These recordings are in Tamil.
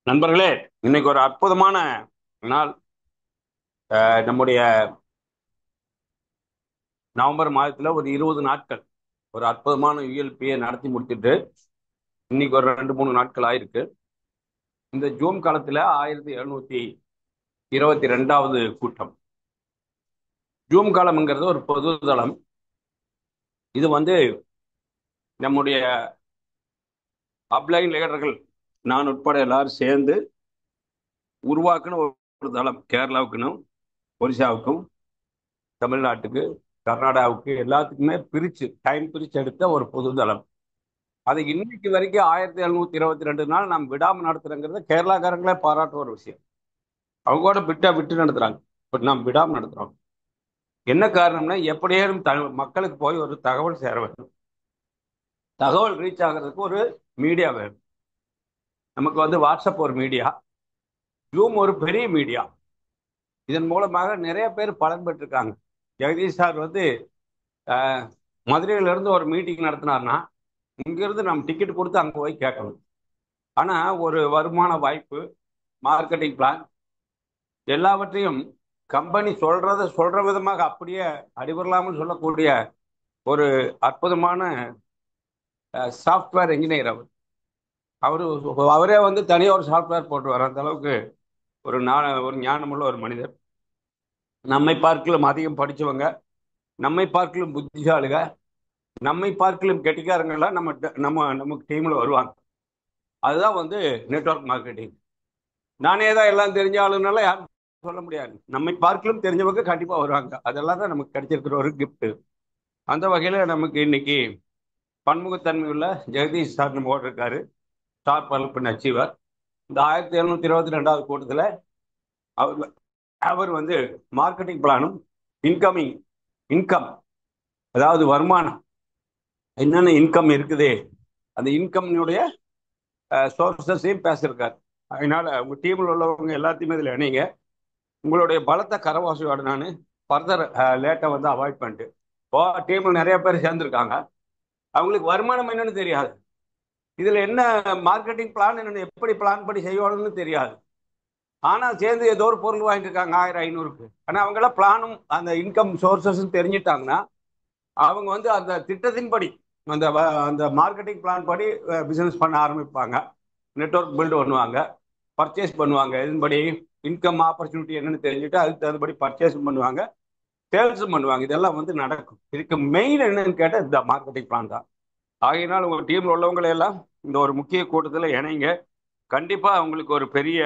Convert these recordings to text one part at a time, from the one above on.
நண்பர்களே, இன்னைக்கு ஒரு அற்புதமான நாள். நம்முடைய நவம்பர் மாதத்துல ஒரு 20 நாட்கள் ஒரு அற்புதமான யுஎல்பியை நடத்தி முடிச்சுட்டு இன்னைக்கு ஒரு 2 3 நாட்கள் ஆயிருக்கு. இந்த ஜூன் காலத்துல 1722வது கூட்டம். ஜூம் காலம்ங்கிறது ஒரு பொது தளம். இது வந்து நம்முடைய அப்லைன் லீடர்கள், நான் உட்பட எல்லாரும் சேர்ந்து உருவாக்குன ஒரு தளம். கேரளாவுக்குன்னு, ஒரிசாவுக்கும், தமிழ்நாட்டுக்கு, கர்நாடகாவுக்கு எல்லாத்துக்குமே டைம் பிரிச்சு எடுத்த ஒரு பொது தளம். அது இன்னைக்கு வரைக்கும் 1722 நாள் நாம் விடாம நடத்துறோங்கிறத கேரளாக்காரங்களே பாராட்டுற ஒரு விஷயம். அவங்க கூட விட்டு நடத்துறாங்க. பட் நாம் விடாம நடத்துறோம். என்ன காரணம்னா, எப்படியேனும் மக்களுக்கு போய் ஒரு தகவல் சேர வேண்டும். தகவல் ரீச் ஆகிறதுக்கு ஒரு மீடியா வேணும். நமக்கு வந்து வாட்ஸ்அப் ஒரு மீடியா, ஜூம் ஒரு பெரிய மீடியா. இதன் மூலமாக நிறைய பேர் பலன் பெற்றிருக்காங்க. ஜெகதீஷ் சார் வந்து மதுரையில இருந்து ஒரு மீட்டிங் நடத்தினார்னா இங்கிருந்து நம்ம டிக்கெட் கொடுத்து அங்கே போய் கேட்கணும். ஆனா ஒரு வருமான வாய்ப்பு, மார்க்கெட்டிங் பிளான் எல்லாவற்றையும் கம்பெனி சொல்ற விதமாக அப்படியே அடிபடலாமல் சொல்லக்கூடிய ஒரு அற்புதமான சாஃப்ட்வேர் இன்ஜினியர் அவர். அவரு அவரே வந்து தனியாக ஒரு சாஃப்ட்வேர் போட்டு வர அந்த அளவுக்கு ஒரு ஞானமுள்ள ஒரு மனிதர். நம்மை பார்க்கலும் அதிகம் படிச்சவங்க, நம்மை பார்க்கலும் புத்திசாலிக, நம்மை பார்க்கலும் கெட்டிக்காரங்கள்லாம் நம்ம நம்ம நமக்கு டீம்ல வருவாங்க. அதுதான் வந்து நெட்வொர்க் மார்க்கெட்டிங். நானே தான் எல்லாம் தெரிஞ்ச ஆளுனால யாரும் சொல்ல முடியாது. நம்மை பார்க்கலும் தெரிஞ்சவங்க கண்டிப்பா வருவாங்க. அதெல்லாம் தான் நமக்கு கிடைச்சிருக்கிற ஒரு கிஃப்ட். அந்த வகையில நமக்கு இன்னைக்கு பன்முகத்தன்மை உள்ள ஜெகதீஷ் சார் நம்ம இருக்காரு. ஸ்டார் பல்பின் அச்சீவர். இந்த 1722வது கூட்டத்துல அவர் அவர் வந்து மார்க்கெட்டிங் பிளானும், இன்கமிங் இன்கம், அதாவது வருமானம், என்னென்ன இன்கம் இருக்குது, அந்த இன்கம்னுடைய சோர்சஸையும் பேசியிருக்காரு. அதனால உங்க டீம்ல உள்ளவங்க எல்லாத்தையுமே இதுல இணைங்க. உங்களுடைய பலத்தை கரவாசியோட நான் ஃபர்தர் லேட்டை வந்து அவாய்ட் பண்ணிட்டு, இப்போ டீம்ல நிறைய பேர் சேர்ந்துருக்காங்க. அவங்களுக்கு வருமானம் என்னன்னு தெரியாது. இதுல என்ன மார்க்கெட்டிங் பிளான் என்னன்னு, எப்படி பிளான் பண்ணி செய்வாங்கன்னு தெரியாது. ஆனா சேர்ந்து ஏதோ ஒரு பொருள் வாங்கிட்டு இருக்காங்க 1000 500க்கு. ஆனா அவங்களாம் பிளானும் அந்த இன்கம் சோர்சஸ் தெரிஞ்சிட்டாங்கன்னா அவங்க வந்து அந்த திட்டத்தின்படி, அந்த அந்த மார்க்கெட்டிங் பிளான் படி பிசினஸ் பண்ண ஆரம்பிப்பாங்க. நெட்வொர்க் பில்ட் பண்ணுவாங்க, பர்ச்சேஸ் பண்ணுவாங்க. இதன்படி இன்கம் ஆப்பர்ச்சுனிட்டி என்னன்னு தெரிஞ்சுட்டு அதுக்கு தகுந்தபடி பர்ச்சேஸும் பண்ணுவாங்க, சேல்ஸும் பண்ணுவாங்க. இதெல்லாம் வந்து நடக்கும். இதுக்கு மெயின் என்னன்னு கேட்டால் இந்த மார்க்கெட்டிங் பிளான் தான். ஆகையினால் உங்கள் டீமில் உள்ளவங்களை எல்லாம் இந்த ஒரு முக்கிய கூட்டத்தில் இணைங்க. கண்டிப்பா உங்களுக்கு ஒரு பெரிய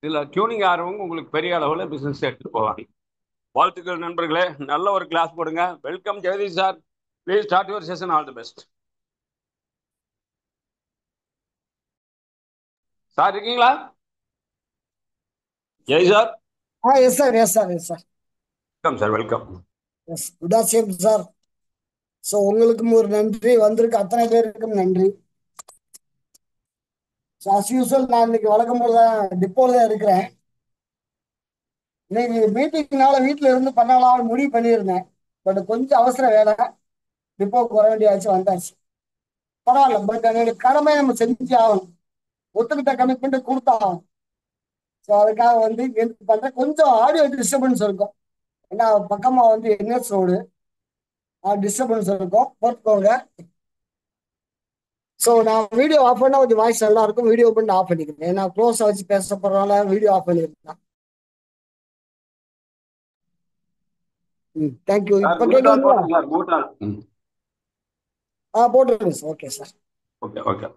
இதுல டியூனிங் ஆகிறவங்க உங்களுக்கு பெரிய அளவில் பிசினஸ் எடுத்துட்டு போவாங்க. வாழ்த்துக்கள் நண்பர்களே. நல்ல ஒரு கிளாஸ் போடுங்க. Welcome Jagadish sir. Please start your session. All the best. Sir இருக்கீங்களா? Jai sir. Yes, sir. Yes, sir. Yes, sir. Welcome sir, welcome. Yes. Good afternoon, sir. So உங்களுக்கும் ஒரு நன்றி, வந்திருக்க அத்தனை பேருக்கும் நன்றி. ஸோ அஸ் யூஸ்வல் நான் இன்னைக்கு வழக்கம் போல டிப்போல தான் இருக்கிறேன். இன்னைக்கு மீட்டிங்னால வீட்டில் இருந்து பண்ணலாம் முடிவு பண்ணியிருந்தேன். பட் கொஞ்சம் அவசர வேலை, டிப்போக்கு வர வேண்டியாச்சு, வந்தாச்சு. பரவாயில்ல, பட் என்னுடைய கடமை நம்ம செஞ்சு ஆகணும். ஒத்துக்கிட்ட கமிட்மெண்ட் கொடுத்தாகணும். ஸோ அதுக்காக வந்து பண்றேன். கொஞ்சம் ஆடியோ டிஸ்டர்பன்ஸ் இருக்கும். ஏன்னா பக்கமா வந்து என்எஸ் ரோடு டிஸ்டர்பன்ஸ் இருக்கும், போட்டுக்கோங்க. ஸோ நான் வீடியோ ஆஃப் பண்ணா கொஞ்சம் வாய்ஸ் நல்லா இருக்கும். வீடியோ பண்ணி ஆஃப் பண்ணிக்கிறேன். ஏன்னா க்ளோஸாக வச்சு பேச போறதுனால வீடியோ ஆஃப் பண்ணிக்கிறேன். தேங்க்யூ. இப்போ கேட்குதுங்களா? போட்டுருங்க sir. Okay sir. Okay, okay.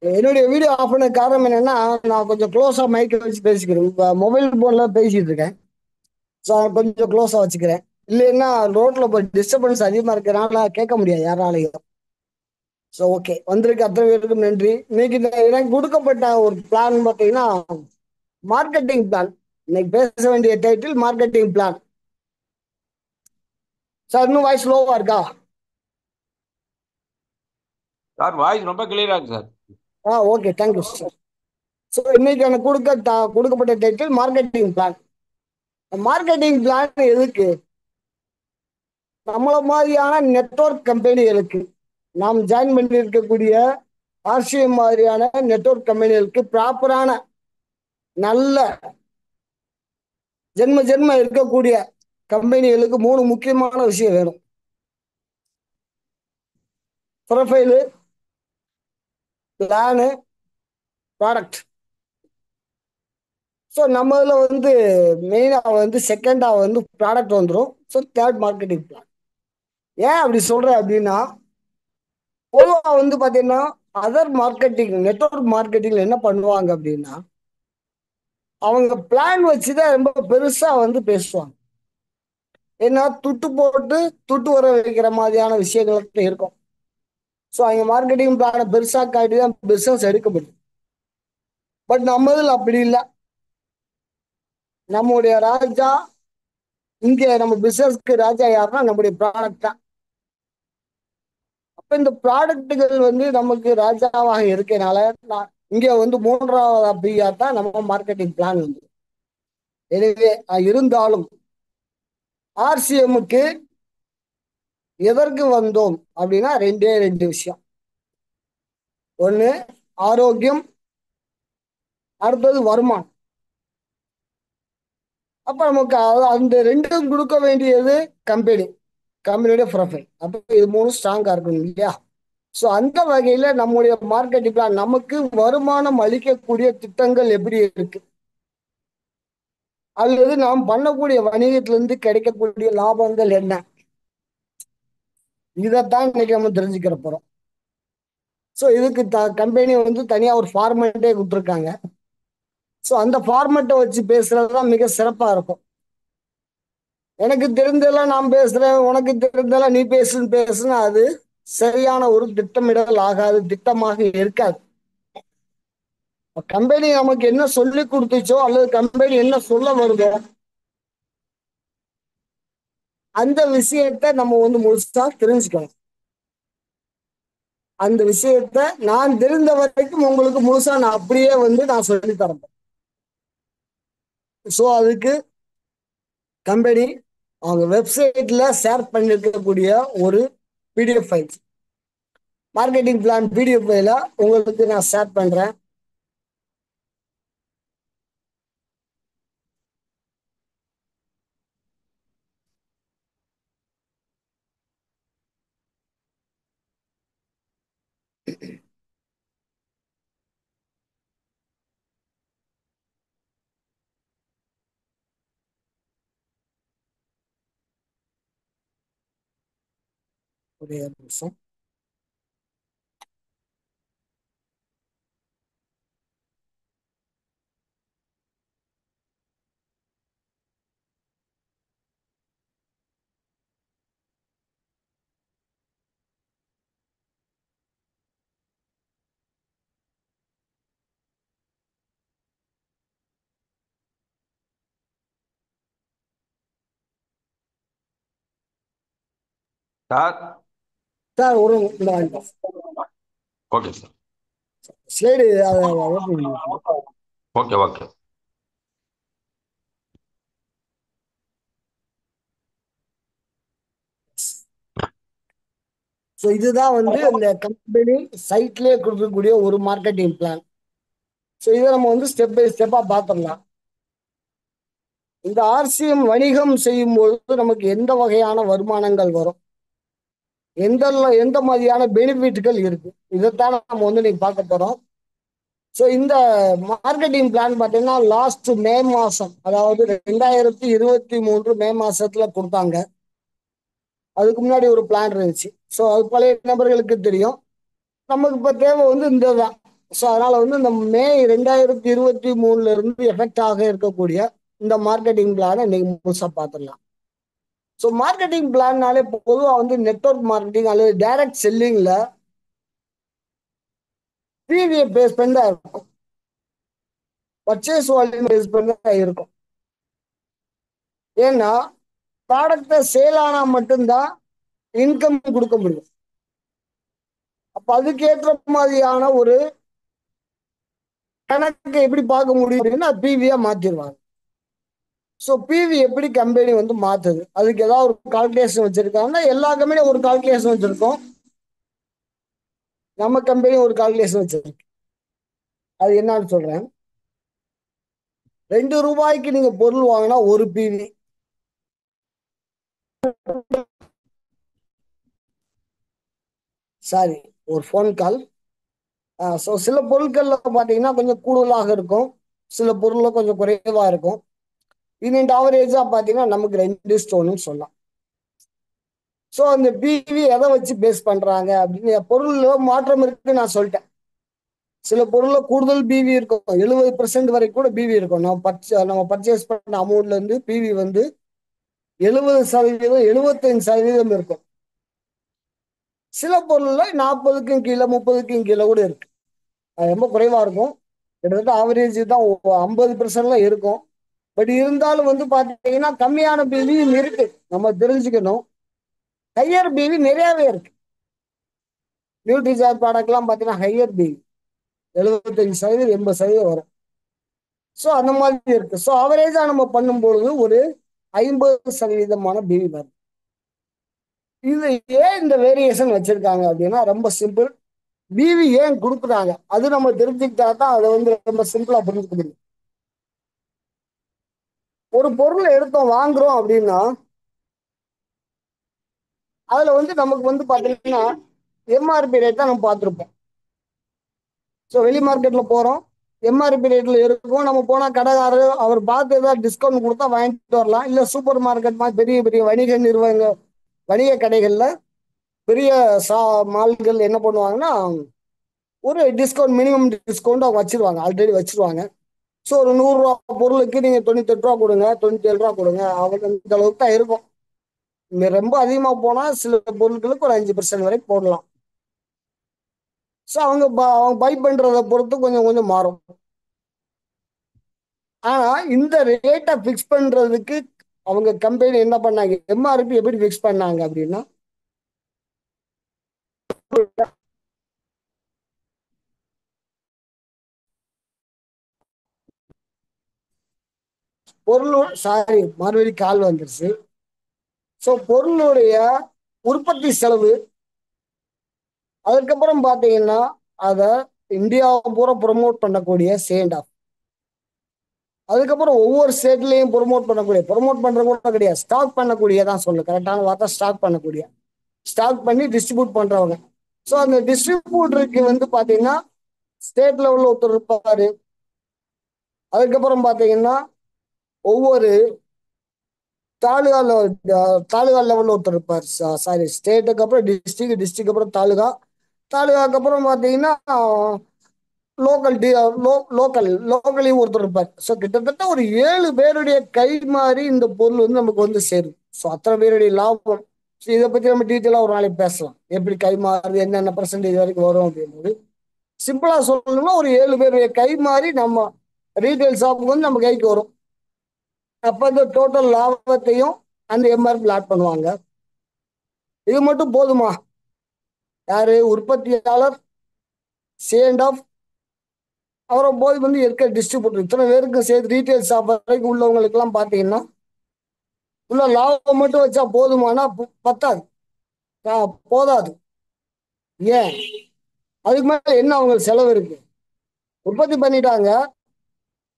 என்னுடைய வீடியோ ஆஃப் பண்ண காரணம் என்னன்னா, நான் கொஞ்சம் க்ளோஸாக மைக்கை வச்சு பேசிக்கிறேன். இப்போ மொபைல் ஃபோனில் பேசிட்டு இருக்கேன். ஸோ கொஞ்சம் க்ளோஸாக வச்சுக்கிறேன். இல்லைன்னா ரோட்ல போய் டிஸ்டர்பன்ஸ் அதிகமாக இருக்கிறனால கேட்க முடியாது யாராலையும். ஸோ ஓகே, வந்திருக்க அத்தனை பேருக்கும் நன்றி. இன்னைக்கு எனக்கு கொடுக்கப்பட்ட ஒரு பிளான் பார்த்தீங்கன்னா மார்க்கெட்டிங் பிளான். இன்னைக்கு பேச வேண்டிய டைட்டில் மார்க்கெட்டிங் பிளான். சார் இன்னும் வாய்ஸ் லோவா இருக்கா? சார் வாய்ஸ் ரொம்ப கிளியரா இருக்கு sir. Okay, thank you sir. So இன்னைக்கு எனக்கு கொடுக்கப்பட்ட title marketing plan. Marketing plan எதுக்கு? நம்மள மாதிரியான நெட்வொர்க் கம்பெனிகளுக்கு, நாம் ஜாயின் பண்ணி இருக்கக்கூடிய ஆர்சிஎம் மாதிரியான நெட்வொர்க் கம்பெனிகளுக்கு ப்ராப்பரான நல்ல ஜென்ம ஜென்ம இருக்கக்கூடிய கம்பெனிகளுக்கு 3 முக்கியமான விஷயம் வேணும். Profile, plan, product. ஸோ நம்ம இதில் வந்து மெயினாக வந்து செகண்டாக வந்து ப்ராடக்ட் வந்துடும். So third marketing plan. ஏன் அப்படி சொல்கிறேன் அப்படின்னா, பொதுவாக வந்து பார்த்தீங்கன்னா அதர் மார்க்கெட்டிங் நெட்வொர்க் மார்க்கெட்டிங்கில் என்ன பண்ணுவாங்க அப்படின்னா, அவங்க பிளான் வச்சு தான் ரொம்ப பெருசாக வந்து பேசுவாங்க. ஏன்னா துட்டு போட்டு துட்டு வர வைக்கிற மாதிரியான விஷயங்கள் இருக்கும். ஸோ அவங்க மார்க்கெட்டிங் பிளானை பெருசாக காட்டி தான் பிஸ்னஸ் எடுக்க முடியும். பட் நம்ம இதில் அப்படி இல்லை. நம்முடைய ராஜா இங்கே நம்ம பிசினஸ்க்கு ராஜா யாருன்னா நம்முடைய ப்ராடக்ட் தான். அப்ப இந்த ப்ராடக்ட்டுகள் வந்து நமக்கு ராஜாவாக இருக்கனால இங்கே வந்து 3வது பிஆ தான் நம்ம மார்க்கெட்டிங் பிளான் வந்து. எனவே இருந்தாலும் ஆர்சிஎம்முக்கு எதற்கு வந்தோம் அப்படின்னா 2 விஷயம். ஒன்று ஆரோக்கியம், அடுத்தது வருமானம். அப்ப நமக்கு அந்த 2ம் கொடுக்க வேண்டியது கம்பெனியோட ப்ரொஃபைல். அப்ப இது 3 ஸ்ட்ராங்கா இருக்கணும் இல்லையா? ஸோ அந்த வகையில நம்முடைய மார்க்கெட்டிங் பிளான் நமக்கு வருமானம் அளிக்கக்கூடிய திட்டங்கள் எப்படி இருக்கு, அல்லது நாம் பண்ணக்கூடிய வணிகத்திலிருந்து கிடைக்கக்கூடிய லாபங்கள் என்ன, இதைத்தான் இன்னைக்கு நம்ம தெரிஞ்சுக்கிற போறோம். ஸோ இதுக்கு கம்பெனி வந்து தனியா ஒரு ஃபார்மேட்டே கொடுத்துருக்காங்க. ஸோ அந்த ஃபார்மேட்டை வச்சு பேசுறதுதான் மிக சிறப்பா இருக்கும். எனக்கு தெரிஞ்சதெல்லாம் நான் பேசுறேன், உனக்கு தெரிஞ்சதெல்லாம் நீ பேசுன்னு அது சரியான ஒரு திட்டமிடல் ஆகாது, திட்டமாக இருக்காது. கம்பெனி நமக்கு என்ன சொல்லி கொடுத்துச்சோ அல்லது கம்பெனி என்ன சொல்ல வருதோ அந்த விஷயத்த நம்ம வந்து முழுசா தெரிஞ்சுக்கணும். அந்த விஷயத்த நான் தெரிந்த வரைக்கும் உங்களுக்கு முழுசா நான் அப்படியே வந்து நான் சொல்லி தரேன். ஸோ அதுக்கு கம்பெனி அவங்க வெப்சைட்ல ஷேர் பண்ணிருக்கக்கூடிய ஒரு PDF file, marketing plan PDF ஃபைல உங்களுக்கு நான் ஷேர் பண்றேன். ஒரே ஒரு நிமிஷம். சார். சார் ஒரு இந்த ஓகே சார். ஸ்லைடு அதை ஓப்பன் பண்ணி ஓகே ஓகே. ஸோ இதுதான் வந்து இந்த கம்பெனி சைட்லேயே கொடுக்கக்கூடிய ஒரு மார்க்கெட்டிங் பிளான். ஸோ இதை நம்ம வந்து ஸ்டெப் பை ஸ்டெப்பாக பார்த்துடலாம். இந்த ஆர்சிஎம் வணிகம் செய்யும் பொழுது நமக்கு எந்த வகையான வருமானங்கள் வரும், எந்த எந்த மாதிரியான பெனிஃபிட்கள் இருக்கு, இதைத்தான் நம்ம வந்து நீங்க பார்க்க போறோம். ஸோ இந்த மார்க்கெட்டிங் பிளான் பார்த்தீங்கன்னா லாஸ்ட் மே மாசம், அதாவது 2023 மே மாசத்துல கொடுத்தாங்க. அதுக்கு முன்னாடி ஒரு பிளான் இருந்துச்சு. ஸோ அது பழைய நபர்களுக்கு தெரியும். நமக்கு இப்போ தேவை வந்து இந்த தான். ஸோ அதனால வந்து இந்த மே 2023 இருந்து எஃபெக்ட் ஆக இருக்கக்கூடிய இந்த மார்க்கெட்டிங் பிளானை இன்னைக்கு முழுசா பார்த்துடலாம். ஸோ மார்க்கெட்டிங் பிளான்னாலே பொதுவாக வந்து நெட்வொர்க் மார்க்கெட்டிங் அல்லது டைரக்ட் செல்லிங்ல பிவியை பேஸ் பண்ணி தான் இருக்கும், பர்ச்சேஸ் வால்யூம் பேஸ் பண்ணி தான் இருக்கும். ஏன்னா ப்ராடக்டை சேல் ஆனா மட்டும்தான் இன்கம் கொடுக்க முடியும். அப்ப அதுக்கேற்ற மாதிரியான ஒரு கணக்கு எப்படி பார்க்க முடியும் அப்படின்னா பிவியா மாத்திடுவாங்க. ஸோ பிவி எப்படி கம்பெனி வந்து மாத்துது, அதுக்கு ஏதாவது ஒரு கால்குலேஷன் வச்சிருக்காங்கன்னா எல்லா கம்பெனியும் ஒரு கால்குலேஷன் வச்சிருக்கோம். நம்ம கம்பெனி ஒரு கால்குலேஷன் வச்சிருக்கு. அது என்னன்னு சொல்றேன். 2 ரூபாய்க்கு நீங்க பொருள் வாங்கினா ஒரு பிவி. சாரி, ஒரு ஃபோன் கால். ஸோ சில பொருட்கள்ல பார்த்தீங்கன்னா கொஞ்சம் கூடுதலாக இருக்கும், சில பொருள்ல கொஞ்சம் குறைவா இருக்கும். யூனிட் ஆவரேஜா பார்த்தீங்கன்னா நமக்கு 2:1 சொல்லலாம். ஸோ அந்த பிவி எதை வச்சு பேஸ் பண்றாங்க அப்படின்னு, பொருள்ல மாற்றம் இருக்குன்னு நான் சொல்லிட்டேன். சில பொருள்ல கூடுதல் பிவி இருக்கும், 70% வரைக்கும் கூட பிவி இருக்கும். நம்ம பர்ச்சேஸ் பண்ண அமௌண்ட்ல இருந்து பிவி வந்து 70%, 75% இருக்கும். சில பொருள்ல 40க்கும் கீழே, 30க்கும் கீழே கூட இருக்கு. அது ரொம்ப குறைவா இருக்கும். கிட்டத்தட்ட ஆவரேஜ் தான் 50%ல இருக்கும். பட் இருந்தாலும் வந்து பாத்தீங்கன்னா கம்மியான பிவி இருக்கு, நம்ம தெரிஞ்சுக்கணும். ஹையர் பிவி நிறையவே இருக்கு. நியூட்ரிஜார் ப்ராடக்ட் எல்லாம் பாத்தீங்கன்னா ஹையர் பிவி 75%, 80% வரும். ஸோ அந்த மாதிரி இருக்கு. ஸோ ஆவரேஜா நம்ம பண்ணும்பொழுது ஒரு 50% பிவி வரும். இது ஏன் இந்த வேரியேஷன் வச்சிருக்காங்க அப்படின்னா ரொம்ப சிம்பிள். பிவி ஏன் கொடுக்குறாங்க அது நம்ம தெரிஞ்சுக்கிட்டா தான் அதை வந்து ரொம்ப சிம்பிளா புரிஞ்சுக்க முடியும். ஒரு பொருளை எடுத்தோம் வாங்குறோம் அப்படின்னா அதுல வந்து நமக்கு வந்து பாத்தீங்கன்னா எம்ஆர்பி ரேட் தான் நம்ம பார்த்துருப்போம். ஸோ வெளி மார்க்கெட்ல போறோம், எம்ஆர்பி ரேட்ல இருக்கும். நம்ம போனா கடைக்காரர் அவர் பார்த்து ஏதாவது டிஸ்கவுண்ட் கொடுத்தா வாங்கிட்டு வரலாம். இல்ல சூப்பர் மார்க்கெட் மாதிரி பெரிய பெரிய வணிக நிறுவனங்கள், வணிக கடைகள்ல, பெரிய மால்கள் என்ன பண்ணுவாங்கன்னா ஒரு டிஸ்கவுண்ட், மினிமம் டிஸ்கவுண்ட் அவங்க வச்சிருவாங்க, ஆல்ரெடி வச்சிருவாங்க. ஸோ ஒரு 100 ரூபா பொருளுக்கு நீங்க 98 ரூபா கொடுங்க, 97 ரூபா கொடுங்க, அவங்க இந்த அளவுக்கு தான் இருக்கும். இங்க ரொம்ப அதிகமா போனா சில பொருட்களுக்கு ஒரு 5% வரை போடலாம். ஸோ அவங்க பை பண்றதை பொறுத்து கொஞ்சம் கொஞ்சம் மாறும். ஆனா இந்த ரேட்டை பிக்ஸ் பண்றதுக்கு அவங்க கம்பெனி என்ன பண்ணாங்க, எம்ஆர்பி எப்படி பிக்ஸ் பண்ணாங்க அப்படின்னா, மறுபடி கால் வந்துருச்சு. ஸோ பொருளுடைய உற்பத்தி செலவு, அதுக்கப்புறம் பாத்தீங்கன்னா அதை இந்தியாவை பூரா ப்ரொமோட் பண்ணக்கூடிய சேண்ட் ஆஃப், அதுக்கப்புறம் ஒவ்வொரு ஸ்டேட்லயும் ப்ரொமோட் பண்ற கூட கிடையாது, ஸ்டாக் பண்ணக்கூடியதான் சொல்லு, கரெக்டான வார்த்தை ஸ்டாக் பண்ணக்கூடிய, ஸ்டாக் பண்ணி டிஸ்ட்ரிபியூட் பண்றவங்க. ஸோ அந்த டிஸ்ட்ரிபியூட்டருக்கு வந்து பாத்தீங்கன்னா ஸ்டேட் லெவல்ல ஒருத்தர் இருப்பாரு. அதுக்கப்புறம் பாத்தீங்கன்னா ஒவ்வொரு தாலுகா தாலுகா லெவல்ல ஒருத்தர் இருப்பார். சாரி, ஸ்டேட்டுக்கு அப்புறம் டிஸ்ட்ரிக்ட், டிஸ்ட்ரிக்ட் அப்புறம் தாலுகா, தாலுகாக்கு அப்புறம் பாத்தீங்கன்னா லோக்கல் லோக்கலையும் ஒருத்தர் இருப்பார். ஸோ கிட்டத்தட்ட ஒரு 7 பேருடைய கை மாறி இந்த பொருள் வந்து நமக்கு வந்து சேரும். ஸோ அத்தனை பேருடைய லாபம். ஸோ இதை பத்தி நம்ம டீட்டெயிலா ஒரு நாளைக்கு பேசலாம், எப்படி கை மாறுது, என்னென்ன பர்சன்டேஜ் வரைக்கும் வரும் அப்படின்றது. சிம்பிளா சொல்லணும்னா ஒரு 7 பேருடைய கை மாறி நம்ம ரீட்டைல் ஷாப்புக்கு வந்து நம்ம கைக்கு வரும். அப்ப இந்த டோட்டல் லாபத்தையும் அந்த எம்ஆர்பி ஆட் பண்ணுவாங்க. இது மட்டும் போதுமா? யாரு உற்பத்தியாளர், சேண்ட் ஆஃப், அப்புறம் போய் வந்து இருக்க டிஸ்ட்ரிபியூட்டர், இத்தனை பேருக்கு சேர்த்து ரீட்டைல் ஷாப் வரைக்கும் உள்ளவங்களுக்கு எல்லாம் பாத்தீங்கன்னா உள்ள லாபம் மட்டும் வச்சா போதுமானா பத்தாது, போதாது. ஏன்? அதுக்கு மேல என்ன அவங்களுக்கு செலவு இருக்கு? உற்பத்தி பண்ணிட்டாங்க,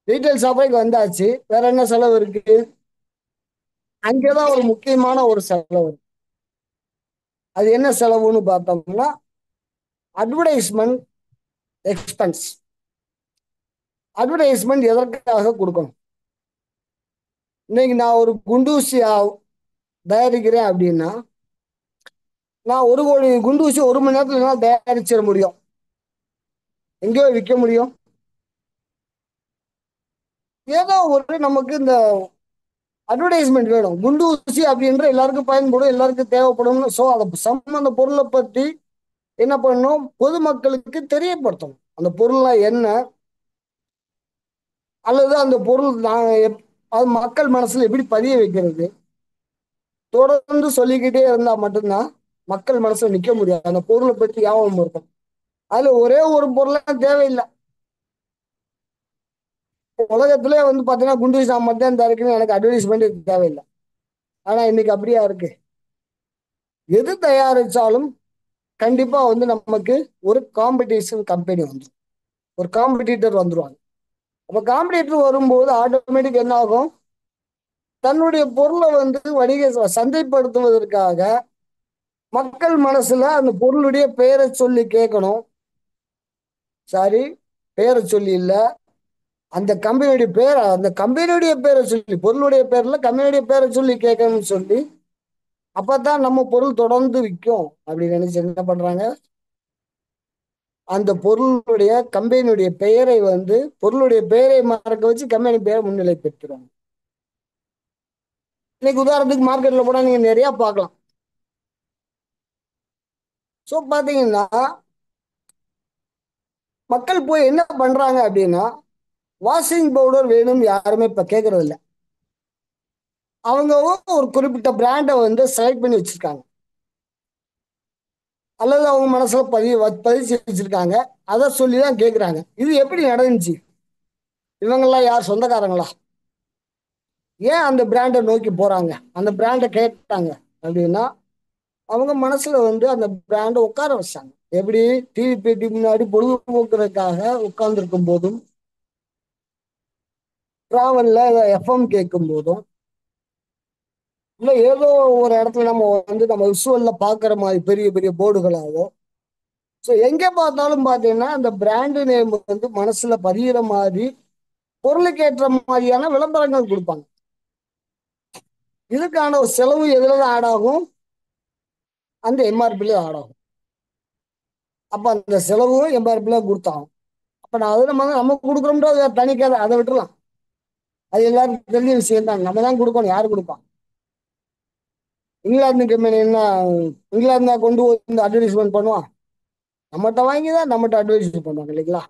ரீட்டைல் ஷாப் வரைக்கும் வந்தாச்சு, வேற என்ன செலவு இருக்கு? அங்கேதான் ஒரு முக்கியமான ஒரு செலவு இருக்கு. அது என்ன செலவுன்னு பார்த்தோம்னா அட்வர்டைஸ்மெண்ட் எக்ஸ்பென்ஸ். அட்வர்டைஸ்மெண்ட் எதற்காக கொடுக்கணும்? இன்னைக்கு நான் ஒரு குண்டூசி தயாரிக்கிறேன் அப்படின்னா நான் 1 கோடி குண்டூசி 1 மணி நேரத்துல என்னால் தயாரிச்சிட முடியும். எங்கேயோ விற்க முடியும். ஏதோ ஒரு நமக்கு இந்த அட்வர்டைஸ்மெண்ட் வேணும். குண்டூசி அப்படின்ற எல்லாருக்கும் பயன்படும், எல்லாருக்கும் தேவைப்படும். ஸோ அதை சம்பந்த பொருளை பற்றி என்ன பண்ணணும், பொதுமக்களுக்கு தெரியப்படுத்தணும். அந்த பொருள்னா என்ன, அல்லது அந்த பொருள் அது மக்கள் மனசுல எப்படி பதிய வைக்கிறது, தொடர்ந்து சொல்லிக்கிட்டே இருந்தா மட்டும்தான் மக்கள் மனசுல நிக்க முடியாது. அந்த பொருளை பற்றி ஞாபகம் இருக்கும். அதுல ஒரே ஒரு பொருள் தேவையில்லை. உலகத்திலே வந்து பாத்தீங்கன்னா குண்டூசி நான் மட்டும் தயாரிக்கணும், எனக்கு அட்வர்டைஸ்மெண்ட் தேவையில்லை. ஆனா இன்னைக்கு அப்படியா இருக்கு? எது தயாரிச்சாலும் கண்டிப்பா வந்து நமக்கு ஒரு காம்படிஷன் கம்பெனி வந்துடும், ஒரு காம்படிட்டர் வந்துருவாங்க. அப்ப காம்படிட்டர் வரும்போது ஆட்டோமேட்டிக் என்ன ஆகும், தன்னுடைய பொருளை வந்து சந்தைப்படுத்துவதற்காக மக்கள் மனசுல அந்த பொருளுடைய பெயரை சொல்லி கேட்கணும். சாரி, பெயரை சொல்லி இல்ல, அந்த கம்பெனியுடைய பேரை, அந்த கம்பெனியுடைய பேரை சொல்லி, பொருளுடைய பேர்ல கம்பெனியுடைய பேரை சொல்லி கேட்கணும்னு சொல்லி, அப்பதான் நம்ம பொருள் தொடர்ந்து விற்கும் அப்படின்னு நினைச்சு என்ன பண்றாங்க, அந்த பொருளுடைய கம்பெனியுடைய பெயரை வந்து பொருளுடைய பெயரை மறக்க வச்சு கம்பெனி பெயரை முன்னிலை பெற்றுறாங்க. இன்னைக்கு உதாரணத்துக்கு மார்க்கெட்ல போனா நீங்க நிறைய பார்க்கலாம். ஸோ பாத்தீங்கன்னா மக்கள் போய் என்ன பண்றாங்க அப்படின்னா, வாஷிங் பவுடர் வேணும் யாருமே இப்ப கேட்கறது இல்லை. அவங்க ஒரு குறிப்பிட்ட பிராண்டை வந்து செலக்ட் பண்ணி வச்சிருக்காங்க, அல்லது அவங்க மனசுல பதிச்சு வச்சிருக்காங்க. அதை சொல்லிதான் கேட்குறாங்க. இது எப்படி நடந்துச்சு? இவங்கெல்லாம் யார் சொந்தக்காரங்களா? ஏன் அந்த பிராண்டை நோக்கி போறாங்க, அந்த பிராண்டை கேட்டாங்க அப்படின்னா, அவங்க மனசுல வந்து அந்த பிராண்டை உட்கார வச்சாங்க. எப்படி? டிவி பேட்டி முன்னாடி பொழுதுபோக்குறதுக்காக உட்கார்ந்து இருக்கும் போதும், டிராவல்ல எஃப்எம் கேட்கும் போதும், இல்ல ஏதோ ஒரு இடத்துல நம்ம வந்து நம்ம விசுவல்ல பாக்குற மாதிரி பெரிய பெரிய போர்டுகளாவோ, ஸோ எங்க பார்த்தாலும் பார்த்தீங்கன்னா அந்த பிராண்டு நேம் வந்து மனசுல பதிகிற மாதிரி பொருளுக்கு ஏற்ற மாதிரியான விளம்பரங்கள் கொடுப்பாங்க. இதுக்கான ஒரு செலவு எதுல தான் ஆட் ஆகும்? அந்த எம்ஆர்பில ஆட் ஆகும். அப்ப அந்த செலவும் எம்ஆர்பில கொடுத்தாகும். அப்ப நான் அது நம்ம கொடுக்குறோம்ன்றது தனி கதை, அதை விட்டுலாம். அது எல்லாருக்கும் தெரிஞ்ச விஷயம் தான். நம்ம தான் கொடுக்கணும், யாரு கொடுப்பான்? இங்கிலாந்து கம்பெனி என்ன, இங்கிலாந்து தான் கொண்டு வந்து அட்வர்டைஸ்மெண்ட் பண்ணுவான்? நம்மகிட்ட வாங்கி தான் நம்மகிட்ட அட்வர்டைஸ்மெண்ட் பண்ணுவாங்க இல்லைங்களா?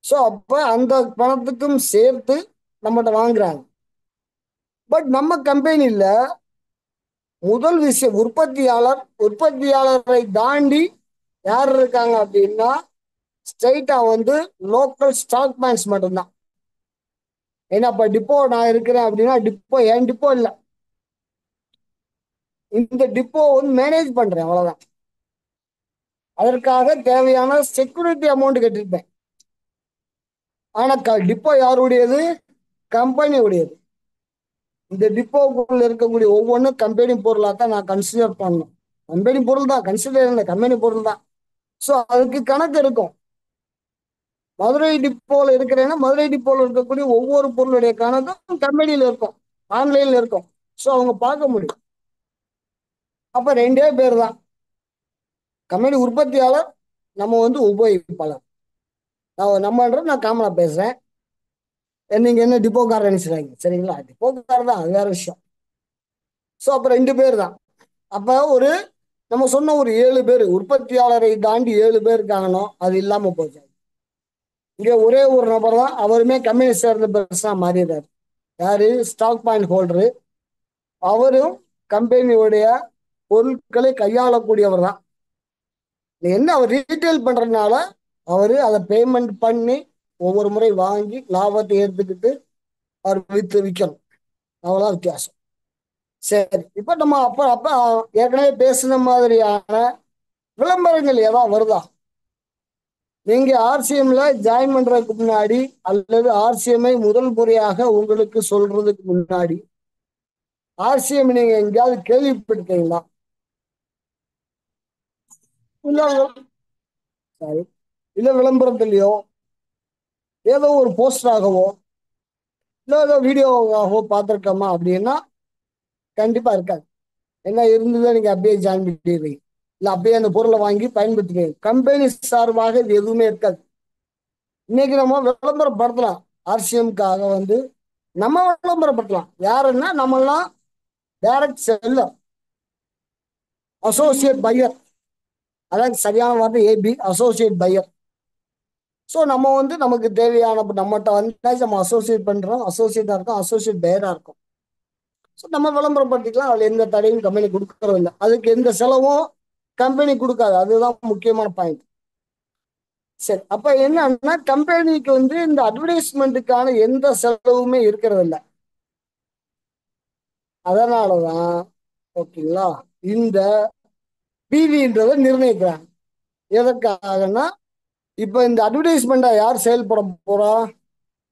ஸோ அப்ப அந்த பணத்துக்கும் சேர்த்து நம்மகிட்ட வாங்குறாங்க. பட் நம்ம கம்பெனில முதல் விஷயம், உற்பத்தியாளரை தாண்டி யார் இருக்காங்க அப்படின்னா, ஸ்ட்ரைட்டா வந்து லோக்கல் ஸ்டாக் பாயிண்ட்ஸ் மட்டும்தான். ஏன்னா இப்ப டிப்போ நான் இருக்கிறேன் அப்படின்னா, டிப்போ என் டிப்போ இல்லை, இந்த டிப்போ வந்து மேனேஜ் பண்றேன், அவ்வளவுதான். அதற்காக தேவையான செக்யூரிட்டி அமௌண்ட் கட்டிருப்பேன். ஆனா டிப்போ யாருடையது? கம்பெனி உடையது. இந்த டிப்போக்குள்ள இருக்கக்கூடிய ஒவ்வொன்றும் கம்பெனி பொருளா தான் நான் கன்சிடர் பண்ணணும். கம்பெனி பொருள் தான், கன்சிடர் இல்லை, கம்பெனி பொருள் தான். ஸோ அதுக்கு கணக்கு இருக்கும். மதுரை டிப்போல இருக்கிறேன்னா மதுரை டிப்போல இருக்கக்கூடிய ஒவ்வொரு பொருளுடைய கணக்கும் கம்பெனியில இருக்கும், ஆன்லைன்ல இருக்கும். ஸோ அவங்க பார்க்க முடியும். அப்ப ரெண்டே பேர் தான், கம்பெனி உற்பத்தியாளர், நம்ம வந்து உபயோகிப்பாளர். நான் காமனா பேசுறேன், நீங்க என்ன டிப்போக்காரர் நினைச்சுறாங்க, சரிங்களா? டிப்போக்காரர் தான், அது வேற விஷயம். ஸோ அப்ப ரெண்டு பேர் தான். அப்ப நம்ம சொன்ன ஒரு 7 பேர், உற்பத்தியாளரை தாண்டி 7 பேர் இருக்காங்கன்னோ, அது இல்லாம போச்சு. இங்க ஒரே ஒரு நபர் தான், அவருமே கம்பெனி சேர்ந்த பெருசா மாறிடுறாரு. யாரு? Stock point holder. அவரும் கம்பெனியுடைய பொருட்களை கையாளக்கூடியவர் தான். என்ன, அவர் ரீட்டைல் பண்றதுனால அவரு அதை பேமெண்ட் பண்ணி ஒவ்வொரு முறை வாங்கி லாபத்தை எடுத்துக்கிட்டு அவர் விற்கணும். அவ்வளவுதான் வித்தியாசம். சரி, இப்ப நம்ம அப்ப அப்ப ஏற்கனவே பேசுன மாதிரியான விளம்பரங்கள் ஏதாவது வருதா? நீங்க ஆர்சிஎம்ல ஜாயின் பண்றதுக்கு முன்னாடி, அல்லது ஆர்சிஎம்ஐ முதல் முறையாக உங்களுக்கு சொல்றதுக்கு முன்னாடி, ஆர்சிஎம் நீங்க எங்கேயாவது கேள்விப்பட்டிருக்கீங்களா? இல்ல, சாரி, இல்ல விளம்பரத்திலயோ ஏதோ ஒரு போஸ்டராகவோ இல்ல ஏதோ வீடியோவாகவோ பார்த்துருக்கோமா அப்படின்னா கண்டிப்பா இருக்காது. என்ன இருந்ததோ நீங்க அப்படியே ஜாயின் பண்ணிடுவீங்க, இல்ல அப்படியே அந்த பொருளை வாங்கி பயன்படுத்துவீங்க. கம்பெனி சார்பாக இது எதுவுமே இருக்காது. இன்னைக்கு நம்ம விளம்பரப்படுத்தலாம், ஆர்சிஎம்காக வந்து நம்ம விளம்பரப்படுத்தலாம். யாருன்னா நம்மளாம் டைரக்ட் செல்லர், அசோசியேட் பையர், அதான் சரியான வார்த்தை, ஏபி, அசோசியேட் பையர். ஸோ நம்ம வந்து நமக்கு தேவையான நம்மகிட்ட வந்தாச்சு, நம்ம அசோசியேட் பண்றோம், அசோசியேட்டா இருக்கும், அசோசியேட் பையரா இருக்கும். ஸோ நம்ம விளம்பரப்படுத்திக்கலாம், அதுல எந்த தடையும் கம்பெனி கொடுக்கறது இல்லை, அதுக்கு எந்த செலவும் கம்பெனி கொடுக்காது. அதுதான் முக்கியமான பாயிண்ட். சரி, அப்ப என்னன்னா கம்பெனிக்கு வந்து இந்த அட்வர்டைஸ்மெண்ட்டுக்கான எந்த செலவுமே இருக்கிறது இல்லை. அதனாலதான், ஓகேங்களா, இந்த பிவின்றதை நிர்ணயிக்கிறாங்க. எதற்காகன்னா இப்ப இந்த அட்வர்டைஸ்மெண்ட்டை யார் செயல்பட போறா?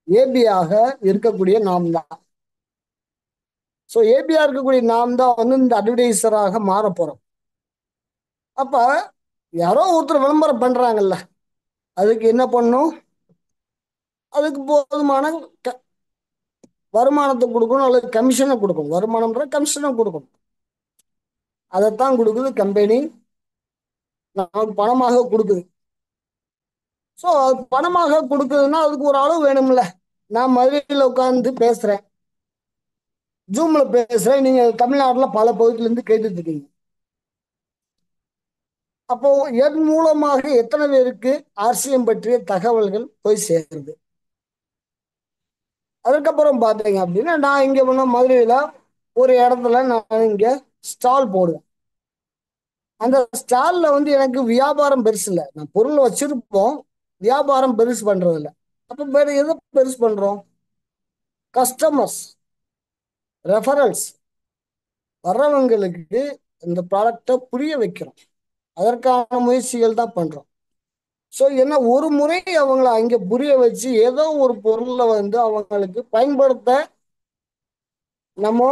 ஏபியாக இருக்கக்கூடிய நாம் தான். ஸோ ஏபியா இருக்கக்கூடிய நாம் தான் வந்து இந்த அட்வர்டைசராக மாற போறோம். அப்ப யாரோ ஒருத்தர் விளம்பரம் பண்றாங்கல்ல, அதுக்கு என்ன பண்ணும்? அதுக்கு போதுமான வருமானத்தை கொடுக்கணும், அல்லது கமிஷனை கொடுக்கணும். வருமானம்ன்ற கமிஷனை கொடுக்கணும். அதைத்தான் கொடுக்குது கம்பெனி, நமக்கு பணமாக கொடுக்குது. ஸோ அது பணமாக கொடுக்குதுன்னா அதுக்கு ஒரு அளவு வேணும்ல. நான் மதுரையில் உட்கார்ந்து பேசுறேன், ஜூம்ல பேசுறேன், நீங்க தமிழ்நாட்டில் பல பகுதியிலிருந்து கேட்டுட்டு இருக்கீங்க. அப்போ என் மூலமாக எத்தனை பேருக்கு ஆர்சிஎம் பற்றிய தகவல்கள் போய் சேருது? அதுக்கப்புறம் பார்த்தீங்க அப்படின்னா நான் இங்க மதுரையில ஒரு இடத்துல நான் இங்க ஸ்டால் போடுவேன். அந்த ஸ்டால்ல வந்து எனக்கு வியாபாரம் பெருசு இல்லை. நான் பொருள் வச்சிருப்போம், வியாபாரம் பெருசு பண்றது இல்லை. அப்ப வேற எதை பெருசு பண்றோம்? கஸ்டமர்ஸ், ரெஃபரல்ஸ், வர்றவங்களுக்கு இந்த ப்ராடக்டை புரிய வைக்கிறோம். அதற்கான முயற்சிகள் தான் பண்றோம். ஸோ என்ன, ஒரு முறை அவங்கள அங்கே புரிய வச்சு ஏதோ ஒரு பொருளை வந்து அவங்களுக்கு பயன்படுத்த நம்ம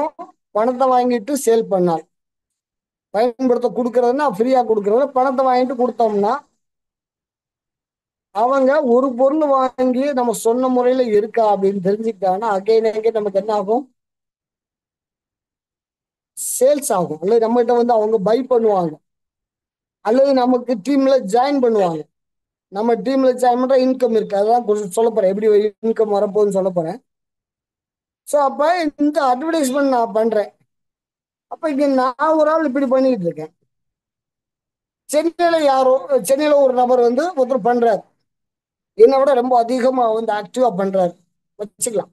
பணத்தை வாங்கிட்டு சேல் பண்ணால், பயன்படுத்த கொடுக்கறதுன்னா ஃப்ரீயா கொடுக்கறத பணத்தை வாங்கிட்டு கொடுத்தோம்னா, அவங்க ஒரு பொருள் வாங்கி நம்ம சொன்ன முறையில இருக்கா அப்படின்னு தெரிஞ்சுக்கிட்டாங்கன்னா அகைன் நமக்கு என்ன ஆகும்? சேல்ஸ் ஆகும். அல்லது நம்மகிட்ட வந்து அவங்க பை பண்ணுவாங்க, அல்லது நமக்கு டீம்ல ஜாயின் பண்ணுவாங்க. நம்ம டீம்ல ஜாயின் பண்ற இன்கம் இருக்கு, அதான் சொல்ல போறேன், எப்படி இன்கம் வரப்போகுதுன்னு சொல்ல போறேன். ஸோ அப்ப இந்த அட்வர்டைஸ்மெண்ட் நான் பண்றேன். அப்ப இங்க நான் ஒரு ஆள் இப்படி பண்ணிட்டு இருக்கேன். சென்னையில ஒரு நபர் வந்து ஒருத்தர் பண்றாரு, என்னை விட ரொம்ப அதிகமா வந்து ஆக்டிவா பண்றாரு வச்சுக்கலாம்.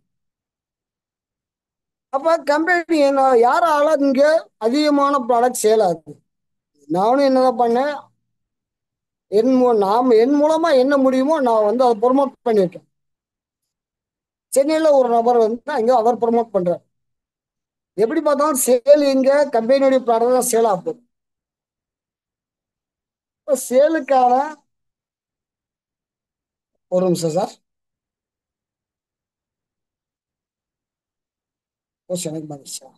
அப்ப கம்பெனி என்ன, யாரால இங்க அதிகமான ப்ராடக்ட் சேல் ஆகுது? நானும் என்னதான் பண்ணேன், என் மூலமா என்ன முடியுமோ நான் வந்து அதை ப்ரொமோட் பண்ணியிருக்கேன். சென்னையில ஒரு நபர் வந்து அங்க அவர் ப்ரொமோட் பண்றாரு. எப்படி பார்த்தாலும் சேல் எங்க கம்பெனியுடைய ப்ராடக்ட் தான் சேல் ஆகும். இப்போ சேலுக்கான ஒரு நிமிஷம் சார், எனக்கு மகிழ்ச்சியா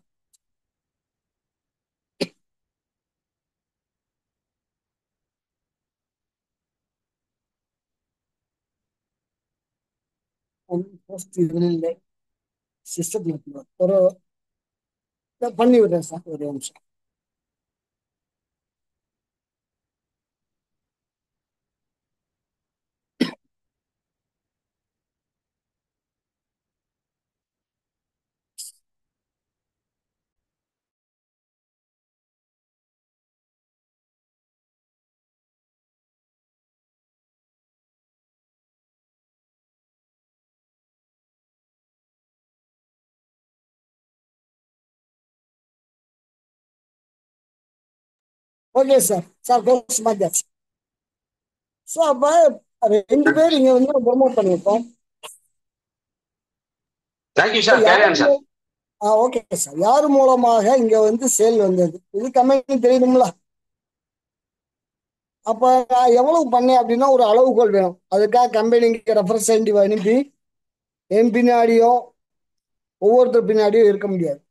இதுல இல்லை, சிஸ்டத்தில் ஒரு பண்ணி விடுறேன் சார், ஒரு நிமிஷம். ஓகே சார், க்ளோஸ் பண்ணியாச்சு. ஸோ அப்ப ரெண்டு பேர் இங்க வந்து ப்ரொமோட் பண்ணியிருக்கோம். Thank you sir, carry on sir. Okay sir, யார் மூலமாக இங்க வந்து சேல் வந்தது? இது கம்பெனி தெரியணும்ல. அப்ப நான் எவ்வளவு பண்ணேன் அப்படின்னா ஒரு அளவுகோல் வேணும். அதுக்காக கம்பெனிக்கு ரெப்ரசன்டேட்டிவ் அனுப்பி என் பின்னாடியோ ஒவ்வொருத்தர் பின்னாடியும் இருக்க முடியாது.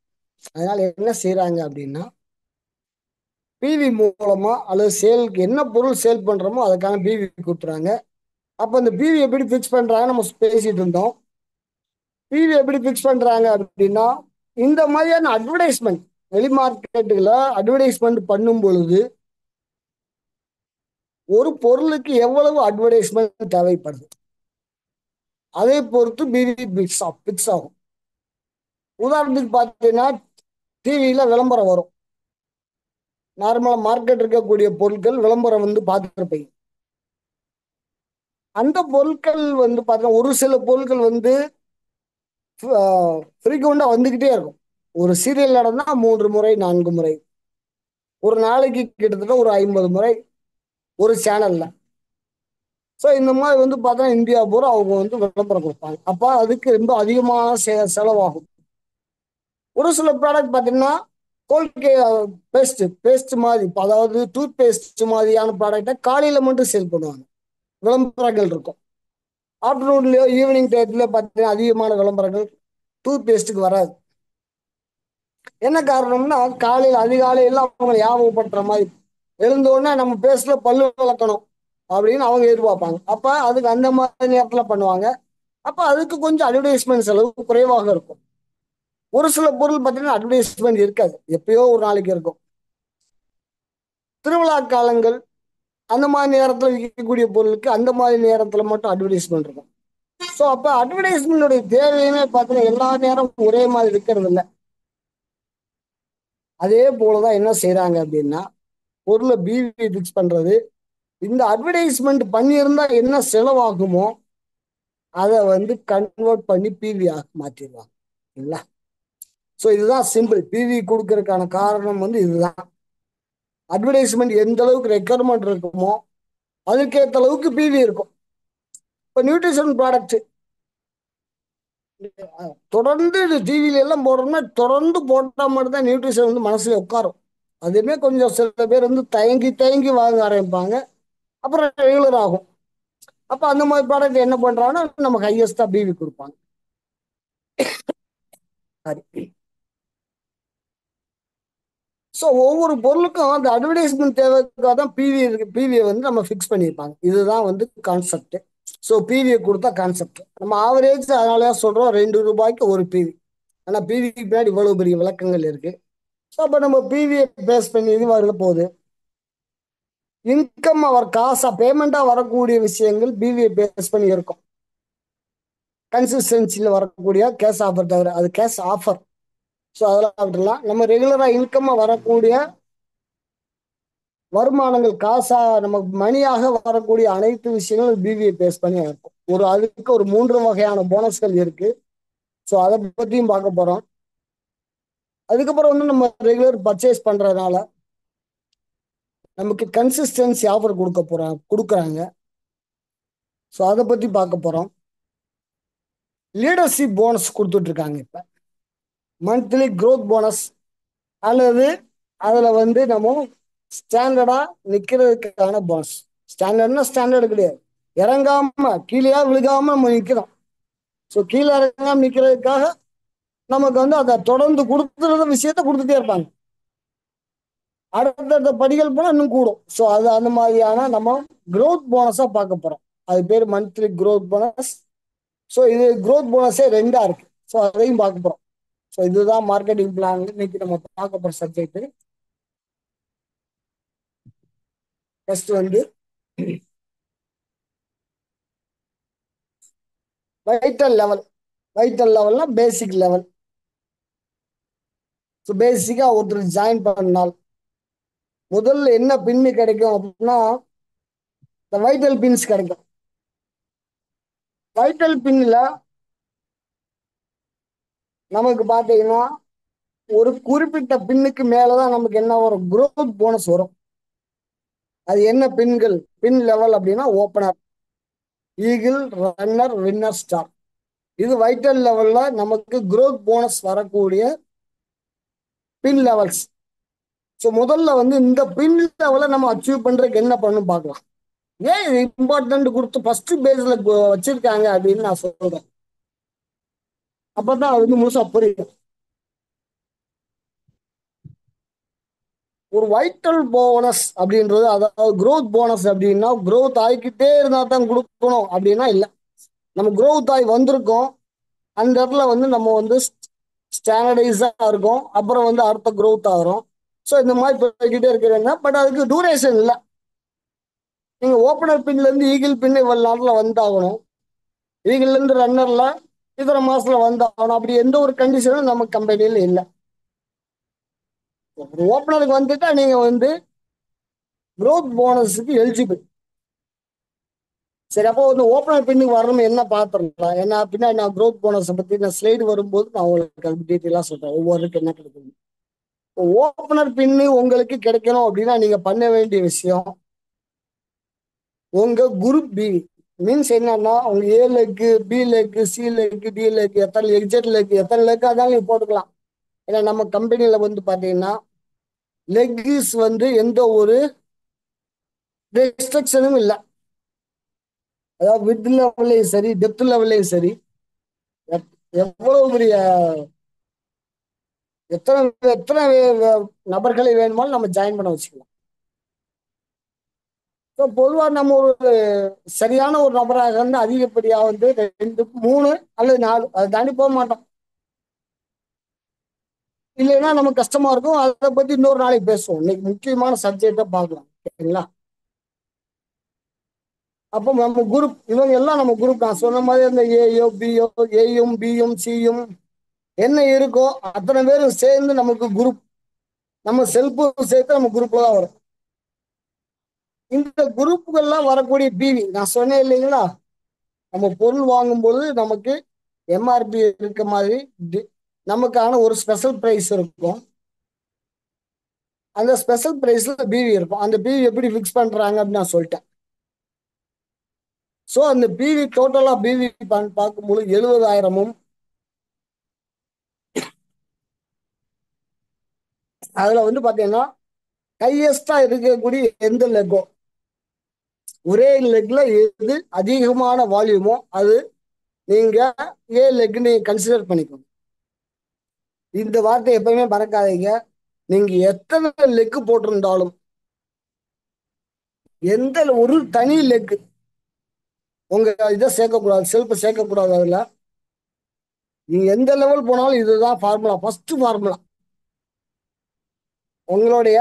அதனால என்ன செய்யறாங்க அப்படின்னா, பிவி மூலமா அல்லது சேலுக்கு என்ன பொருள் சேல் பண்றோமோ அதுக்கான பிவி கொடுத்துறாங்க. அப்ப இந்த பிவி எப்படி பிக்ஸ் பண்றாங்க நம்ம பேசிட்டு இருந்தோம். பிவி எப்படி பிக்ஸ் பண்றாங்க அப்படின்னா, இந்த மாதிரியான அட்வர்டைஸ்மெண்ட் வெளி மார்க்கெட்டுகளை அட்வர்டைஸ்மெண்ட் பண்ணும் பொழுது ஒரு பொருளுக்கு எவ்வளவு அட்வர்டைஸ்மெண்ட் தேவைப்படுது அதை பொறுத்து பிவி பிக்ஸ் ஆகும். உதாரணத்துக்கு பார்த்தீங்கன்னா டிவியில விளம்பரம் வரும். நார்மலா மார்க்கெட் இருக்கக்கூடிய பொருட்கள் விளம்பரம் வந்து பார்த்துருப்பீங்க. அந்த பொருட்கள் வந்து பார்த்தீங்கன்னா ஒரு சில பொருட்கள் வந்து ஃப்ரீக்வெண்டா வந்துகிட்டே இருக்கும். ஒரு சீரியல் நடந்தா 3 முறை 4 முறை, ஒரு நாளைக்கு கிட்டத்தட்ட ஒரு 50 முறை ஒரு சேனல்ல. ஸோ இந்த மாதிரி வந்து பார்த்தோன்னா இந்தியா பூரா அவங்க வந்து விளம்பரம் கொடுப்பாங்க. அப்போ அதுக்கு ரொம்ப அதிகமான செலவாகும். ஒரு சில ப்ராடக்ட் பார்த்தீங்கன்னா கோல்கே பேஸ்ட் மாதிரி, அதாவது டூத் பேஸ்ட் மாதிரியான ப்ராடக்டை காலையில மட்டும் சேல் பண்ணுவாங்க. விளம்பரங்கள் இருக்கும். ஆஃப்டர்நூன்லயோ ஈவினிங் டயத்துல பார்த்தீங்கன்னா அதிகமான விளம்பரங்கள் டூத் பேஸ்ட்டுக்கு வராது. என்ன காரணம்னா காலையில் அதிகாலையில் அவங்க ஞாபகப்படுத்துற மாதிரி எழுந்த உடனே நம்ம பேஸ்ட்ல பல்லு விளக்கணும் அப்படின்னு அவங்க எதிர்பார்ப்பாங்க. அப்ப அதுக்கு அந்த மாதிரி நேரத்துல பண்ணுவாங்க. அப்ப அதுக்கு கொஞ்சம் அட்வர்டைஸ்மெண்ட் செலவு குறைவாக இருக்கும். ஒரு சில பொருள் பார்த்தீங்கன்னா அட்வர்டைஸ்மெண்ட் இருக்காது, எப்பயோ ஒரு நாளைக்கு இருக்கும். திருவிழா காலங்கள் அந்த மாதிரி நேரத்தில் விற்கக்கூடிய பொருளுக்கு அந்த மாதிரி நேரத்தில் மட்டும் அட்வர்டைஸ்மெண்ட் இருக்கும். ஸோ அப்போ அட்வர்டைஸ்மெண்டோடைய தேவையுமே பார்த்தீங்கன்னா எல்லா நேரமும் ஒரே மாதிரி இருக்கிறது இல்லை. அதே போலதான் என்ன செய்யறாங்க அப்படின்னா, பொருளை பிவி ஃபிக்ஸ் பண்றது, இந்த அட்வர்டைஸ்மெண்ட் பண்ணியிருந்தா என்ன செலவாகுமோ அதை வந்து கன்வெர்ட் பண்ணி பிவி ஆக மாத்திடுவாங்க. இல்ல, ஸோ இதுதான் சிம்பிள். பிவி கொடுக்கறதுக்கான காரணம் வந்து இதுதான். அட்வர்டைஸ்மெண்ட் எந்த அளவுக்கு ரெக்குயர்மெண்ட் இருக்குமோ அதுக்கேற்ற அளவுக்கு பிவி இருக்கும். இப்போ நியூட்ரிஷன் ப்ராடக்ட் தொடர்ந்து டிவில எல்லாம் போடுறோம்னா தொடர்ந்து போட்டா மட்டும் தான் நியூட்ரிஷன் வந்து மனசுல உட்காரும். அதுவுமே கொஞ்சம் சில பேர் வந்து தயங்கி தயங்கி வாங்க ஆரம்பிப்பாங்க, அப்புறம் ரெகுலர் ஆகும். அப்போ அந்த மாதிரி ப்ராடக்ட் என்ன பண்றாங்கன்னா நமக்கு ஹையஸ்டா பிவி கொடுப்பாங்க. சரி, ஸோ ஒவ்வொரு பொருளுக்கும் அந்த அட்வர்டைஸ்மெண்ட் தேவைக்காக தான் பிவி இருக்கு. பிவியை வந்து நம்ம ஃபிக்ஸ் பண்ணியிருப்பாங்க. இதுதான் வந்து கான்செப்ட். ஸோ பிவியை கொடுத்தா கான்செப்ட் நம்ம ஆவரேஜ் அதனால சொல்றோம் ₹2 ஒரு பிவி. ஆனால் பிவிக்கு பின்னாடி இவ்வளவு பெரிய விளக்கங்கள் இருக்கு. ஸோ அப்போ நம்ம பிவியை பேஸ் பண்ணி இது வரல போகுது. இன்கம் அவர் காசா பேமெண்டா வரக்கூடிய விஷயங்கள் பிவியை பேஸ் பண்ணி இருக்கும். கன்சிஸ்டன்சியில் வரக்கூடிய கேஷ் ஆஃபர் தவிர அது கேஷ் ஆஃபர். ஸோ அதெல்லாம் விட்டுலாம். நம்ம ரெகுலரா இன்கம்மா வரக்கூடிய வருமானங்கள் காசா நமக்கு மணியாக வரக்கூடிய அனைத்து விஷயங்களும் பிவியை பேஸ் பண்ணி இருக்கும். அதுக்கு ஒரு 3 வகையான போனஸ்கள் இருக்கு. ஸோ அதை பற்றியும் பார்க்க போறோம். அதுக்கப்புறம் வந்து நம்ம ரெகுலர் பர்ச்சேஸ் பண்றதுனால நமக்கு கன்சிஸ்டன்சி ஆஃபர் கொடுக்குறாங்க. ஸோ அதை பத்தி பார்க்க போறோம். லீடர்ஷிப் போனஸ் கொடுத்துட்டு இருக்காங்க. இப்ப மந்த்லி growth போனஸ், அல்லது அதுல வந்து நம்ம ஸ்டாண்டர்டா நிக்கிறதுக்கான போனஸ். ஸ்டாண்டர்ட்னா ஸ்டாண்டர்டு கிடையாது, இறங்காம கீழே விழுகாம நம்ம நிக்கிறோம். ஸோ கீழே இறங்காம நிக்கிறதுக்காக நமக்கு வந்து அதை தொடர்ந்து கொடுத்துருந்த விஷயத்த கொடுத்துட்டே இருப்பாங்க. அடுத்தடுத்த படிகள் போல இன்னும் கூடும். ஸோ அது அந்த மாதிரியான நம்ம growth போனஸா பார்க்க போறோம். அது பேர் மந்த்லி growth போனஸ். ஸோ இது growth போனஸே 2 இருக்கு. ஸோ அதையும் பார்க்க போறோம். ஸோ இதுதான் மார்க்கெட்டிங் பிளான் இன்னைக்கு நம்ம பார்க்க போற சப்ஜெக்ட். ஃபர்ஸ்ட் வந்து வைட்டல் லெவல். வைட்டல் லெவல்னா பேசிக் லெவல். ஸோ பேசிக்கா ஒருத்தர் ஜாயின் பண்ணால் முதல்ல என்ன பின்னு கிடைக்கும் அப்படின்னா இந்த வைட்டல் பின்ஸ் கிடைக்கும். வைட்டல் பின்ல நமக்கு பார்த்தீங்கன்னா ஒரு குறிப்பிட்ட பின்னுக்கு மேலதான் நமக்கு என்ன வரும், growth போனஸ் வரும். அது என்ன பின்கள்? பின் லெவல் அப்படின்னா opener, eagle, runner, winner, star. இது வைட்டல் லெவல்ல நமக்கு growth போனஸ் வரக்கூடிய பின் லெவல்ஸ். ஸோ முதல்ல வந்து இந்த பின் லெவலை நம்ம அச்சீவ் பண்றதுக்கு என்ன பண்ணணும் பார்க்கலாம். ஏன் இது இம்பார்ட்டன்ட் கொடுத்து ஃபர்ஸ்ட் பேஸ்ல வச்சிருக்காங்க அப்படின்னு நான் சொல்றேன். அப்பதான் அது வந்து முழுசா புரியும். ஒரு வைட்டல் போனஸ் அப்படின்றது, அதாவது growth போனஸ் அப்படின்னா growth ஆகிக்கிட்டே இருந்தா தான் கொடுக்கணும் அப்படின்னா இல்லை. நம்ம growth ஆகி வந்திருக்கோம், அந்த இடத்துல வந்து நம்ம வந்து ஸ்டாண்டர்டைஸா இருக்கும், அப்புறம் வந்து அடுத்த growth ஆகிறோம். ஸோ இந்த மாதிரி போய்கிட்டே இருக்கிறேன்னா, பட் அதுக்கு டூரேஷன் இல்லை. நீங்க ஓப்பனர் பின்ல இருந்து ஈகிள் பின் இவ்வளவு நாட்டில் வந்தாகணும், ஈகிள்ல இருந்து ரன்னர்ல இத்தனை மாசத்துல வந்தாகணும், அப்படி எந்த ஒரு கண்டிஷனும் நம்ம கம்பெனியில இல்லை. ஓப்பனருக்கு வந்துட்டா நீங்க வந்து growth போனஸுக்கு எலிஜிபிள். சரி, அப்போ வந்து ஓப்பனர் பின்னுக்கு வரணும் என்ன பார்த்துருக்கலாம். ஏன்னா பின்னாடி நான் growth போனஸை பத்தி நான் ஸ்லைடு வரும்போது நான் உங்களுக்கு அது டீட்டெயிலாக சொல்றேன் ஒவ்வொருக்கு என்ன கிடைக்கும். ஓப்பனர் பின்னு உங்களுக்கு கிடைக்கணும் அப்படின்னா நீங்க பண்ண வேண்டிய விஷயம், உங்க குரூப் பி மீன்ஸ் என்னன்னா உங்க A leg, B leg, C leg, D leg, எத்தனை எக்ஸெட் லெக்கு, எத்தனை லெக்கு அதான் நீங்க போட்டுக்கலாம். ஏன்னா நம்ம கம்பெனியில வந்து பாத்தீங்கன்னா லெக்கிஸ் வந்து எந்த ஒரு ரெஸ்ட்ரிக்ஷனும் இல்லை. அதாவது வித் லெவல்லையும் சரி டெப்த் லெவல்லையும் சரி எவ்வளவு பெரிய எத்தனை எத்தனை நபர்களை வேணுமாலும் நம்ம ஜாயின் பண்ண வச்சுக்கலாம். ஸோ பொதுவாக நம்ம ஒரு சரியான ஒரு நபராக இருந்து அதிகப்படியாக வந்து 2 3 அல்லது 4 அதை தாண்டி போக மாட்டோம். இல்லைன்னா நமக்கு கஷ்டமா இருக்கும். அதை பத்தி இன்னொரு நாளைக்கு பேசுவோம். இன்னைக்கு முக்கியமான சப்ஜெக்டை பார்க்கலாம். சரிங்களா? அப்போ நம்ம குரூப் இவங்க எல்லாம் நம்ம குரூப் நான் சொன்ன மாதிரி அந்த ஏயோ பியோ ஏயும் பியும் சியும் என்ன இருக்கோ அத்தனை பேரும் சேர்ந்து நமக்கு குரூப், நம்ம செல்ஃபும் சேர்த்து நம்ம குரூப்ல தான் வரும். இந்த குரூப்புகள்லாம் வரக்கூடிய பிவி நான் சொன்னேன் இல்லைங்களா, நம்ம பொருள் வாங்கும்போது நமக்கு எம்ஆர்பி இருக்க மாதிரி நமக்கான ஒரு ஸ்பெஷல் பிரைஸ் இருக்கும். அந்த ஸ்பெஷல் பிரைஸ்ல பிவி இருக்கும். அந்த பிவி எப்படி ஃபிக்ஸ் பண்றாங்க அப்படின்னு நான் சொல்லிட்டேன். ஸோ அந்த பிவி டோட்டலா பிவி பார்க்கும்போது 70,000-ம் அதுல வந்து பாத்தீங்கன்னா ஹையஸ்டா இருக்கக்கூடிய எந்த லெக்கோ ஒரே லெக்ல எது அதிகமான வால்யூமோ அது நீங்க ஏ லெக் நீங்க கன்சிடர் பண்ணிக்கணும். இந்த வார்த்தை எப்பவுமே மறக்காதீங்க. நீங்க எத்தனை லெக் போட்டிருந்தாலும் எந்த ஒரு தனி லெக் உங்க இதை சேர்க்கக்கூடாது, செல்ஃப் சேர்க்கக்கூடாது. அதுல நீங்க எந்த லெவல் போனாலும் இதுதான் ஃபார்முலா, ஃபர்ஸ்ட் ஃபார்முலா. உங்களுடைய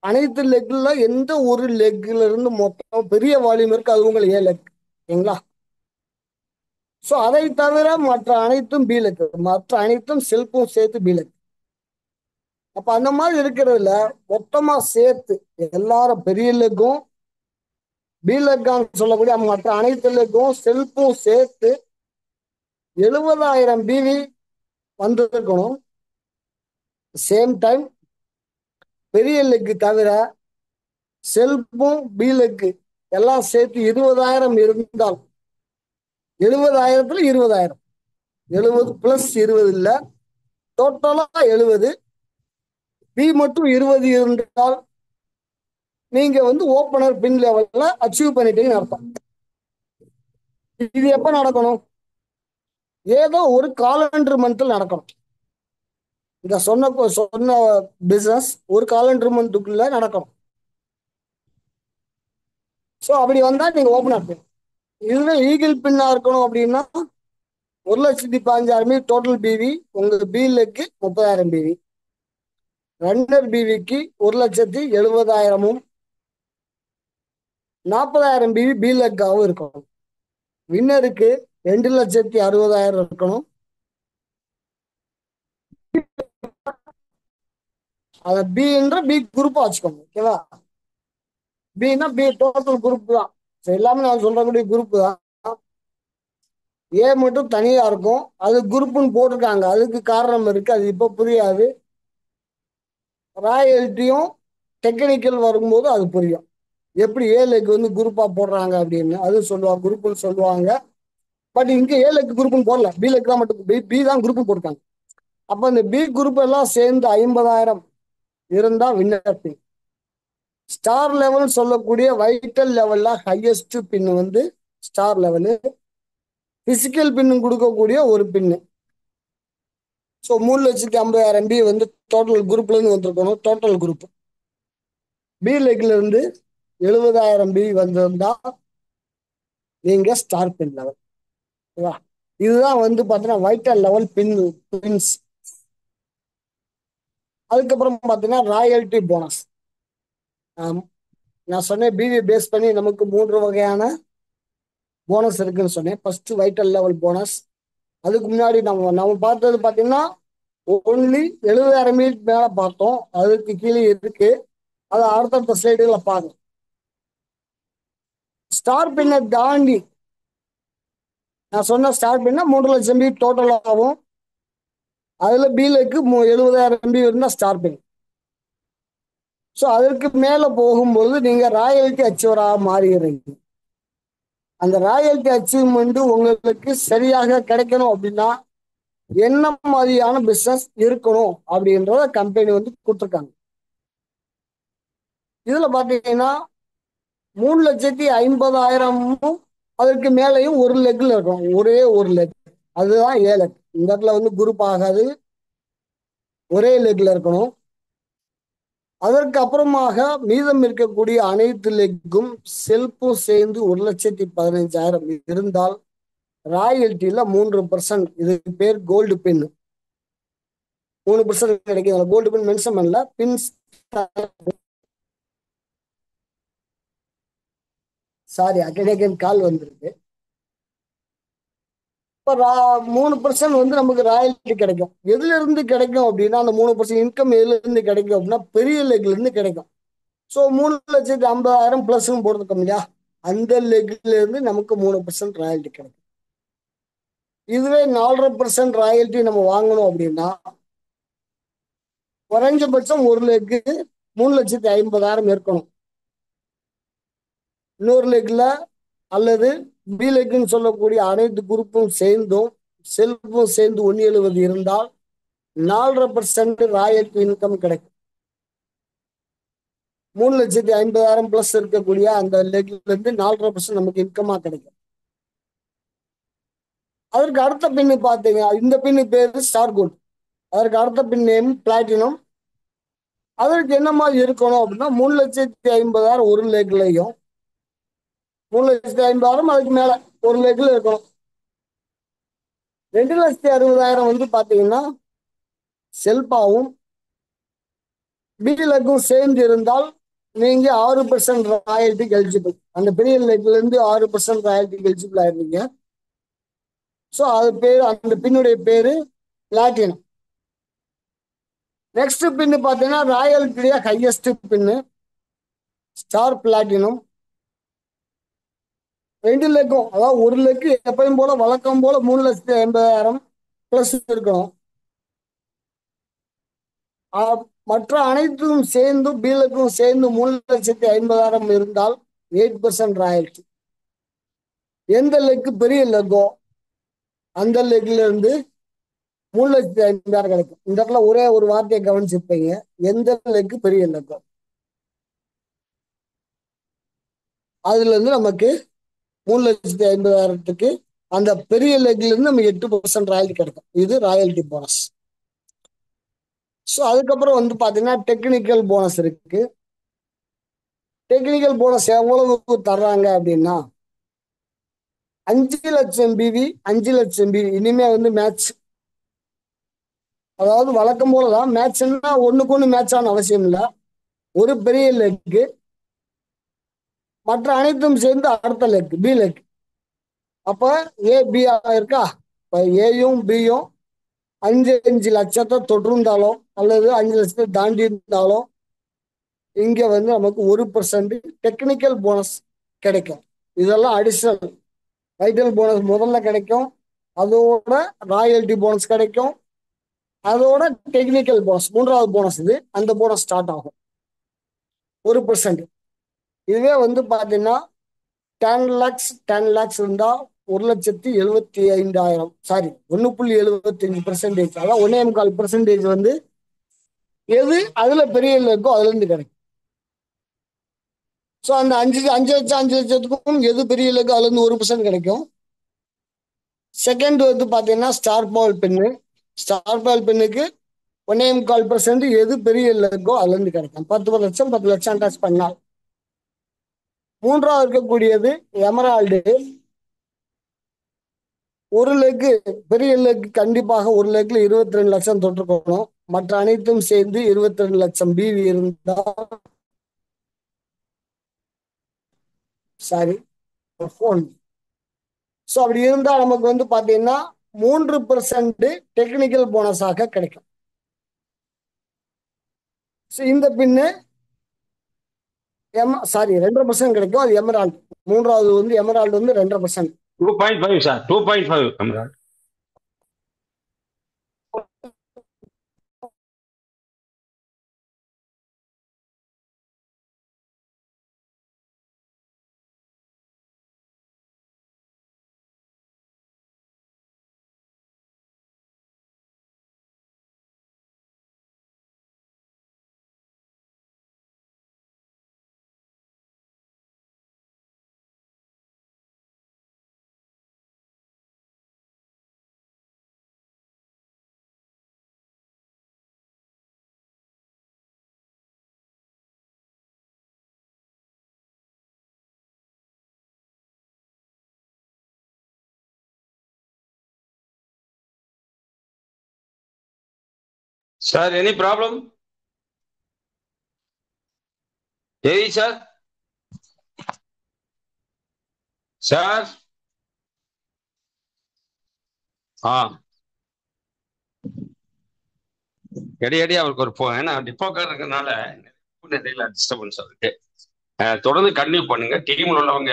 அனைத்து லெக்ல எந்த ஒரு லெக்ல இருந்து மொத்தம் பெரிய வால்யூம் இருக்கு அது உங்களுக்கு ஏ லெக். சரிங்களா? ஸோ அதை தவிர மற்ற அனைத்தும் பி லெக், மற்ற அனைத்தும் செல்ஃபும் சேர்த்து பி லெக். அப்ப அந்த மாதிரி இருக்கிறதுல மொத்தமா சேர்த்து எல்லாரும் பெரிய லெக்கும் பி லெக்கான்னு சொல்லக்கூடிய மற்ற அனைத்து லெக்கும் செல்ஃபும் சேர்த்து 70,000 பிவி வந்திருக்கணும். சேம் டைம் பெரிய லெக்கு தவிர செல்ஃபும் பி லெக்கு எல்லாம் சேர்த்து 20,000 இருந்தால் 70,000-த்துல 20,000 70 பிளஸ் 20 இல்ல, டோட்டலா 70. பி மட்டும் 20 இருந்தால் நீங்க வந்து ஓப்பனர் பின் லெவல்ல அச்சீவ் பண்ணிட்டீங்கன்னு அர்த்தம். இது எப்ப நடக்கணும்? ஏதோ ஒரு காலண்டர் மந்த்ல நடக்கணும். இந்த சொன்ன பிசினஸ் ஒரு காலண்டர் மந்த்துக்குள்ள நடக்கணும். ஸோ அப்படி வந்தா நீங்க ஓப்பனர் பின். இதுவே ஈகிள் பின்னா இருக்கணும் அப்படின்னா 1,15,000 டோட்டல் பிவி, உங்க பில்லுக்கு 30,000 பிவி. ரன்னர் பிவிக்கு 1,70,000-ம் 40,000 பிவி பி லெக்காவும் இருக்கணும். வின்னருக்கு 2,60,000 இருக்கணும். அத பின்ற பி குரூப்பா வச்சுக்கோங்க. ஓகேவா? பின்னா பி டோட்டல் குரூப் தான். எல்லாமே நான் சொல்லக்கூடிய குரூப் தான். ஏ மட்டும் தனியா இருக்கும். அது குரூப்னு போட்டிருக்காங்க, அதுக்கு காரணம் இருக்கு. அது இப்ப புரியாது. ராயல்ட்டியும் டெக்னிக்கல் வரும்போது அது புரியும். எப்படி ஏழுக்கு வந்து குரூப்பா போடுறாங்க அப்படின்னு அது சொல்லுவாங்க, குரூப்னு சொல்லுவாங்க. பட் இங்க ஏழுக்கு குரூப்னு போடல, பி லெக் தான் மட்டும் பி தான் குரூப் போட்டிருக்காங்க. அப்ப இந்த பி குரூப் எல்லாம் சேர்ந்து 50,000 இருந்தா வின்னர் பின். ஸ்டார் லெவல் சொல்லக்கூடிய வைட்டல் லெவல்ல ஹையஸ்ட் பின் வந்து ஸ்டார் லெவலு. பிசிக்கல் பின்னு கொடுக்கக்கூடிய ஒரு பின்னு. ஸோ 3,50,000 பி வந்து டோட்டல் குரூப்ல இருந்து வந்திருக்கணும். டோட்டல் குரூப் பி லெக்ல இருந்து 70,000 பி வந்திருந்தா நீங்க ஸ்டார் பின் லெவல். இதுதான் வந்து பாத்தீங்கன்னா வைட்டல் லெவல் பின்ஸ். அதுக்கப்புறம் பாத்தீங்கன்னா ராயல்டி போனஸ். நான் சொன்னேன் பிவி பேஸ் பண்ணி நமக்கு 3 வகையான போனஸ் இருக்குன்னு சொன்னேன். First vital level bonus. அதுக்கு முன்னாடி நம்ம பார்த்தது பாத்தீங்கன்னா ஒன்லி 70,000 மேல பார்த்தோம். அதுக்கு கீழே இருக்கு, அது அடுத்தடுத்த ஸ்லைடுகளை பாருங்க. ஸ்டார் பின்னை தாண்டி நான் சொன்ன ஸ்டார் பின்னா 3,00,000 பி டோட்டல் ஆகும். அதுல பிலுக்கு 70,000 பி இருந்தா ஸ்டார் பின். ஸோ அதற்கு மேல போகும்போது நீங்க ராயல்டி அச்சீவராக மாறுகிறீங்க. அந்த ராயல்டி அச்சீவ்மெண்ட் உங்களுக்கு சரியாக கிடைக்கணும் அப்படின்னா என்ன மாதிரியான பிசினஸ் இருக்கணும் அப்படின்றத கம்பெனி வந்து கொடுத்துருக்காங்க. இதுல பாத்தீங்கன்னா 3,50,000 அதற்கு மேலையும் ஒரு லெக்ல இருக்கும். ஒரே ஒரு லெக், அதுதான் ஏலக். இந்த இடத்துல வந்து குரூப் ஆகாது, ஒரே லெக்ல இருக்கணும். அதற்கு அப்புறமாக மீதம் இருக்கக்கூடிய அனைத்து லெக்கும் செல்ஃபும் சேர்ந்து 1,15,000 இருந்தால் ராயல்ட்டியில 3%, இதுக்கு பேர் கோல்டு பின், 3% கிடைக்கும். கோல்டு பின் மென்ஷன் பண்ணல, பின்ஸ். சாரி, அகேன் கால் வந்திருக்கு. இப்போ 3% வந்து நமக்கு ராயல்ட்டி கிடைக்கும். எதுல இருந்து கிடைக்கும் அப்படின்னா, அந்த 3% இன்கம் எதுல இருந்து கிடைக்கும் அப்படின்னா பெரிய லெக்ல இருந்து கிடைக்கும். ஸோ 3,50,000 பிளஸ் போட்டுருக்கோம் இல்லையா, அந்த லெக்ல இருந்து நமக்கு 3% ராயல்ட்டி கிடைக்கும். இதுவே 4.5% ராயல்ட்டி நம்ம வாங்கணும் அப்படின்னா குறைஞ்சபட்சம் ஒரு லெக்கு 3,50,000 இருக்கணும். இன்னொரு லெக்ல அல்லது பி லெக்குன்னு சொல்லக்கூடிய அனைத்து குரூப்பும் சேர்ந்தும் செல்ஃபும் சேர்ந்து 1,70 இருந்தால் 4.5% ராயல்ட்டி இன்கம் கிடைக்கும். 3,50,000 பிளஸ் இருக்கக்கூடிய அந்த லெக்ல இருந்து 4.5% நமக்கு இன்கமா கிடைக்கும். அதற்கு அடுத்த பின்னு பார்த்தீங்க, இந்த பின்னு பேரு ஸ்டார் கோல்ட். அதற்கு அடுத்த பின் நேம் பிளாட்டினம். அதற்கு என்ன மாதிரி இருக்கணும் அப்படின்னா 3,50,000 ஒரு லெக்லையும் 3,50,000 அதுக்கு மேல ஒரு லெக்ல இருக்கணும். 2,60,000 வந்து பாத்தீங்கன்னா செல்பாவும் பி லெக்கும் சேர்ந்து இருந்தால் நீங்க 6% ராயல்ட்டிக்கு எலிஜிபிள். அந்த பெரிய லெக்ல இருந்து 6% ராயல்ட்டிக்கு எலிஜிபிள் ஆயிருந்தீங்க. ஸோ அது பேரு, அந்த பின்னுடைய பேரு பிளாட்டினம். நெக்ஸ்ட் பின்னு பார்த்தீங்கன்னா ராயல்ட்டிய ஹையஸ்ட் பின்னு ஸ்டார் பிளாட்டினம். 2 லெக்கும், அதாவது ஒரு லெக்கு எப்பயும் போல வழக்கம் போல 3,80,000 பிளஸ் இருக்கணும். மற்ற அனைத்தும் சேர்ந்து பீலுக்கும் சேர்ந்து 3,50,000 இருந்தால் 8% ராயல்ட்டி. எந்த லெக்கு பெரிய லெக்கோ அந்த லெக்ல இருந்து 3,50,000 கிடைக்கும். இந்த இடத்துல ஒரே ஒரு வார்த்தையை கவனிச்சிருப்பீங்க, எந்த லெக்கு பெரிய லெக்கோ அதுல இருந்து நமக்கு 3,50,000 அந்த பெரிய லெக்ல இருந்து நம்ம 8% ராயல்ட்டி கிடைக்கும். இது ராயல்ட்டி போனஸ். ஸோ அதுக்கப்புறம் வந்து பாத்தீங்கன்னா டெக்னிக்கல் போனஸ் இருக்கு. டெக்னிக்கல் போனஸ் எவ்வளவு தர்றாங்க அப்படின்னா 5,00,000 பிவி, 5,00,000 பிவி. இனிமே வந்து மேட்ச், அதாவது வழக்கம் போலதான் மேட்ச்னா ஒண்ணுக்கு ஒண்ணு மேட்ச் ஆன அவசியம் இல்லை. ஒரு பெரிய லெக்கு மற்ற அனைத்தும் சேர்ந்து அடுத்த லெக் பி லெக். அப்ப ஏ பி இருக்கா, இப்ப ஏயும் பியும் 5 லட்சத்தை தொட்டிருந்தாலோ அல்லது 5 லட்சத்தை தாண்டி இருந்தாலோ இங்க வந்து நமக்கு 1% டெக்னிக்கல் போனஸ் கிடைக்கும். இதெல்லாம் அடிஷனல். வைட்டல் போனஸ் முதல்ல கிடைக்கும், அதோட ராயல்ட்டி போனஸ் கிடைக்கும், அதோட டெக்னிக்கல் போனஸ் மூன்றாவது போனஸ். இது அந்த போனஸ் ஸ்டார்ட் ஆகும் 1%. இதுவே வந்து பாத்தீங்கன்னா 10 lakhs இருந்தா 1,75,000, சாரி 1.75%, அதான் 1.25% வந்து எது அதுல பெரிய இருக்கோ அதுல இருந்து கிடைக்கும். ஸோ அந்த 5 லட்சத்துக்கும் எது பெரிய இருக்கோ அதுல இருந்து 1% கிடைக்கும். செகண்ட் வந்து பாத்தீங்கன்னா ஸ்டார் பால் பென்னு. ஸ்டார் பால் பெண்ணுக்கு 1.25% எது பெரிய இருக்கோ அதுல இருந்து கிடைக்கும். 10 லட்சம் அட்டாச் பண்ணால். மூன்றாவது இருக்கக்கூடியது எமரால்டு. ஒரு லெக்கு பெரிய லெக்கு கண்டிப்பாக ஒரு லெக்ல 22 லட்சம் தொற்றுக்கணும். மற்ற அனைத்தும் சேர்ந்து 22 லட்சம் பிவி இருந்தா, சாரி போன். ஸோ அப்படி இருந்தா நமக்கு வந்து பாத்தீங்கன்னா 3% டெக்னிக்கல் போனஸாக கிடைக்கும். ஸோ இந்த பின்னு சாரி 2% கிடைக்கும், அது எமரால்டு. மூன்றாவது வந்து எமரால்டு வந்து 2%. 2.5 sir, 2.5. Sir any problem? Jai sir. Sir ஆ எடி அவருக்கு ஒரு ஏன்னா டிப்போக்கார் இருக்கறனால நிறைய டிஸ்டர்பன்ஸ் இருக்கு. தொடர்ந்து கண்டினியூ பண்ணுங்க. டீம்ல உள்ளவங்க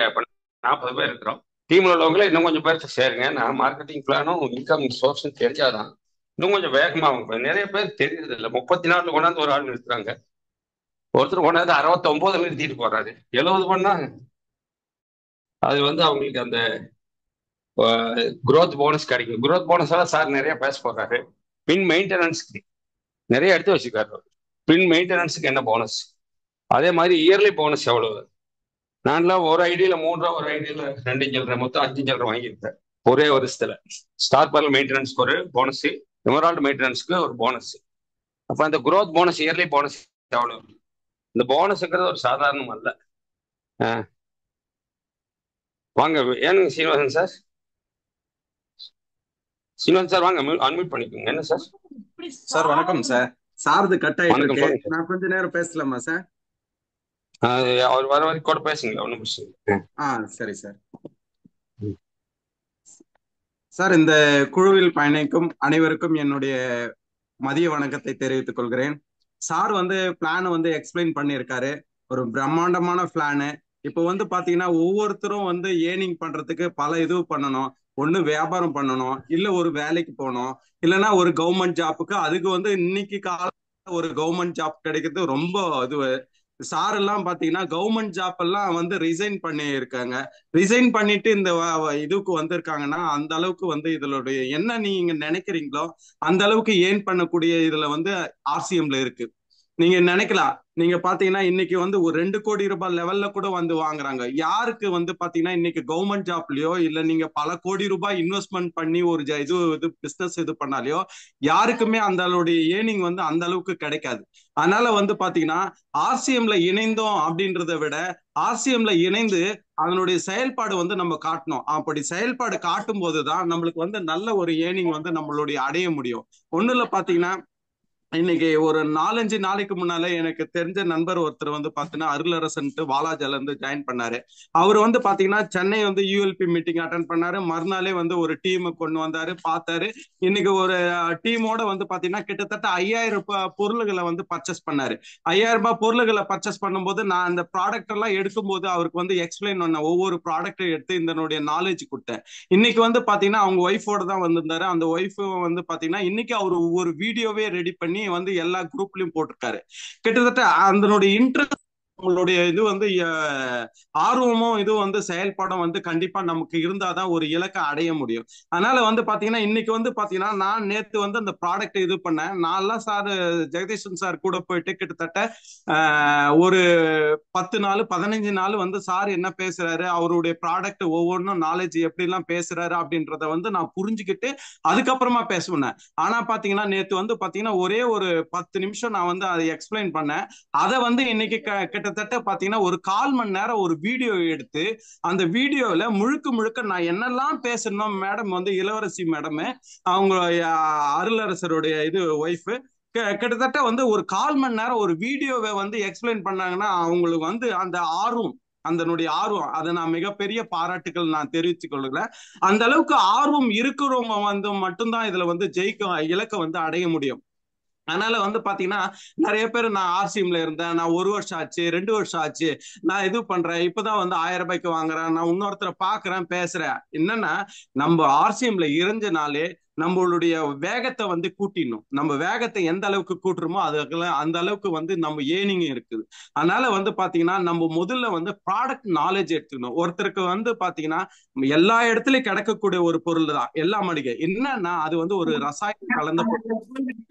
40 பேர் இருக்கிறோம். டீம்ல உள்ளவங்கள இன்னும் கொஞ்சம் பேர் சேருங்க. நான் மார்க்கெட்டிங் பிளானும் இன்கம் சோர்ஸும் தெரிஞ்சாதான் இன்னும் கொஞ்சம் வேகமா அவங்க நிறைய பேர் தெரியுது இல்லை. 34 கொண்டாந்து ஒரு ஆள் நிறுத்துறாங்க. ஒருத்தர் கொண்டாந்து 69 நிறுத்திட்டு போறாரு. 70 பண்ணா அது அவங்களுக்கு அந்த குரோத் போனஸ் கிடைக்கும். குரோத் போனஸ் எல்லாம் சார் நிறைய பேச போறாரு. பின் மெயின்டெனன்ஸ்க்கு நிறைய எடுத்து வச்சுக்காரு. பின் மெயின்டெனன்ஸுக்கு என்ன போனஸ், அதே மாதிரி இயர்லி போனஸ் எவ்வளவு. நான்லாம் ஒரு ஐடியில 3 ரூபா, ஒரு ஐடியில 2 சில்லற, மொத்தம் 5 சில்லற வாங்கியிருக்கேன் ஒரே வருஷத்துல. ஸ்டார் பர்ல் மெயின்டெனன்ஸ்க்கு ஒரு போனஸ், எமரால்டு மெயின்டெனன்ஸ்க்கு ஒரு போனஸ். அப்ப அந்த குரோத் போனஸ், இயர்லி போனஸ் எவ்வளவு? இந்த போனஸ்ங்கிறது ஒரு சாதாரணம் அல்ல. வாங்க ஏனுங்க சீனிவாசன் சார். சீனிவாசன் சார் வாங்க, அன்மியூட் பண்ணிக்கோங்க. என்ன சார்? சார் வணக்கம் சார். சார்து கட் ஆயிட்டு இருக்கு. நான் கொஞ்ச நேரம் பேசலாமா சார்? அவர் வர வரைக்கும் கூட பேசுங்க, ஒன்றும் பிரச்சனை. சரி சார். சார், இந்த குழுவில் பயணிக்கும் அனைவருக்கும் என்னுடைய மதிய வணக்கத்தை தெரிவித்துக் கொள்கிறேன். சார் பிளான் எக்ஸ்பிளைன் பண்ணியிருக்காரு. ஒரு பிரம்மாண்டமான பிளானு. இப்போ பாத்தீங்கன்னா ஒவ்வொருத்தரும் ஏர்னிங் பண்றதுக்கு பல இது பண்ணணும். ஒண்ணு வியாபாரம் பண்ணணும், இல்ல ஒரு வேலைக்கு போகணும், இல்லைன்னா ஒரு கவர்மெண்ட் ஜாப்புக்கு. அதுக்கு இன்னைக்கு கால ஒரு கவர்மெண்ட் ஜாப் கிடைக்கிறது ரொம்ப இது. சார் எல்லாம் பாத்தீங்கன்னா கவர்மெண்ட் ஜாப் எல்லாம் ரிசைன் பண்ணி இருக்காங்க. ரிசைன் பண்ணிட்டு இந்த இதுக்கு வந்திருக்காங்கன்னா அந்த அளவுக்கு இதனுடைய என்ன நீங்க நினைக்கிறீங்களோ அந்த அளவுக்கு ஏர்ன் பண்ணக்கூடிய இதுல ஆர்சிஎம்ல இருக்கு. நீங்க நினைக்கலாம், நீங்க பாத்தீங்கன்னா இன்னைக்கு ஒரு 2 கோடி ரூபாய் லெவல்ல கூட வாங்குறாங்க. யாருக்கு பாத்தீங்கன்னா இன்னைக்கு கவர்மெண்ட் ஜாப்லயோ இல்ல நீங்க பல கோடி ரூபாய் இன்வெஸ்ட்மெண்ட் பண்ணி ஒரு இது பிசினஸ் இது பண்ணாலையோ யாருக்குமே அந்த அளவுடைய ஏர்னிங் அந்த அளவுக்கு கிடைக்காது. அதனால பாத்தீங்கன்னா ஆர்சிஎம்ல இணைந்தோம் அப்படின்றத விட ஆர்சிஎம்ல இணைந்து அதனுடைய செயல்பாடு நம்ம காட்டணும். அப்படி செயல்பாடு காட்டும் போதுதான் நம்மளுக்கு நல்ல ஒரு ஏர்னிங் நம்மளுடைய அடைய முடியும். ஒண்ணுல பாத்தீங்கன்னா இன்னைக்கு ஒரு 4-5 நாளைக்கு முன்னால எனக்கு தெரிஞ்ச நண்பர் ஒருத்தர் பாத்தீங்கன்னா அருளரசன் வாலாஜால இருந்து ஜாயின் பண்ணாரு. அவர் பாத்தீங்கன்னா சென்னை யூஎல்பி மீட்டிங் அட்டன் பண்ணாரு. மறுநாளே ஒரு டீம் கொண்டு வந்தாரு, பார்த்தாரு. இன்னைக்கு ஒரு டீமோட பாத்தீங்கன்னா கிட்டத்தட்ட 5000 பொருள்களை பர்ச்சேஸ் பண்ணாரு. 5000 ரூபாய் பொருள்களை பர்ச்சேஸ் பண்ணும்போது நான் அந்த ப்ராடக்ட் எல்லாம் எடுக்கும் போது அவருக்கு எக்ஸ்பிளைன் பண்ண ஒவ்வொரு ப்ராடக்ட்டை எடுத்து இதனுடைய நாலேஜ் கொடுத்தேன். இன்னைக்கு பாத்தீங்கன்னா அவங்க ஒய்ஃபோட தான் வந்திருந்தாரு. அந்த ஒய்ஃப் பாத்தீங்கன்னா இன்னைக்கு அவர் ஒரு வீடியோவே ரெடி பண்ணி எல்லா குரூப்லயும் போட்டிருக்காரு. கிட்டத்தட்ட அதனுடைய இன்ட்ரெஸ்ட், உங்களுடைய இது ஆர்வமும் இது செயல்பாடும் கண்டிப்பா நமக்கு இருந்தாதான் ஒரு இலக்கை அடைய முடியும். அதனால பாத்தீங்கன்னா இன்னைக்கு பாத்தீங்கன்னா நான் நேத்து அந்த ப்ராடக்ட் இது பண்ணேன். நான்லாம் சார் ஜெகதீஷன் சார் கூட போயிட்டு கிட்டத்தட்ட ஒரு 10 நாள் 15 நாள் சார் என்ன பேசுறாரு, அவருடைய ப்ராடக்ட் ஒவ்வொன்றும் நாலேஜ் எப்படி எல்லாம் பேசுறாரு அப்படின்றத நான் புரிஞ்சுக்கிட்டு அதுக்கப்புறமா பேசுவேன். ஆனா பாத்தீங்கன்னா நேத்து பாத்தீங்கன்னா ஒரே ஒரு 10 நிமிஷம் நான் அதை எக்ஸ்பிளைன் பண்ணேன். அதை இன்னைக்கு கிட்டத்தட்ட பாத்தீங்கன்னா ஒரு 1/4 மணி நேரம் ஒரு வீடியோ எடுத்து அந்த வீடியோல முழுக்க முழுக்க நான் என்னெல்லாம் பேசணும். மேடம் இளவரசி மேடம், அவங்க அருளரசருடைய இது ஒய்ஃப், கிட்டத்தட்ட ஒரு 1/4 மணி நேரம் ஒரு வீடியோவை எக்ஸ்பிளைன் பண்ணாங்கன்னா அவங்களுக்கு அந்த ஆர்வம், அதனுடைய ஆர்வம், அதை நான் மிகப்பெரிய பாராட்டுகள் நான் தெரிவித்துக் கொள்கிறேன். அந்த அளவுக்கு ஆர்வம் இருக்கிறவங்க மட்டும்தான் இதுல ஜெயிக்க இலக்க அடைய முடியும். அதனால பாத்தீங்கன்னா நிறைய பேர் நான் ஆர்சிஎம்ல இருந்தேன், நான் 1 வருஷம் ஆச்சு, 2 வருஷம் ஆச்சு, நான் இது பண்றேன், இப்பதான் 1000 ரூபாய்க்கு வாங்குறேன், நான் இன்னொருத்தரை பாக்குறேன் பேசுறேன். என்னன்னா நம்ம ஆர்சிஎம்ல இருந்தனாலே நம்மளுடைய வேகத்தை கூட்டிடணும். நம்ம வேகத்தை எந்த அளவுக்கு கூட்டுறோமோ அதுக்கெல்லாம் அந்த அளவுக்கு நம்ம ஏர்னிங் இருக்குது. அதனால பாத்தீங்கன்னா நம்ம முதல்ல ப்ராடக்ட் நாலேஜ் எடுத்துக்கணும். ஒருத்தருக்கு பாத்தீங்கன்னா எல்லா இடத்துலயும் கிடைக்கக்கூடிய ஒரு பொருள் தான் எல்லா மளிகை. என்னன்னா அது ஒரு ரசாயனம் கலந்த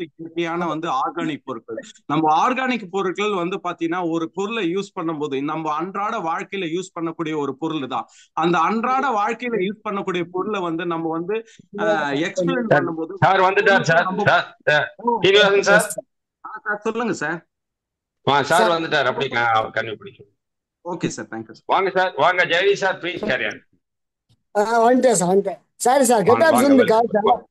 இயற்கையான ஆர்கானிக் பொருட்கள். நம்ம ஆர்கானிக் பொருட்கள் பாத்தீங்கன்னா ஒரு பொருளை யூஸ் பண்ணும்போது நம்ம அன்றாட வாழ்க்கையில யூஸ் பண்ணக்கூடிய ஒரு பொருள் தான். அந்த அன்றாட வாழ்க்கையில யூஸ் பண்ணக்கூடிய பொருளை நம்ம எக்ஸ்பிளைன் பண்ணும்போது சார் வந்துட்டார். சொல்லுங்க சார். சார் வந்துட்டார். அப்படி கன்னியூ பிடிக்கும். Okay sir, thank you. வாங்க சார், வாங்க Jayati sir, please carry on. வந்துட்டேன் சார், வந்துட்டேன். சரி sir, get apps call sir.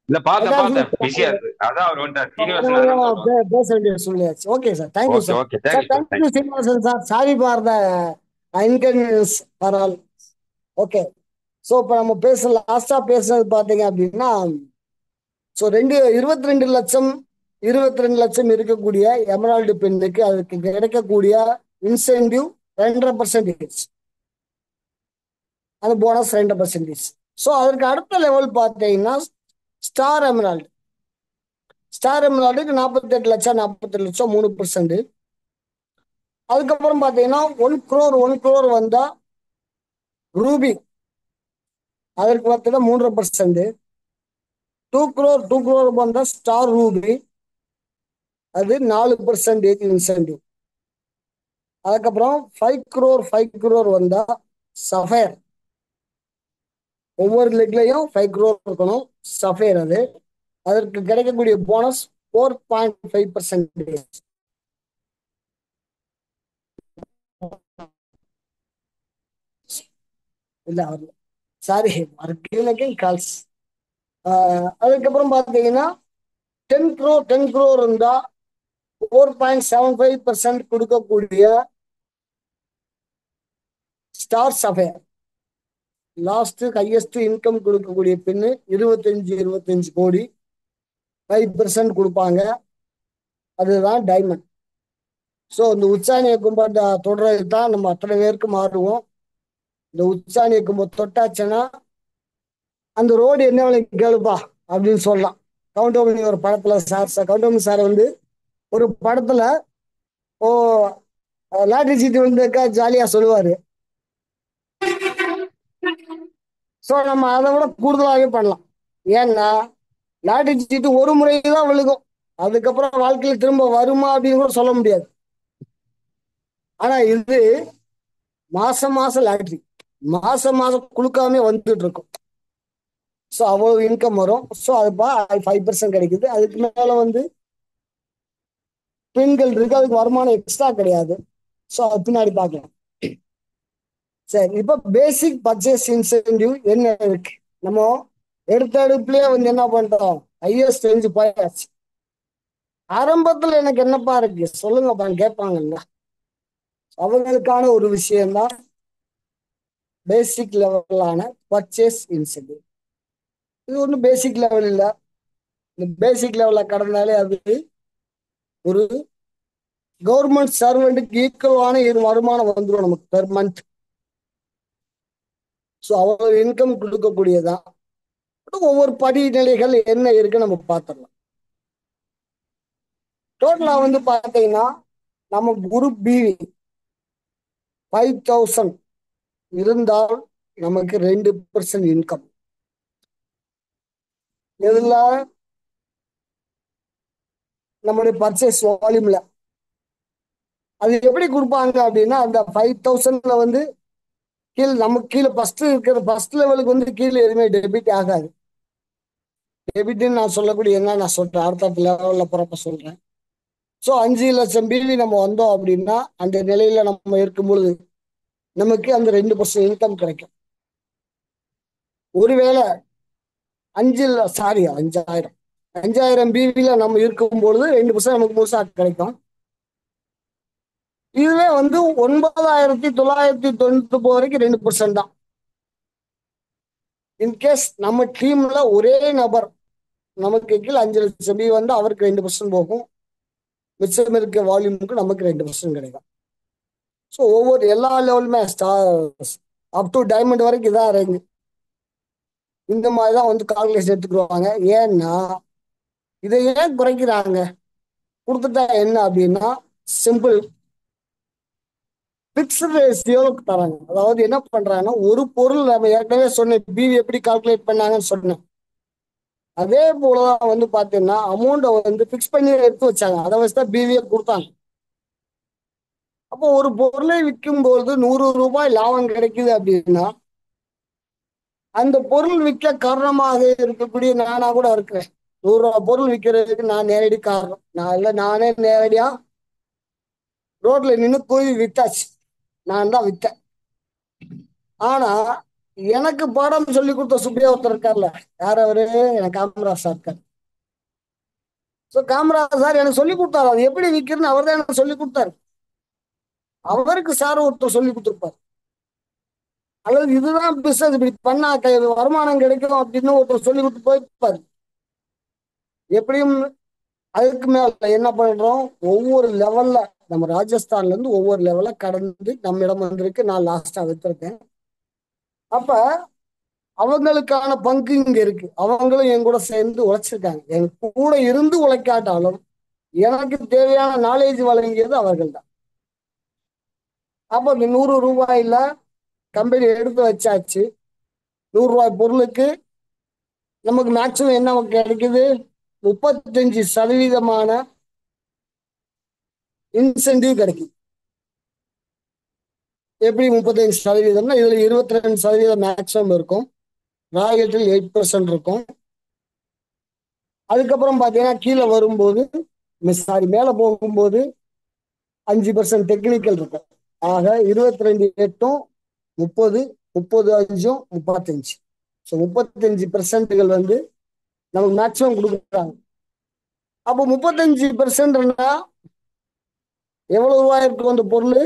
இல்ல பார்த்தேன் அதான் பார்த்தேன் பிஸியா இருக்கு, அதான் அவர் வந்துட்டார், சீனிவாசன் அதான் சொல்லுவாங்க. பேச வேண்டிய சொல்லியாச்சு. Okay sir, thank you okay sir. Okay, sir thank you sir, thank you thank you. Srinivasan sir, sorry for the inconvenience for all. Okay. So இப்போ நம்ம லாஸ்டா பேசுனது பார்த்தீங்க அப்படின்னா, ஸோ 22 லட்சம் 22 லட்சம் இருக்கக்கூடிய எமரால்டு பெண்ணுக்கு அதுக்கு கிடைக்கக்கூடிய இன்சென்டிவ் 2.5%, அந்த போனஸ் 2%. ஸோ அதற்கு அடுத்த லெவல் பார்த்தீங்கன்னா ஸ்டார் எமரால்டு. ஸ்டார் எமரால்டுக்கு 48 லட்சம் 48 லட்சம் 3%. அதுக்கப்புறம் பார்த்தீங்கன்னா 1 crore வந்தா ரூபி, அதற்கு பார்த்தீங்கன்னா 3.5%. 2 crore வந்தா ஸ்டார் ரூபி, அது 4% இன்சென்டிவ். அதுக்கப்புறம் 5 crore வந்தா சஃபயர், ஒவ்வொரு லெக்லையும் 5 crore இருக்கணும் சஃபயர். அது அதற்கு கிடைக்கக்கூடிய போனஸ் 4.5%. இல்ல அவர் சாரி, கால்ஸ். அதுக்கப்புறம் பார்த்தீங்கன்னா 10 crore இருந்தா 4.75% கொடுக்கக்கூடிய star sapphire. Last highest income கொடுக்கக்கூடிய பெண்ணு 25 கோடி, 5% கொடுப்பாங்க. அதுதான் டைமண்ட். ஸோ இந்த உச்சாணியை கும்பத்தை தொடர்றது தான் நம்ம அத்தனை பேருக்கு மாறுவோம். இந்த உச்சாணியை கும்ப தொட்டாச்சுன்னா அந்த ரோடு என்ன விலைக்கு கேளுப்பா அப்படின்னு சொல்லலாம். கவுண்டமணி ஒரு படத்துல கவுண்டமணி சார் வந்து ஒரு படத்துல ஓ லாட்டரி சீட்டு வந்தக்கா ஜாலியா சொல்லுவாரு. ஸோ நம்ம அதை விட கூடுதலாகவே பண்ணலாம். ஏன்னா லாட்டரி சீட்டு ஒரு முறை தான் விழுகும், அதுக்கப்புறம் வாழ்க்கையில திரும்ப வருமா அப்படின்னு கூட சொல்ல முடியாது. ஆனா இது மாசம் மாசம் லாட்டரி, மாசம் மாசம் குழுக்காமே வந்துட்டு இருக்கும். ஸோ அவ்வளவு இன்கம் வரும். ஸோ அதுப்பா 5% கிடைக்குது. அதுக்கு மேல வந்து பெண்கள் இருக்கு, அதுக்கு வருமானம் எக்ஸ்ட்ரா கிடையாது. ஸோ அது பின்னாடி பார்க்கலாம். சரி, இப்போ பேசிக் பர்ச்சேஸ் இன்சென்டிவ் என்ன இருக்கு? நம்ம எடுத்த அடுப்புலயே வந்து என்ன பண்றோம், ஹையஸ்ட் ரேஞ்சு போயாச்சு. ஆரம்பத்துல எனக்கு என்னப்பா இருக்கு சொல்லுங்கப்பா கேட்பாங்கல்ல, அவங்களுக்கான ஒரு விஷயம்தான் பேசிக் லெவலான பர்ச்சேஸ் இன்சென்டிவ். இது ஒன்றும் பேசிக் லெவல் இல்லை. இந்த பேசிக் லெவலில் கடந்தாலே அது ஒரு கவர்மெண்ட் சர்வெண்ட்டுக்கு ஈக்குவலான வருமானம் வந்துடும் நமக்கு பெர் மந்த். ஸோ அவ்வளோ இன்கம் கொடுக்கக்கூடியதான். ஒவ்வொரு படிநிலைகள் என்ன இருக்குன்னு நம்ம பார்த்துடலாம். டோட்டலா வந்து பார்த்தீங்கன்னா நம்ம குரூப் பிவி 5,000 இருந்தால் நமக்கு 2% இன்கம். இதுல நம்மளுடைய பர்ச்சேஸ் வால்யூம்ல அது எப்படி கொடுப்பாங்க அப்படின்னா, அந்த 5,000ல வந்து நமக்கு கீழே ஃபர்ஸ்ட் லெவலுக்கு வந்து கீழே எதுவுமே டெபிட் ஆகாது. டெபிட்னு நான் சொல்லக்கூடிய என்ன நான் சொல்றேன், அடுத்த லெவலில் போறப்ப சொல்றேன். ஸோ 5 லட்சம் பிவி நம்ம வந்தோம் அப்படின்னா அந்த நிலையில நம்ம இருக்கும் பொழுது நமக்கு அந்த 2% இன்கம் கிடைக்கும். ஒருவேளை 5,000 பிவில நம்ம இருக்கும் பொழுது 2% நமக்கு முழுசா கிடைக்கும். இதுவே வந்து 9,999 வரைக்கும் 2% தான். இன்கேஸ் நம்ம டீம்ல ஒரே நபர் நமக்கு கீழே 5 லட்சம் பிவி வந்து அவருக்கு 2% போகும், மிச்சம் இருக்க வால்யூமுக்கு நமக்கு 2% கிடைக்கும். ஸோ ஒவ்வொரு எல்லா லெவலுமே அப் டு டைமண்ட் வரைக்கும் இதான் ரேஞ்சு. இந்த மாதிரி தான் வந்து கால்குலேஷன் எடுத்துக்கிடுவாங்க. ஏன்னா இதை ஏன் குறைக்கிறாங்க, கொடுத்துட்டா என்ன அப்படின்னா சிம்பிள், பிக்ஸ்டு ரேஷியோக்கு தராங்க. அதாவது என்ன பண்றாங்கன்னா, ஒரு பொருள் நம்ம ஏற்கனவே சொன்னேன் பிவி எப்படி கால்குலேட் பண்ணாங்கன்னு சொன்னேன். அதே போலதான் வந்து பாத்தீங்கன்னா அமௌண்ட்டை வந்து பிக்ஸ் பண்ணி எடுத்து வச்சாங்க, அதை வச்சுதான் பிவியை கொடுத்தாங்க. அப்போ ஒரு பொருளை விற்கும் பொழுது 100 ரூபாய் லாபம் கிடைக்குது அப்படின்னா அந்த பொருள் விற்க காரணமாக இருக்கக்கூடிய நானா கூட இருக்கிறேன். 100 ரூபாய் பொருள் விற்கிறதுக்கு நான் நேரடி காரணம். நானே நேரடியா ரோட்ல நின்று போய் வித்தாச்சு, நான் தான் வித்தேன். ஆனா எனக்கு பாடம் சொல்லி கொடுத்த சுப்ரியா ஒருத்தர் இருக்கார்ல, யார் அவரு? எனக்கு காமராஜ் சார் இருக்கார். ஸோ காமராஜ் சார் எனக்கு சொல்லி கொடுத்தாரு, அது எப்படி விற்கிறன்னு அவர் தான் எனக்கு சொல்லி கொடுத்தாரு. அவருக்கு சார் ஒருத்தர் சொல்லி கொடுத்துருப்பார், அல்லது இதுதான் பிசினஸ், இப்படி பண்ணா வருமானம் கிடைக்கும் அப்படின்னு ஒருத்தர் சொல்லி கொடுத்து போயிருப்பாரு. எப்படியும் அதுக்கு மேல என்ன பண்றோம், ஒவ்வொரு லெவல்ல நம்ம ராஜஸ்தான்ல இருந்து ஒவ்வொரு லெவல்ல கடந்து நம்மிடம் வந்திருக்கு. நான் லாஸ்டா வித்திருக்கேன். அப்ப அவங்களுக்கான பங்கு இங்க இருக்கு. அவங்களும் என் கூட சேர்ந்து உழைச்சிருக்காங்க. என் கூட இருந்து உழைக்காட்டாலும் எனக்கு தேவையான நாலேஜ் வழங்கியது அவர்கள் தான். அப்ப இந்த 100 ரூபாயில கம்பெனி எடுத்து வச்சாச்சு. 100 ரூபாய் பொருளுக்கு நமக்கு மேக்சிமம் என்ன கிடைக்குது, 35% இன்சென்டிவ் கிடைக்கும். எப்படி 35%? இதுல 22% மேக்சிமம் இருக்கும், ராயல்டில் 8% இருக்கும். அதுக்கப்புறம் பாத்தீங்கன்னா கீழே வரும்போது, சாரி, மேல போகும்போது 5% டெக்னிக்கல் இருக்கும். ஆக 22/8 30, 30/5 35. ஸோ 35% வந்து நமக்கு மேக்சிமம் கொடுக்குறாங்க. அப்போ 35%னா எவ்வளவு ரூபாய் இருக்கும் அந்த பொருள்?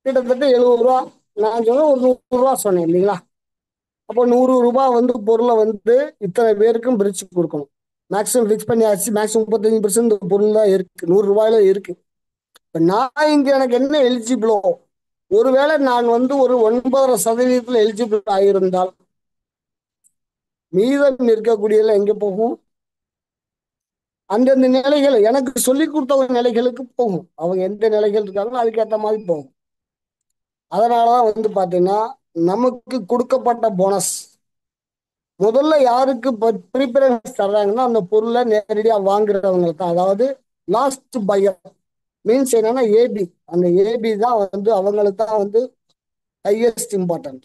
கிட்டத்தட்ட 70 ரூபா. நான் சொன்ன ஒரு 100 ரூபா சொன்னேன் இல்லைங்களா? அப்போ 100 ரூபாய் வந்து பொருளை வந்து இத்தனை பேருக்கும் பிரிச்சு கொடுக்கணும். மேக்சிமம் ஃபிக்ஸ் பண்ணியாச்சு. மேக்சிமம் 35% பொருள் தான் இருக்கு, 100 ரூபாயில இருக்கு. இப்ப நான் இங்க எனக்கு என்ன எலிஜிபிளோ, ஒருவேளை நான் வந்து ஒரு 9.5% எலிஜிபிள் ஆகியிருந்தால் மீதம் இருக்கக்கூடியதுல எங்க போகும்? அந்தந்த நிலைகள் எனக்கு சொல்லி கொடுத்த நிலைகளுக்கு போகும். அவங்க எந்த நிலைகள் இருக்காங்களோ அதுக்கேற்ற மாதிரி போகும். அதனாலதான் வந்து பாத்தீங்கன்னா நமக்கு கொடுக்கப்பட்ட போனஸ் முதல்ல யாருக்கு ப்ரிஃபரன்ஸ் தர்றாங்கன்னா அந்த பொருளை நேரடியா வாங்குறவங்களுக்கு தான். அதாவது லாஸ்ட் பையர் மீன்ஸ் என்னன்னா ஏபி. அந்த ஏபி தான் வந்து அவங்களுக்கு தான் வந்து ஹையஸ்ட் இம்பார்ட்டன்ட்.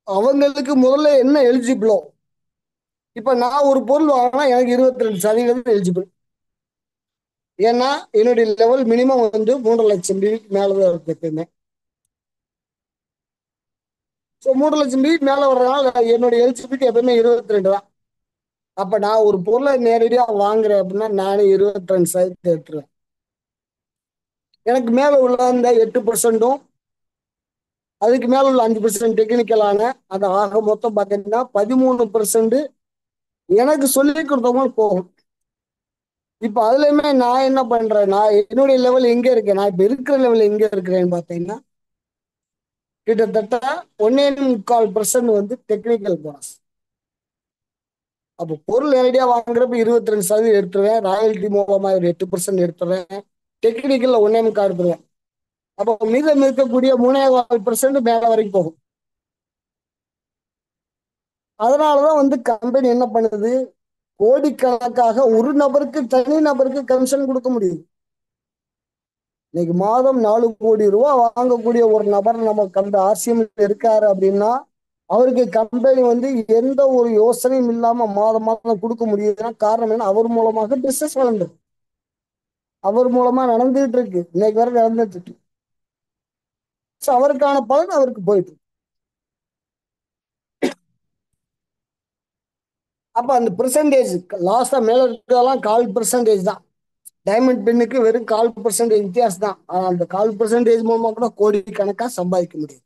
அவங்களுக்கு முதல்ல என்ன எலிஜிபிளோ, இப்ப நான் ஒரு பொருள் வாங்கினா எனக்கு 22% எலிஜிபிள். ஏன்னா என்னுடைய லெவல் மினிமம் வந்து 3 லட்சம் மேலதான் இருக்கு எப்பயுமே. ஸோ 3 லட்சம் மேல வர்றதுனால என்னுடைய எலிஜிபிலிட்டி எப்பயுமே 22 தான். அப்ப நான் ஒரு பொருளை நேரடியா வாங்குறேன் அப்படின்னா நானே 22% எடுத்துருவேன். எனக்கு மேல உள்ள அந்த 8%, அதுக்கு மேல உள்ள 5% டெக்னிக்கலான, அது ஆக மொத்தம் பார்த்தீங்கன்னா 13% எனக்கு சொல்லி கொடுத்தவங்க போகும். இப்ப அதுலயுமே நான் என்ன பண்றேன், நான் என்னுடைய லெவல் எங்க இருக்கேன், நான் இப்ப இருக்கிற லெவல் எங்க இருக்கிறேன்னு பார்த்தீங்கன்னா கிட்டத்தட்ட 1.25% வந்து டெக்னிக்கல் போனஸ். அப்போ பொருள் நேரடியா வாங்குறப்ப 22% எடுத்துருவேன், ராயல்டி மூலமா ஒரு 8% எடுத்துருவேன், டெக்னிக்கல்ல 1.25 எடுத்துருவேன். அப்போ மீதம் இருக்கக்கூடிய 3.25% மேல வரைக்கும் போகும். அதனாலதான் வந்து கம்பெனி என்ன பண்ணுது, கோடிக்கணக்காக ஒரு நபருக்கு, தனி நபருக்கு கமிஷன் கொடுக்க முடியுது. இன்னைக்கு மாதம் 4 கோடி ரூபாய் வாங்கக்கூடிய ஒரு நபர் நம்ம கம்பெனி ஆர்சிஎம் இருக்காரு அப்படின்னா அவருக்கு கம்பெனி வந்து எந்த ஒரு யோசனையும் இல்லாம மாதம் மாதம் கொடுக்க முடியுதுன்னா காரணம் என்ன, அவர் மூலமாக பிசினஸ் வளர்ந்து, அவர் மூலமா நடந்துகிட்டு இருக்கு, இன்னைக்கு வரை நடந்துட்டு இருக்கு. ஸோ அவருக்கான பலன் அவருக்கு போயிட்டு இருக்கு. அப்ப அந்த பெர்சன்டேஜ் லாஸ்டா மேல இருக்கிறதெல்லாம் 1/4% தான். டைமண்ட் பின்னுக்கு வெறும் 1/4% வித்தியாசம் தான். ஆனா அந்த 1/4% மூலமா கூட கோடி கணக்கா சம்பாதிக்க முடியும்.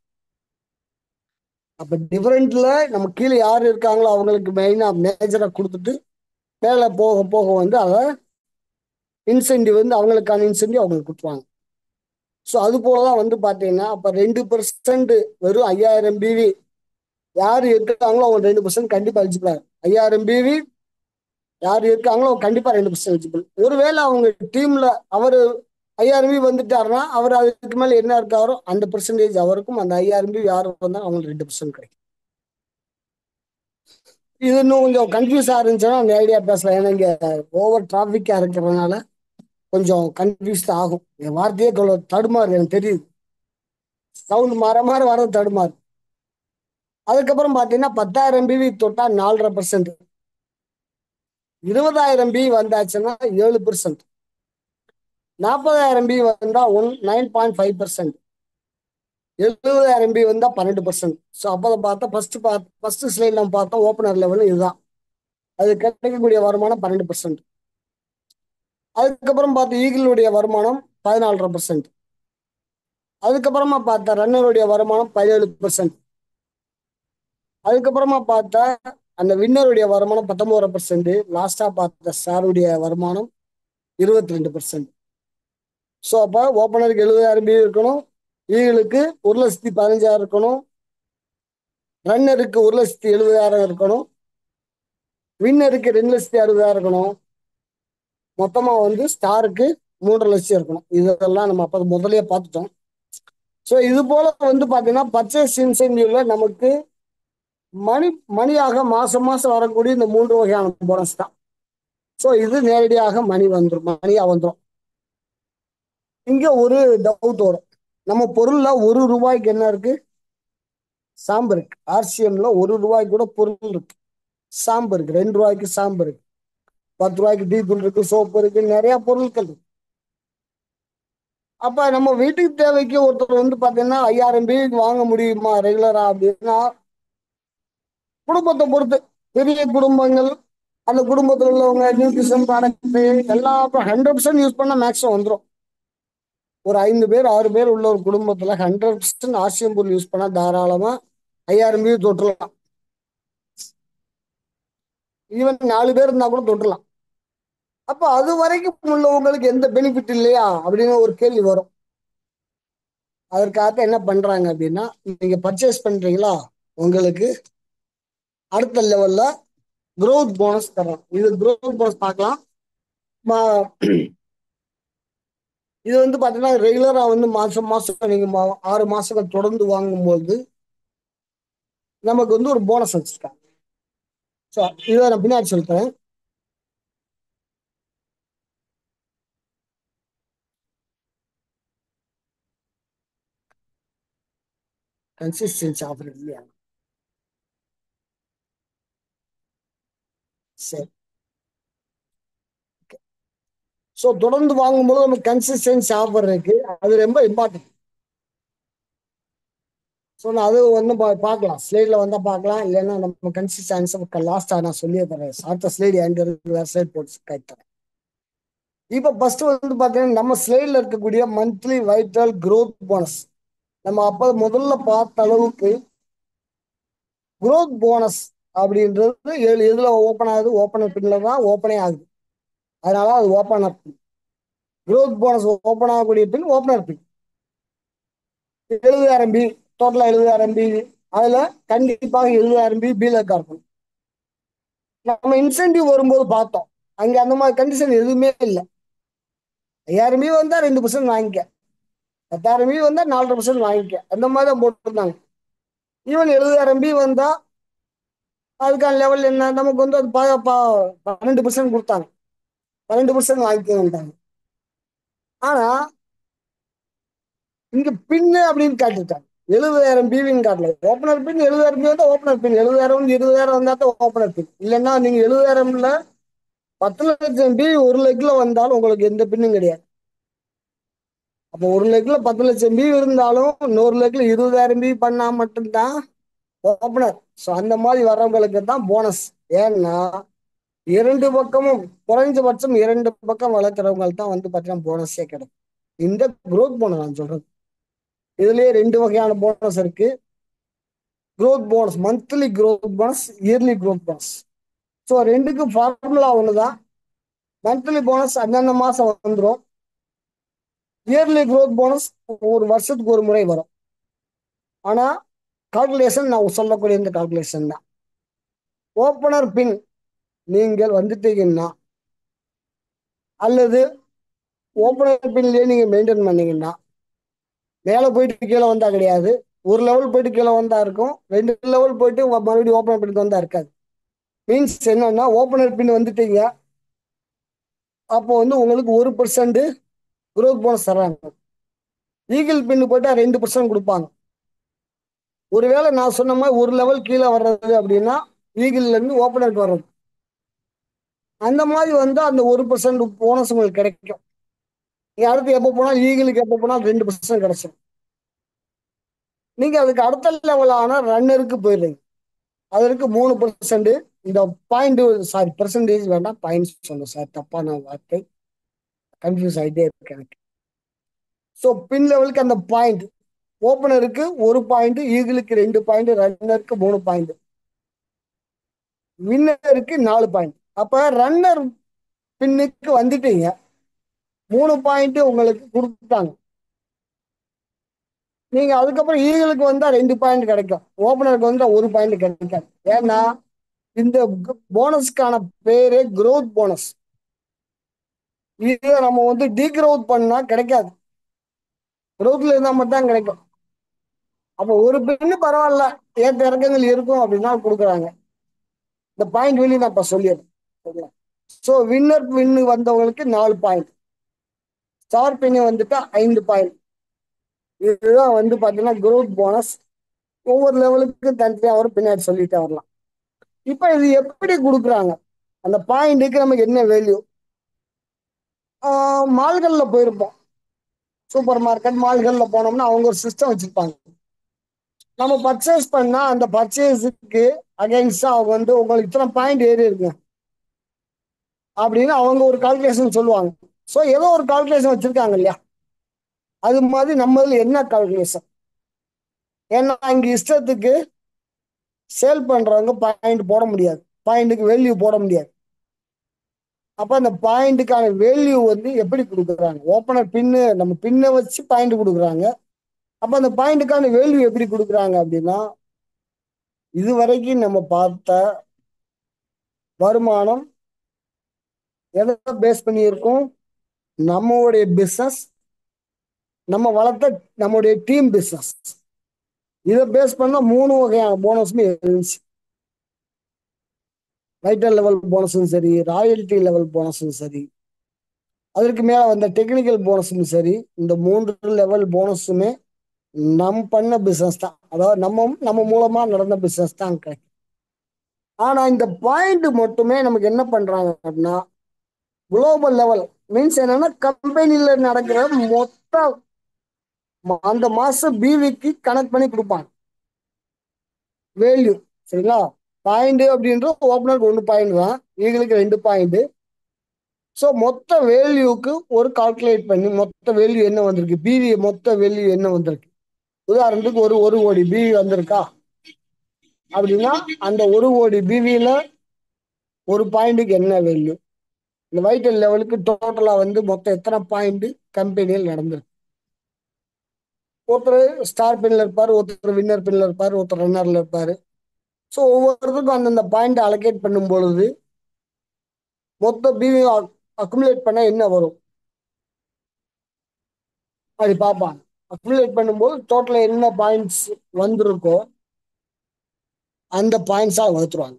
அப்ப டிஃபரெண்ட்ல நம்ம கீழே யாரு இருக்காங்களோ அவங்களுக்கு மெயினா மேஜரா கொடுத்துட்டு மேல போக போக வந்து அதை இன்சென்டிவ் வந்து அவங்களுக்கான இன்சென்டிவ் அவங்களுக்கு கொடுத்துருவாங்க. ஸோ அது போலதான் வந்து பாத்தீங்கன்னா அப்ப 2% வெறும் 5000 பிவி யாரு இருக்காங்களோ அவங்க 2% கண்டிப்பா எலிஜிபிள். 5000 பிவி யார் இருக்காங்களோ கண்டிப்பா 2% எலிஜிபிள். ஒருவேளை அவங்க டீம்ல அவரு 5000 பிவி வந்துட்டாருன்னா அவர் அதுக்கு மேல என்ன இருக்காரோ அந்த பெர்சன்டேஜ் அவருக்கும், அந்த 5000 பிவி யாரு வந்தாலும் அவங்களுக்கு 2% கிடைக்கும். இது இன்னும் கொஞ்சம் கன்ஃபியூஸா இருந்துச்சுன்னா அந்த ஐடியா பேசலாம். ஏன்னா இங்க ஓவர் டிராபிக்கா இருக்கிறதுனால கொஞ்சம் கன்ஃபியூஸ் ஆகும். என் வார்த்தையே தடுமாறு, எனக்கு தெரியுது, சவுண்ட் மாற மாற வர தடுமாறு. அதுக்கப்புறம் பாத்தீங்கன்னா 10,000 பிவி தொட்டா 4.5%, 20,000 பிவி வந்தாச்சுன்னா 7%, 40,000 பிவி வந்தா 9.5%, 70,000 வந்தா 12%. ஸோ அப்போ பார்த்தா ஃபர்ஸ்ட் ஸ்லைட் நம்ம பார்த்தோம் ஓப்பனர் லெவல் இதுதான். அது கிடைக்கக்கூடிய வருமானம் 12%. அதுக்கப்புறம் பார்த்த ஈகிளுடைய வருமானம் 14.5%. அதுக்கப்புறமா பார்த்தா ரன்னருடைய வருமானம் 17%. அதுக்கப்புறமா பார்த்தா அந்த வின்னருடைய வருமானம் 19%. லாஸ்டா பார்த்த ஸ்டாருடைய வருமானம் 22%. ஸோ அப்போ ஓப்பனருக்கு 70,000 இருக்கணும், ஈகிளுக்கு 1,15,000 இருக்கணும், ரன்னருக்கு 1,70,000 இருக்கணும், வின்னருக்கு 2,60,000 இருக்கணும், மொத்தமா வந்து ஸ்டாருக்கு 3.5 லட்சம் இருக்கணும். இதெல்லாம் நம்ம அப்போ முதல்லயே பார்த்துட்டோம். ஸோ இது போல வந்து பார்த்தீங்கன்னா பர்ச்சேஸ் இன்சென்டிவ்ல நமக்கு மணியாக மாசம் மாசம் வரக்கூடிய இந்த 3 வகையான போனஸ் தான். ஸோ இது நேரடியாக மணியா வந்துடும். இங்க ஒரு டவுட் வரும், நம்ம பொருள்ல ₹1 என்ன இருக்கு? சாம்பு இருக்கு. RCMல ₹1 கூட பொருள் இருக்கு, சாம்பு இருக்கு. ₹2 சாம்பு இருக்கு, ₹10 டீ தூள் இருக்கு, சோப்பு இருக்கு, நிறைய பொருட்கள் இருக்கு. அப்ப நம்ம வீட்டுக்கு தேவைக்கு ஒருத்தர் வந்து பாத்தீங்கன்னா 5,000 வாங்க முடியுமா ரெகுலரா அப்படின்னா, குடும்பத்தை பொறுத்து. பெரிய குடும்பங்கள், அந்த குடும்பத்தில் உள்ளவங்க நியூட்ரிஷன் ப்ராடக்ட் எல்லாம் 100% யூஸ் பண்ணா மேக்ஸிமம் வந்துடும். ஒரு 5 பேர் 6 பேர் உள்ள ஒரு குடும்பத்துல 100% RCM பொருள் யூஸ் பண்ணா தாராளமா 5,000 தொட்டுலாம். ஈவன் 4 பேர் இருந்தா கூட தொட்டுலாம். அப்ப அது வரைக்கும் உள்ளவங்களுக்கு எந்த பெனிஃபிட் இல்லையா அப்படின்னு ஒரு கேள்வி வரும். அதற்காக என்ன பண்றாங்க அப்படின்னா, நீங்க பர்ச்சேஸ் பண்றீங்களா, உங்களுக்கு அடுத்த லெவல்ல growth போனஸ் தரோம். இது growth போனஸ் பார்க்கலாம். இது வந்து பாத்தீங்கன்னா ரெகுலரா வந்து மாசம் மாசம் நீங்க 6 மாசங்கள் தொடர்ந்து வாங்கும்போது நமக்கு வந்து ஒரு போனஸ் வச்சிருக்காங்க. ஸோ இதை நான் பின்னாடி சொல்றேன். கன்சிஸ்டன்சி ஆஃபர் இல்லையா? சரி. ஸோ தொடர்ந்து வாங்கும்போது நமக்கு கன்சிஸ்டன்சி ஆஃபர் இருக்கு, அது ரொம்ப இம்பார்ட்டன்ட். ஸோ நான் அது வந்து பார்க்கலாம், ஸ்லைடில் வந்தால் பார்க்கலாம். இல்லைன்னா நம்ம கன்சிஸ்டன்சி லாஸ்ட்டாக நான் சொல்லியே தரேன். அடுத்த ஸ்லைடு எங்க இருக்கு, வேறு ஸ்லைட் போட்டு கைத்தரேன். இப்போ ஃபர்ஸ்ட் வந்து பார்த்தீங்கன்னா நம்ம ஸ்லைடில் இருக்கக்கூடிய மந்த்லி வைட்டல் growth போனஸ், நம்ம அப்போ முதல்ல பார்த்த அளவுக்கு growth போனஸ் அப்படின்றது எதுல ஓப்பன் ஆகுது? ஓப்பனர் பின்ல தான் ஓப்பனே ஆகுது. அதனால அது ஓப்பனர் பின். growth போனஸ் ஓப்பன் ஆகக்கூடிய பின் ஓப்பனர் பின். 70,000 டோட்டலா 70,000 அதுல கண்டிப்பாக 70,000 பில இருக்கணும். நம்ம இன்சென்டிவ் வரும்போது பார்த்தோம், அங்க அந்த மாதிரி கண்டிஷன் எதுவுமே இல்லை. 5,000 வந்தா 2% வாங்கிக்க, 10,000 வந்தா 4.5% வாங்கிக்க, அந்த மாதிரி தான் போட்டுருந்தாங்க. ஈவன் 70,000 வந்தா அதுக்கான லெவல் என்ன, நமக்கு வந்து அது 12% கொடுத்தாங்க, 12% வாங்கிக்கோட்டாங்க. ஆனா இங்க பின்னு அப்படின்னு காட்டிட்டாங்க, 70,000 பிவின்னு காட்டல. ஓப்பனர் பின் 70,000 வந்தா ஓப்பனர் பின், 70,000 20,000 வந்தா தான் ஓப்பனர் பின். இல்லைன்னா நீங்க 70,000ல 10 லட்சம் ஒரு லெக்ல வந்தாலும் உங்களுக்கு எந்த பின்னும் கிடையாது. அப்போ ஒரு லெக்ல 10 லட்சம் இருந்தாலும் இன்னொரு லெக்ல 20,000 பண்ணா மட்டும்தான் ஓப்பனர். ஸோ அந்த மாதிரி வர்றவங்களுக்கு தான் போனஸ். ஏன்னா 2 பக்கமும் குறைஞ்சபட்சம் 2 பக்கம் வளர்க்குறவங்களுக்கு தான் வந்து பார்த்தீங்கன்னா போனஸே கிடைக்கும். இந்த growth போனஸ் நான் சொல்றது, இதுலயே 2 வகையான போனஸ் இருக்கு. growth bonus, monthly growth bonus, yearly growth bonus. So ரெண்டுக்கும் ஃபார்முலா ஒண்ணுதான். மந்த்லி போனஸ் அந்தந்த மாசம் வந்துடும், இயர்லி growth போனஸ் ஒரு வருஷத்துக்கு ஒரு முறை வரும். ஆனா கால்குலேஷன் நான் சொல்லக்கூடிய இந்த கால்குலேஷன் தான். ஓப்பனர் பின் நீங்கள் வந்துட்டீங்கன்னா அல்லது ஓப்பனர் பின்லயே நீங்க மெயின்டைன் பண்ணீங்கன்னா, மேலே போயிட்டு கீழே வந்தா கிடையாது, ஒரு லெவல் போயிட்டு கீழே வந்தா இருக்கும், 2 லெவல் போயிட்டு மறுபடியும் ஓப்பனர் பின் வந்தா இருக்காது. மீன்ஸ் என்னன்னா, ஓப்பனர் பின் வந்துட்டீங்க அப்போ வந்து உங்களுக்கு 1% growth போனஸ் தர்றாங்க. ஈகிள் பின்னு போயிட்டா 2% கொடுப்பாங்க. ஒருவேளை நான் சொன்ன மாதிரி ஒரு லெவல் கீழே வர்றது அப்படின்னா ஈகிள்ல இருந்து ஓப்பனருக்கு வர்றது, அந்த மாதிரி வந்து அந்த 1% போனஸ் உங்களுக்கு கிடைக்கும். நீங்க அடுத்து எப்போ போனால் ஈகிளுக்கு எப்போ போனால் 2% கிடைச்சிடும். நீங்க அதுக்கு அடுத்த லெவலான ரன்னருக்கு போயிடுறீங்க. அதற்கு 3%. இந்த பாயிண்ட், சாரி பெர்சன்டேஜ் வேண்டாம், பாயிண்ட்ஸ் சொன்னேன் சார், தப்பான வார்த்தை, கன்ஃபியூஸ் ஆகிட்டே இருக்கு எனக்கு. ஸோ பின் லெவலுக்கு அந்த பாயிண்ட், ஓப்பனருக்கு 1 பாயிண்ட், ஈகிளுக்கு 2 பாயிண்ட், ரன்னருக்கு 3 பாயிண்ட், வின்னருக்கு 4 பாயிண்ட். அப்ப ரன்னர் பின்னுக்கு வந்துட்டீங்க, 3 பாயிண்ட் உங்களுக்கு கொடுத்தாங்க. நீங்க அதுக்கப்புறம் ஈகிளுக்கு வந்தா 2 பாயிண்ட் கிடைக்கும், ஓப்பனருக்கு வந்தா 1 பாயிண்ட் கிடைக்காது. ஏன்னா இந்த போனஸ்க்கான பேரே growth போனஸ். இதை நம்ம டீக்ரோத் பண்ணா கிடைக்காது, growthல இருந்தா மட்டும் தான் கிடைக்கும். அப்போ ஒரு பின்னு பரவாயில்ல, ஏற்ற இறக்கங்கள் இருக்கும் அப்படின்னா கொடுக்குறாங்க. இந்த பாயிண்ட் வெளியே நான் இப்ப சொல்லிடுறேன். ஸோ வின்னர் பின்னு வந்தவங்களுக்கு 4 பாயிண்ட், ஸ்டார் பின்னு வந்துட்டா 5 பாயிண்ட். இதுதான் பாத்தீங்கன்னா growth போனஸ். ஒவ்வொரு லெவலுக்கு தனித்தனியா வரும், பின்னாடி சொல்லிட்டே வரலாம். இப்ப இது எப்படி கொடுக்குறாங்க, அந்த பாயிண்ட்டுக்கு நமக்கு என்ன வேல்யூ? மால்கள்ல போயிருப்போம், சூப்பர் மார்க்கெட் மால்கள்ல போனோம்னா அவங்க ஒரு சிஸ்டம் வச்சிருப்பாங்க. நம்ம பர்ச்சேஸ் பண்ணா அந்த பர்ச்சேஸுக்கு அகைன்ஸ்டா அவங்க உங்களுக்கு இத்தனை பாயிண்ட் ஏறி இருக்கு அப்படின்னு அவங்க ஒரு கால்குலேஷன் சொல்லுவாங்க. ஸோ ஏதோ ஒரு கால்குலேஷன் வச்சிருக்காங்க இல்லையா, அது மாதிரி நம்ம என்ன கால்குலேஷன்? ஏன்னா இங்க இஷ்டத்துக்கு சேல் பண்றவங்க பாயிண்ட் போட முடியாது, பாயிண்ட்டுக்கு வேல்யூ போட முடியாது. அப்ப அந்த பாயிண்ட்டுக்கான வேல்யூ எப்படி கொடுக்குறாங்க? ஓப்பனர் பின்னு, நம்ம பின்னை வச்சு பாயிண்ட் கொடுக்குறாங்க. அப்ப அந்த பாயிண்ட்டுக்கான வேல்யூ எப்படி கொடுக்குறாங்க அப்படின்னா, இதுவரைக்கும் நம்ம பார்த்த வருமானம் எதை பேஸ் பண்ணி இருக்கும்? நம்மளுடைய பிசினஸ், நம்ம வளர்த்த நம்முடைய டீம் பிசினஸ், இதை பேஸ் பண்ண 3 வகையான போனஸுமே இருந்துச்சு. வைட்டல் லெவல் போனஸும் சரி, ராயல்டி லெவல் போனஸும் சரி, அதற்கு மேல வந்த டெக்னிக்கல் போனஸும் சரி, இந்த 3 லெவல் போனஸுமே நம்ம பண்ண பிசினஸ் தான், அதாவது நம்ம மூலமா நடந்த பிசினஸ் தான் கிடைக்கும். ஆனா இந்த பாயிண்ட் மட்டுமே நமக்கு என்ன பண்றாங்க அப்படின்னா, குளோபல் லெவல் மீன்ஸ் என்னன்னா, கம்பெனில நடக்கிற மொத்த அந்த மாசம் பிவிக்கு கனெக்ட் பண்ணி கொடுப்பாங்க வேல்யூ. சரிங்களா? பாயிண்ட் அப்படின்றது ஓப்பனருக்கு 1 பாயிண்ட் தான், ஈகிளுக்கு 2 பாயிண்ட். ஸோ மொத்த வேல்யூக்கு ஒரு கால்குலேட் பண்ணி மொத்த வேல்யூ என்ன வந்திருக்கு, பிவி மொத்த வேல்யூ என்ன வந்திருக்கு. உதாரணத்துக்கு ஒரு கோடி பிவி வந்திருக்கா அப்படின்னா, அந்த 1 கோடி பிவில 1 பாயிண்ட்டுக்கு என்ன வேல்யூ, இந்த வைட்டல் லெவலுக்கு டோட்டலா மொத்தம் எத்தனை பாயிண்ட் கம்பெனியில் நடந்திருக்கு. ஒருத்தர் ஸ்டார் பின்ல இருப்பாரு, ஒருத்தர் வின்னர் பின்ல இருப்பாரு, ஒருத்தர் ரன்னர்ல இருப்பாரு. ஸோ ஒவ்வொருத்தருக்கும் அந்தந்த பாயிண்ட் அலோகேட் பண்ணும் பொழுது மொத்த பிவி அக்குமுலேட் பண்ண என்ன வரும் அப்படி பார்ப்பாங்க. அக்குமுலேட் பண்ணும்போது டோட்டலா என்ன பாயிண்ட்ஸ் வந்திருக்கோ அந்த பாயிண்ட்ஸா வகுத்துருவாங்க.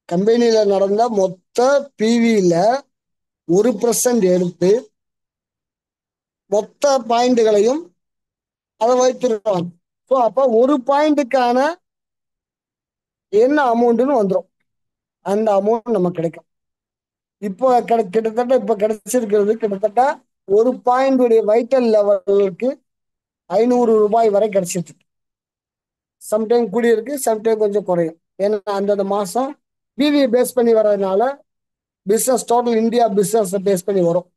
கம்பெனியில நடந்த மொத்த பிவியில 1% எடுத்து மொத்த பாயிண்ட்களையும் அதை வைத்திருக்காங்க. ஸோ அப்ப 1 பாயிண்ட்டுக்கான என்ன அமௌண்ட்னு வந்துடும், அந்த அமௌண்ட் நமக்கு கிடைக்கும். இப்போ கிட்டத்தட்ட இப்ப கிடைச்சிருக்கிறது கிட்டத்தட்ட 1 பாயிண்ட் வைட்டல் லெவலுக்கு 500 ரூபாய் வரை கிடைச்சிருக்கு. சம்டைம் கூடியிருக்கு, சம்டைம் கொஞ்சம் குறையும். ஏன்னா அந்தந்த மாசம் பிவி பேஸ் பண்ணி வர்றதுனால business total India business base பண்ணி வரும்.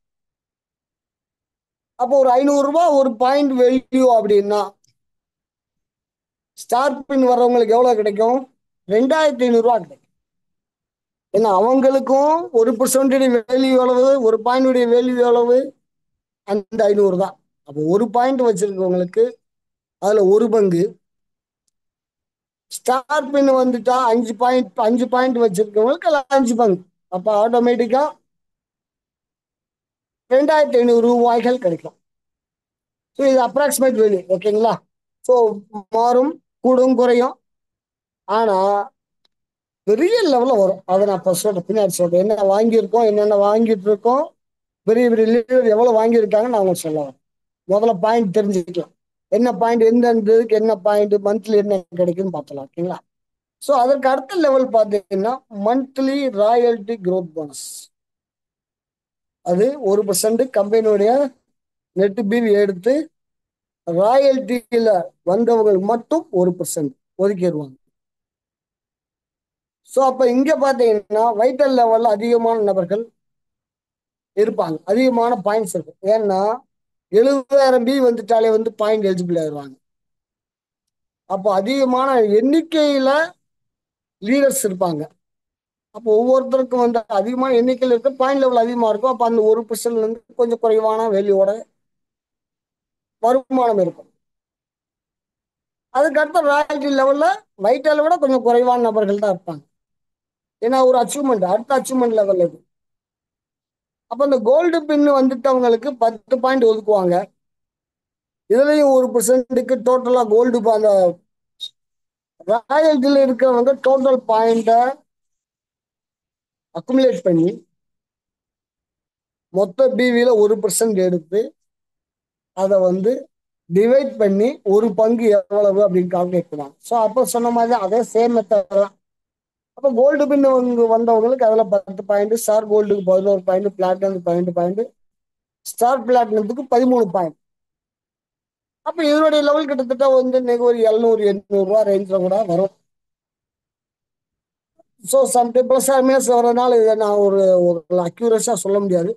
அப்போ ஒரு 500 ரூபாய் 1 பாயிண்ட் வேல்யூ அப்படின்னா, ஸ்டார் பின் வர்றவங்களுக்கு எவ்வளவு கிடைக்கும்? 2500 ரூபாய் கிடைக்கும். ஏன்னா அவங்களுக்கும் 1% வேல்யூ எவ்வளவு, 1 பாயிண்ட் வேல்யூ எவ்வளவு, அந்த 500 தான். அப்போ 1 பாயிண்ட் வச்சிருக்கவங்களுக்கு அதுல 1 பங்கு, ஸ்டார் பின் வந்துட்டா 5 பாயிண்ட் வச்சிருக்கவங்களுக்கு அதுல 5 பங்கு. அப்ப ஆட்டோமேட்டிக்கா 2500 ரூபாய்கள் கிடைக்கும். ஸோ இது அப்ராக்சிமேட் வேல்யூ, ஓகேங்களா? ஸோ மாறும், கூடும், குறையும். ஆனா பெரிய லெவலில் வரும். அதை நான் இப்போ சொல்றேன், பின்னாடி சொல்றேன். என்ன வாங்கியிருக்கோம், என்னென்ன வாங்கிட்டு இருக்கோம், பெரிய பெரிய லீடர் எவ்வளவு வாங்கியிருக்காங்கன்னு நான் உங்களுக்கு சொல்ல வரேன். முதல்ல பாயிண்ட் தெரிஞ்சுக்கலாம், என்ன பாயிண்ட், எந்ததுக்கு என்ன பாயிண்ட், மந்த்லி என்ன கிடைக்குன்னு பார்த்தலாம். ஓகேங்களா? ஸோ அதற்கு அடுத்த லெவல் பார்த்தீங்கன்னா மந்த்லி ராயல்டி growth போனஸ். அது 1% கம்பெனியுடைய நெட் பிவி எடுத்து ராயல்டியில வந்தவங்களுக்கு மட்டும் 1% ஒதுக்கிடுவாங்க. ஸோ அப்ப இங்க பாத்தீங்கன்னா வைட்டல் லெவல்ல அதிகமான நபர்கள் இருப்பாங்க, அதிகமான பாயிண்ட்ஸ் இருக்கும். ஏன்னா 70,000 பி வந்துட்டாலே பாயிண்ட் எலிஜிபிள் ஆயிடுவாங்க. அப்போ அதிகமான எண்ணிக்கையில லீடர்ஸ் இருப்பாங்க. அப்போ ஒவ்வொருத்தருக்கும் அதிகமான எண்ணிக்கையில் இருக்க பாயிண்ட் லெவல் அதிகமா இருக்கும். அப்போ அந்த 1% கொஞ்சம் குறைவான வேல்யூவோட வருமானம் இருக்கும். அதுக்கடுத்த ராயல்டி லெவல்ல வைட்டலை விட கொஞ்சம் குறைவான நபர்கள் தான் இருப்பாங்க. ஏன்னா ஒரு அச்சீவ்மெண்ட், அடுத்த அச்சீவ்மெண்ட் லெவல் இது. அப்ப இந்த கோல்டு பின் வந்துட்டவங்களுக்கு 10 பாயிண்ட் ஒதுக்குவாங்க. இதுலயும் 1%க்கு டோட்டலா கோல்டு அந்த ராயல்டில இருக்கிறவங்க டோட்டல் பாயிண்ட அக்குமுலேட் பண்ணி மொத்த பிவில 1% எடுத்து அதை டிவைட் பண்ணி ஒரு பங்கு எவ்வளவு அப்படின்னு கால்குலேட் பண்ணுவாங்க. ஸோ அப்போ சொன்ன மாதிரி அதே சேம் மெத்தட் தான். அப்போ கோல்டு பின் வந்தவங்களுக்கு அதில் 10 பாயிண்ட், ஸ்டார் கோல்டுக்கு 11 பாயிண்ட், பிளாட்டினத்துக்கு 12 பாயிண்ட், ஸ்டார் பிளாட்டினத்துக்கு 13 பாயிண்ட். அப்போ இதனுடைய லெவல் கிட்டத்தட்ட இன்னைக்கு ஒரு 700-800 ரூபா ரேஞ்சில் கூட வரும். ஸோ சம்டைம் ப்ளஸ் மைனஸ் வர்றதுனால இதை நான் ஒரு அக்யூரஸாக சொல்ல முடியாது.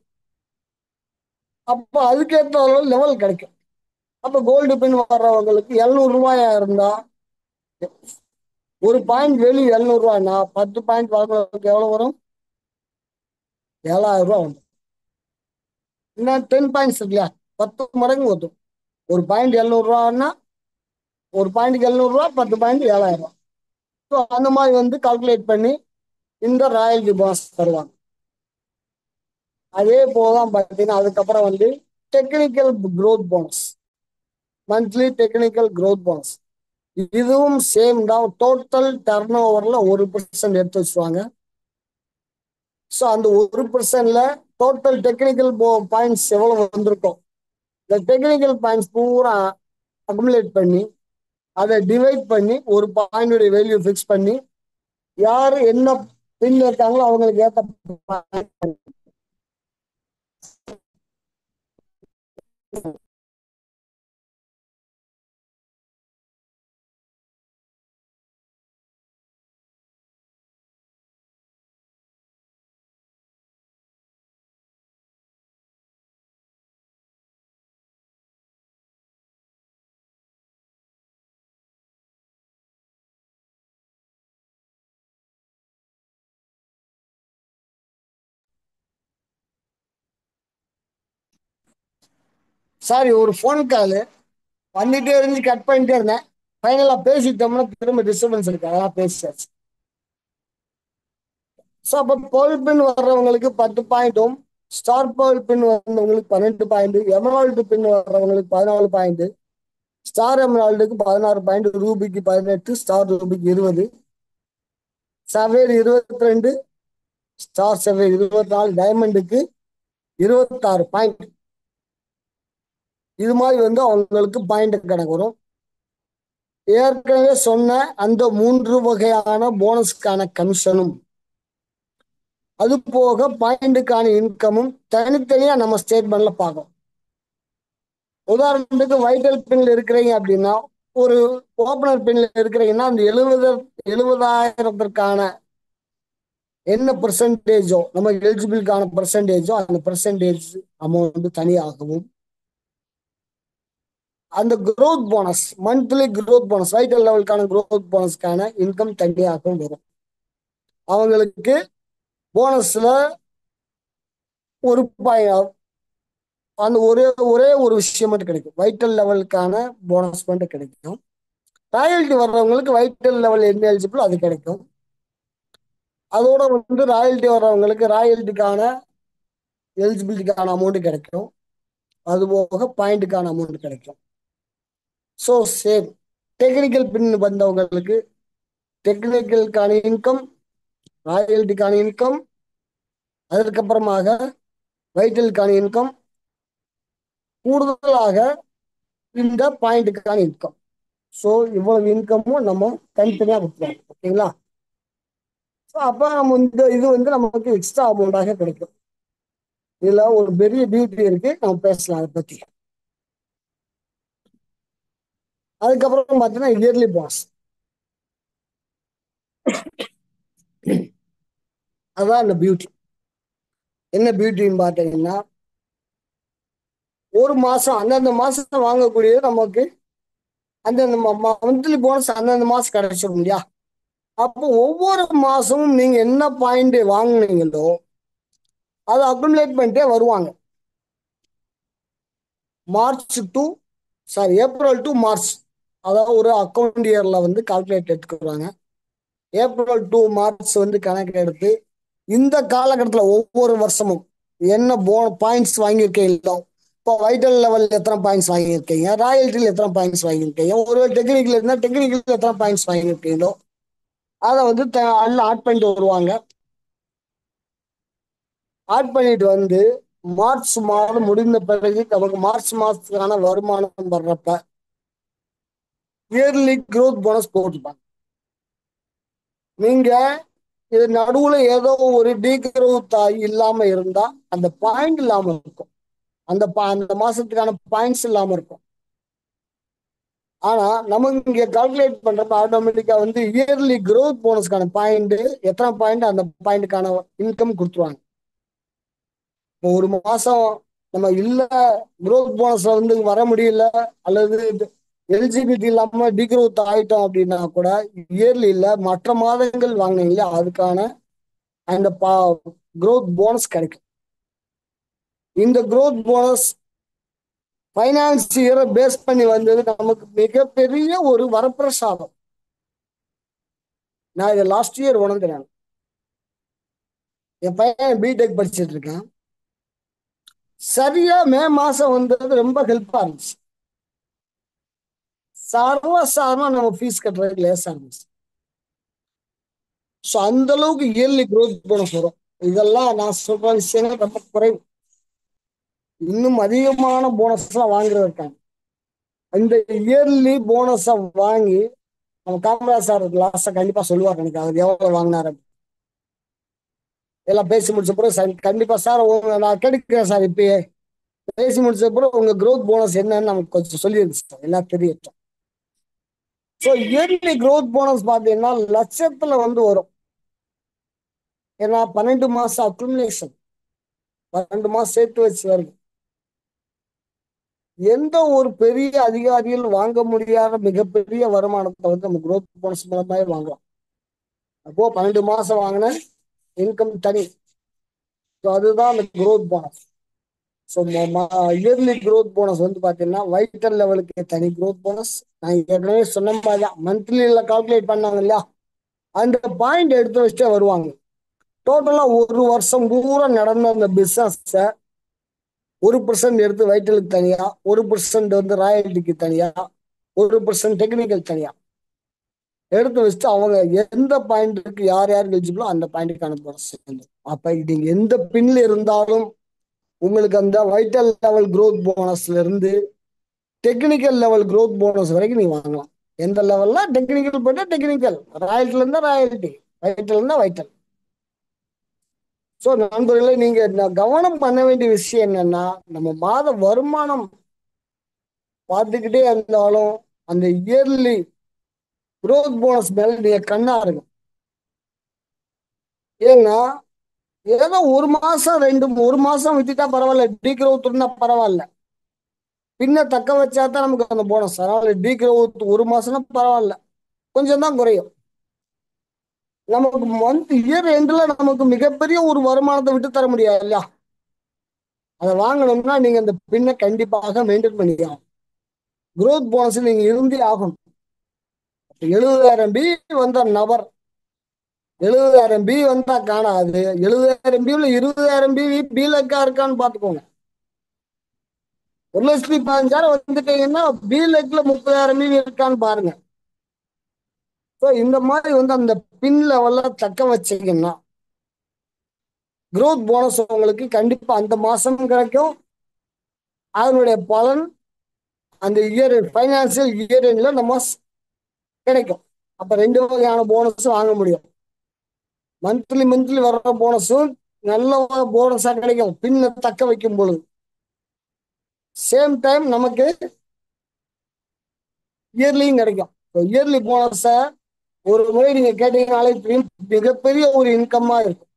அப்போ அதுக்கேற்ற லெவல் கிடைக்கும். அப்போ கோல்டு பின் வர்றவங்களுக்கு 700 ரூபாயா இருந்தா ஒரு பாயிண்ட் வேல்யூ 700 ரூபாய்னா 10 பாயிண்ட் வாங்குறதுக்கு எவ்வளவு வரும்? 7,000 ரூபாய் வரும். இன்னும் 10 பாயிண்ட்ஸ் இல்லையா, 10 மடங்கு வரும். ஒரு பாயிண்ட் 700 ரூபான்னா ஒரு பாயிண்ட்டுக்கு 700 ரூபா, 10 பாயிண்ட் 7,000 ரூபாய். ஸோ அந்த மாதிரி கால்குலேட் பண்ணி இந்த ராயல்டி போனஸ் தருவாங்க. அதே போலதான் பார்த்தீங்கன்னா அதுக்கப்புறம் technical growth bonus, monthly technical growth bonus. இதுவும் சேம் தான். டோட்டல் டர்ன் ஓவர்ல 1% எடுத்து வச்சுருவாங்க. ஸோ அந்த 1%ல டோட்டல் டெக்னிக்கல் பாயிண்ட்ஸ் எவ்வளவு வந்திருக்கும், இந்த டெக்னிக்கல் பாயிண்ட்ஸ் பூரா அக்குமுலேட் பண்ணி அதை டிவைட் பண்ணி ஒரு பாயிண்டுடைய வேல்யூ ஃபிக்ஸ் பண்ணி யாரு என்ன பின்ல இருக்காங்களோ அவங்களுக்கு ஏற்ற சாரி, ஒரு ஃபோன் கால் வந்துட்டே இருந்து கட் பண்ணிட்டே இருந்தேன். ஃபைனலா பேசிட்டோம்னா திரும்ப டிஸ்டர்பன்ஸ் இருக்கு, அதெல்லாம் பேசியாச்சு. ஸோ அப்போ பேர்ல் பின் வர்றவங்களுக்கு 10 பாயிண்ட்டும், ஸ்டார் பேர்ல் பின் வர்றவங்களுக்கு 12 பாயிண்ட், எமரால்டு பின் வர்றவங்களுக்கு 14 பாயிண்ட், ஸ்டார் எமரால்டுக்கு 16 பாயிண்ட், ரூபிக்கு 18, ஸ்டார் ரூபிக்கு 20, சவேர் 22, ஸ்டார் சவேர் 24, டைமண்டுக்கு 26 பாயிண்ட். இது மாதிரி அவங்களுக்கு பாயிண்ட் கணக்கு வரும். ஏற்கனவே சொன்ன அந்த 3 வகையான போனஸ்க்கான கமிஷனும் அது போக பாயிண்ட்டுக்கான இன்கமும் தனித்தனியா நம்ம ஸ்டேட்மெண்ட்ல பார்க்கணும். உதாரணத்துக்கு வைட்டல் பின்ல இருக்கிறீங்க அப்படின்னா, ஒரு ஓபனர் பின்ல இருக்கிறீங்கன்னா அந்த 70,000க்கான என்ன பெர்சன்டேஜோ நம்ம எலிஜிபிளுக்கான பெர்சன்டேஜோ அந்த பெர்சன்டேஜ் அமௌண்ட் தனியாகவும், அந்த growth bonus, monthly growth bonus, vital லெவலுக்கான growth போனஸ்க்கான இன்கம் தனியாகவும் வரும். அவங்களுக்கு போனஸ்ல ஒரு அந்த ஒரே ஒரு விஷயம் மட்டும் கிடைக்கும், வைட்டல் லெவலுக்கான போனஸ் மட்டும் கிடைக்கும். ராயல்டி வர்றவங்களுக்கு வைட்டல் லெவல் என்ன எலிஜிபிள் அது கிடைக்கும். அதோட ராயல்டி வர்றவங்களுக்கு ராயல்டிக்கான எலிஜிபிலிட்டிக்கான அமௌண்ட் கிடைக்கும். அது போக பாயிண்ட்டுக்கான அமௌண்ட் கிடைக்கும். ஸோ சேம் டெக்னிக்கல் பின் வந்தவங்களுக்கு டெக்னிக்கலுக்கான இன்கம், ராயல்டிக்கான இன்கம், அதற்கப்புறமாக வைட்டலுக்கான இன்கம், கூடுதலாக இந்த பாயிண்ட்டுக்கான இன்கம். ஸோ இவ்வளவு இன்கமும் நம்ம தனித்தனியாக கொடுத்துருவோம். ஓகேங்களா? ஸோ அப்போ நம்ம இது நமக்கு எக்ஸ்ட்ரா அமௌண்டாக கிடைக்கும். இதுல ஒரு பெரிய பியூட்டி இருக்கு, நம்ம பேசலாம் அதை பத்தி. அதுக்கப்புறம் பார்த்தீங்கன்னா இயர்லி போனஸ். அதான் அந்த பியூட்டி. என்ன பியூட்டின்னு பார்த்தீங்கன்னா, ஒரு மாசம் அந்தந்த மாசம் வாங்கக்கூடியது நமக்கு அந்தந்த மந்த்லி போனஸ் அந்தந்த மாசம் கிடைச்சிடும் இல்லையா? அப்போ ஒவ்வொரு மாசமும் நீங்க என்ன பாயிண்ட் வாங்குனீங்களோ அதை அக்குமுலேட் பண்ணிட்டே வருவாங்க. ஏப்ரல் டு மார்ச், அதாவது ஒரு அக்கௌண்ட் இயர்ல வந்து கால்குலேட் எடுத்துக்கிறாங்க. ஏப்ரல் டு மார்ச் வந்து கணக்கு எடுத்து இந்த காலகட்டத்தில் ஒவ்வொரு வருஷமும் என்ன பாயிண்ட்ஸ் வாங்கியிருக்கீங்களோ, இப்போ வைட்டல் லெவல் எத்தனை பாயிண்ட்ஸ் வாங்கியிருக்கீங்க, ராயல்ட்டியில் எத்தனை பாயிண்ட்ஸ் வாங்கியிருக்கீங்க, ஒருவேளை டெக்னிக்கல் இருந்தால் டெக்னிக்கல் எத்தனை பாயிண்ட்ஸ் வாங்கியிருக்கீங்களோ அதை வந்து ஆட் பண்ணிட்டு வருவாங்க. ஆட் பண்ணிட்டு வந்து மார்ச் மாதம் முடிந்த பிறகு நமக்கு மார்ச் மாதத்துக்கான வருமானம் வர்றப்ப இயர்லி growth போனஸ் போட்டுப்பாங்க. நீங்க இது நடுவுல ஏதோ ஒரு டீக்ரோத் இல்லாம இருந்தா அந்த பாயிண்ட் இல்லாம இருக்கும், அந்த மாசத்துக்கான பாயிண்ட்ஸ் இல்லாம இருக்கும். ஆனா நமக்கு இங்க கால்குலேட் பண்றப்ப ஆட்டோமேட்டிக்கா வந்து இயர்லி growth போனஸ்க்கான பாயிண்ட் எத்தனை பாயிண்ட் அந்த பாயிண்ட்டுக்கான இன்கம் கொடுத்துருவாங்க. இப்போ ஒரு மாசம் நம்ம இல்ல growth போனஸ்ல வந்து வர முடியல அல்லது எலிஜிபிலிட்டி இல்லாம டிக்ரோத் ஆயிட்டோம் அப்படின்னா கூட இயர்லியில் மற்ற மாதங்கள் வாங்கினீங்களே அதுக்கான அந்த growth போனஸ் கிடைக்கும். இந்த growth போனஸ் ஃபைனான்ஸ் இயரை பேஸ் பண்ணி வந்தது நமக்கு மிகப்பெரிய ஒரு வரப்பிரசாதம். நான் இதை லாஸ்ட் இயர் உணர்ந்தேன். என் பையன் பிடெக் படிச்சுட்டு இருக்கேன். சரியா மே மாசம் வந்தது ரொம்ப ஹெல்ப்பா இருந்துச்சு. சர்வசாதாரணமா நம்ம ஃபீஸ் கட்டுறதுக்கு லேசா இருந்துச்சு. ஸோ அந்த அளவுக்கு இயர்லி growth போனஸ் வரும். இதெல்லாம் நான் சொல்ற விஷயங்கள் ரொம்ப குறைவு. இன்னும் அதிகமான போனஸ் எல்லாம் வாங்குறது இருக்காங்க. இந்த இயர்லி போனஸை வாங்கி நம்ம காமராஜ் சார் லாஸ்டா கண்டிப்பா சொல்லுவார். எனக்கு அவர் எவ்வளவு வாங்கினாரு எல்லாம் பேசி முடிச்ச பிறகு கண்டிப்பா சார் நான் கேட்கிறேன் சார், இப்பயே பேசி முடிச்ச பிறகு உங்க growth போனஸ் என்னன்னு நமக்கு கொஞ்சம் சொல்லியிருக்கு சார், எல்லாம் தெரியட்டும். ஸோ இயர்லி growth போனஸ் பார்த்தீங்கன்னா லட்சத்துல வந்து வரும். ஏன்னா 12 மாசம் அக்குமுலேஷன், 12 மாசம் சேர்த்து வச்சு வருது. எந்த ஒரு பெரிய அதிகாரிகள் வாங்க முடியாத மிகப்பெரிய வருமானத்தை வந்து நம்ம growth போனஸ் மூலமாவே வாங்கலாம். அப்போ 12 மாசம் வாங்கின இன்கம் தனி. ஸோ அதுதான் அந்த growth bonus. So yearly growth bonus வந்து பார்த்தீங்கன்னா வைட்டல் லெவலுக்கு தனி growth போனஸ். நான் ஏற்கனவே சொன்ன மாதிரி தான் மந்த்லியில் கால்குலேட் பண்ணாங்க இல்லையா, அந்த பாயிண்ட் எடுத்து வச்சுட்டே வருவாங்க. டோட்டலா ஒரு வருஷம் பூரா நடந்த அந்த பிசினஸ 1% எடுத்து வைட்டலுக்கு தனியா, 1% வந்து ராயல்ட்டிக்கு தனியா, 1% டெக்னிக்கல் தனியா எடுத்து வச்சுட்டு அவங்க எந்த பாயிண்ட்டுக்கு யார் யார் எலிஜிபிளோ அந்த பாயிண்ட்டுக்கான போனஸ் சேர்ந்துடும். அப்ப நீங்க எந்த பின்ல இருந்தாலும் உங்களுக்கு அந்த வைட்டல் லெவல் growth போனஸ்ல இருந்து டெக்னிக்கல் லெவல் growth போனஸ் வரைக்கும் நீங்க வாங்கலாம். எந்த லெவல்ல டெக்னிக்கல் போட்டா டெக்னிக்கல், ராயல்ட்டில இருந்தா ராயல்ட்டி, வைட்டல் இருந்தா வைட்டல். ஸோ நண்பர்களே, நீங்க கவனம் பண்ண வேண்டிய விஷயம் என்னன்னா, நம்ம மாத வருமானம் பார்த்துக்கிட்டே இருந்தாலும் அந்த இயர்லி growth போனஸ் மேல நீங்க கண்ணா இருக்கும். ஏன்னா ஏதோ ஒரு மாசம் விட்டுட்டா பரவாயில்ல, டீக்ரோத் இருந்தா பரவாயில்ல, பின்ன தக்க வச்சா தான் நமக்கு அந்த போனஸ். அதனால டீக்ரோத் ஒரு மாசம்னா பரவாயில்ல, கொஞ்சம் தான் குறையும். நமக்கு இயர் எண்ட்ல நமக்கு மிகப்பெரிய ஒரு வருமானத்தை விட்டு தர முடியாது இல்லையா? அதை வாங்கணும்னா நீங்க அந்த பின்னை கண்டிப்பாக மெயின்டைன் பண்ணிக்கலாம். growth போனஸ் நீங்க இருந்தே ஆகணும். 70,000 பி வந்த நபர் 70,000 பி வந்தா காணாது, 70,000 பில 20,000 பி லெக்கா இருக்கான்னு பாத்துக்கோங்க. 1,15,000 வந்துட்டீங்கன்னா பி லெக்ல 30,000 பி இருக்கான்னு பாருங்க. ஸோ இந்த மாதிரி வந்து அந்த பின் லெவல்ல தக்க வச்சீங்கன்னா growth போனஸ் உங்களுக்கு கண்டிப்பா அந்த மாசம் கிடைக்கும். அதனுடைய பலன் அந்த ஃபைனான்சியல் இயர் எண்ட்ல நம்ம கிடைக்கும். அப்ப 2 வகையான போனஸும் வாங்க முடியும். மந்த்லி வர்ற போனஸும் நல்ல போனஸா கிடைக்கும் பின்ன தக்க வைக்கும் பொழுது. சேம் டைம் நமக்கு இயர்லியும் கிடைக்கும். இயர்லி போனஸை ஒரு முறை நீங்க கேட்டீங்கனாலே தெரியும், மிகப்பெரிய ஒரு இன்கம்மா இருக்கும்.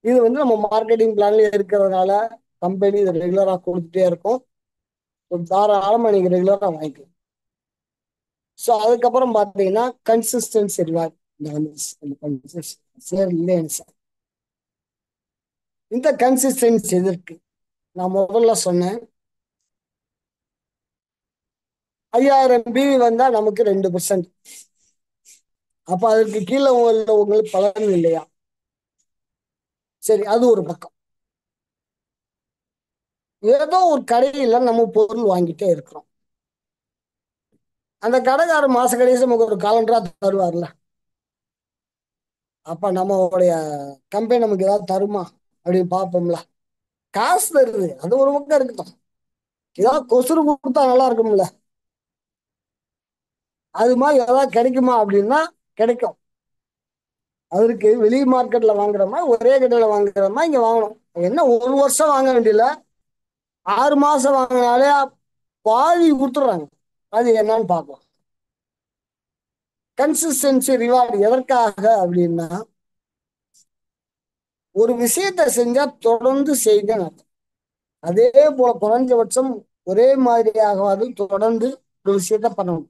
இது வந்து நம்ம மார்க்கெட்டிங் பிளான்ல இருக்கிறதுனால கம்பெனி இதை ரெகுலரா கொடுத்துட்டே இருக்கும். தாராளமா நீங்க ரெகுலரா வாங்கிக்கலாம். ஸோ அதுக்கப்புறம் பார்த்தீங்கன்னா கன்சிஸ்டன்சி ரிவார்ட். இந்த கன்சிஸ்டன்சி எதற்கு? நான் முதல்ல சொன்னேன் 5000 பிவி வந்தா நமக்கு 2%. அப்ப அதுக்கு கீழே உங்களுக்கு பலன் இல்லையா? சரி, அது ஒரு பக்கம். ஏதோ ஒரு கடையில நம்ம பொருள் வாங்கிட்டே இருக்கிறோம். அந்த கடைக்காரர் மாச கடைசி நமக்கு ஒரு காலண்டரா தருவார்ல. அப்ப நம்மளுடைய கம்பெனி நமக்கு ஏதாவது தருமா அப்படின்னு பார்ப்போம்ல. காசு தருது, அது ஒரு பக்கம் இருக்கட்டும். ஏதாவது கொசுறு கொடுத்தா நல்லா இருக்கும்ல. அது மாதிரி ஏதாவது கிடைக்குமா அப்படின்னா கிடைக்கும். அதற்கு வெளி மார்க்கெட்ல வாங்குறோமா ஒரே கடையில வாங்குறோமா இங்க வாங்கணும். என்ன ஒரு வருஷம் வாங்க வேண்டியல, 6 மாசம் வாங்கினாலே பாதி கொடுத்துட்றாங்க. அது என்னன்னு பார்க்கலாம். கன்சிஸ்டன்சி ரிவார்டு எதற்காக அப்படின்னா, ஒரு விஷயத்த செஞ்சா தொடர்ந்து செய்யுங்க. அதே போல குறைஞ்சபட்சம் ஒரே மாதிரியாகவாது தொடர்ந்து ஒரு விஷயத்த பண்ணணும்.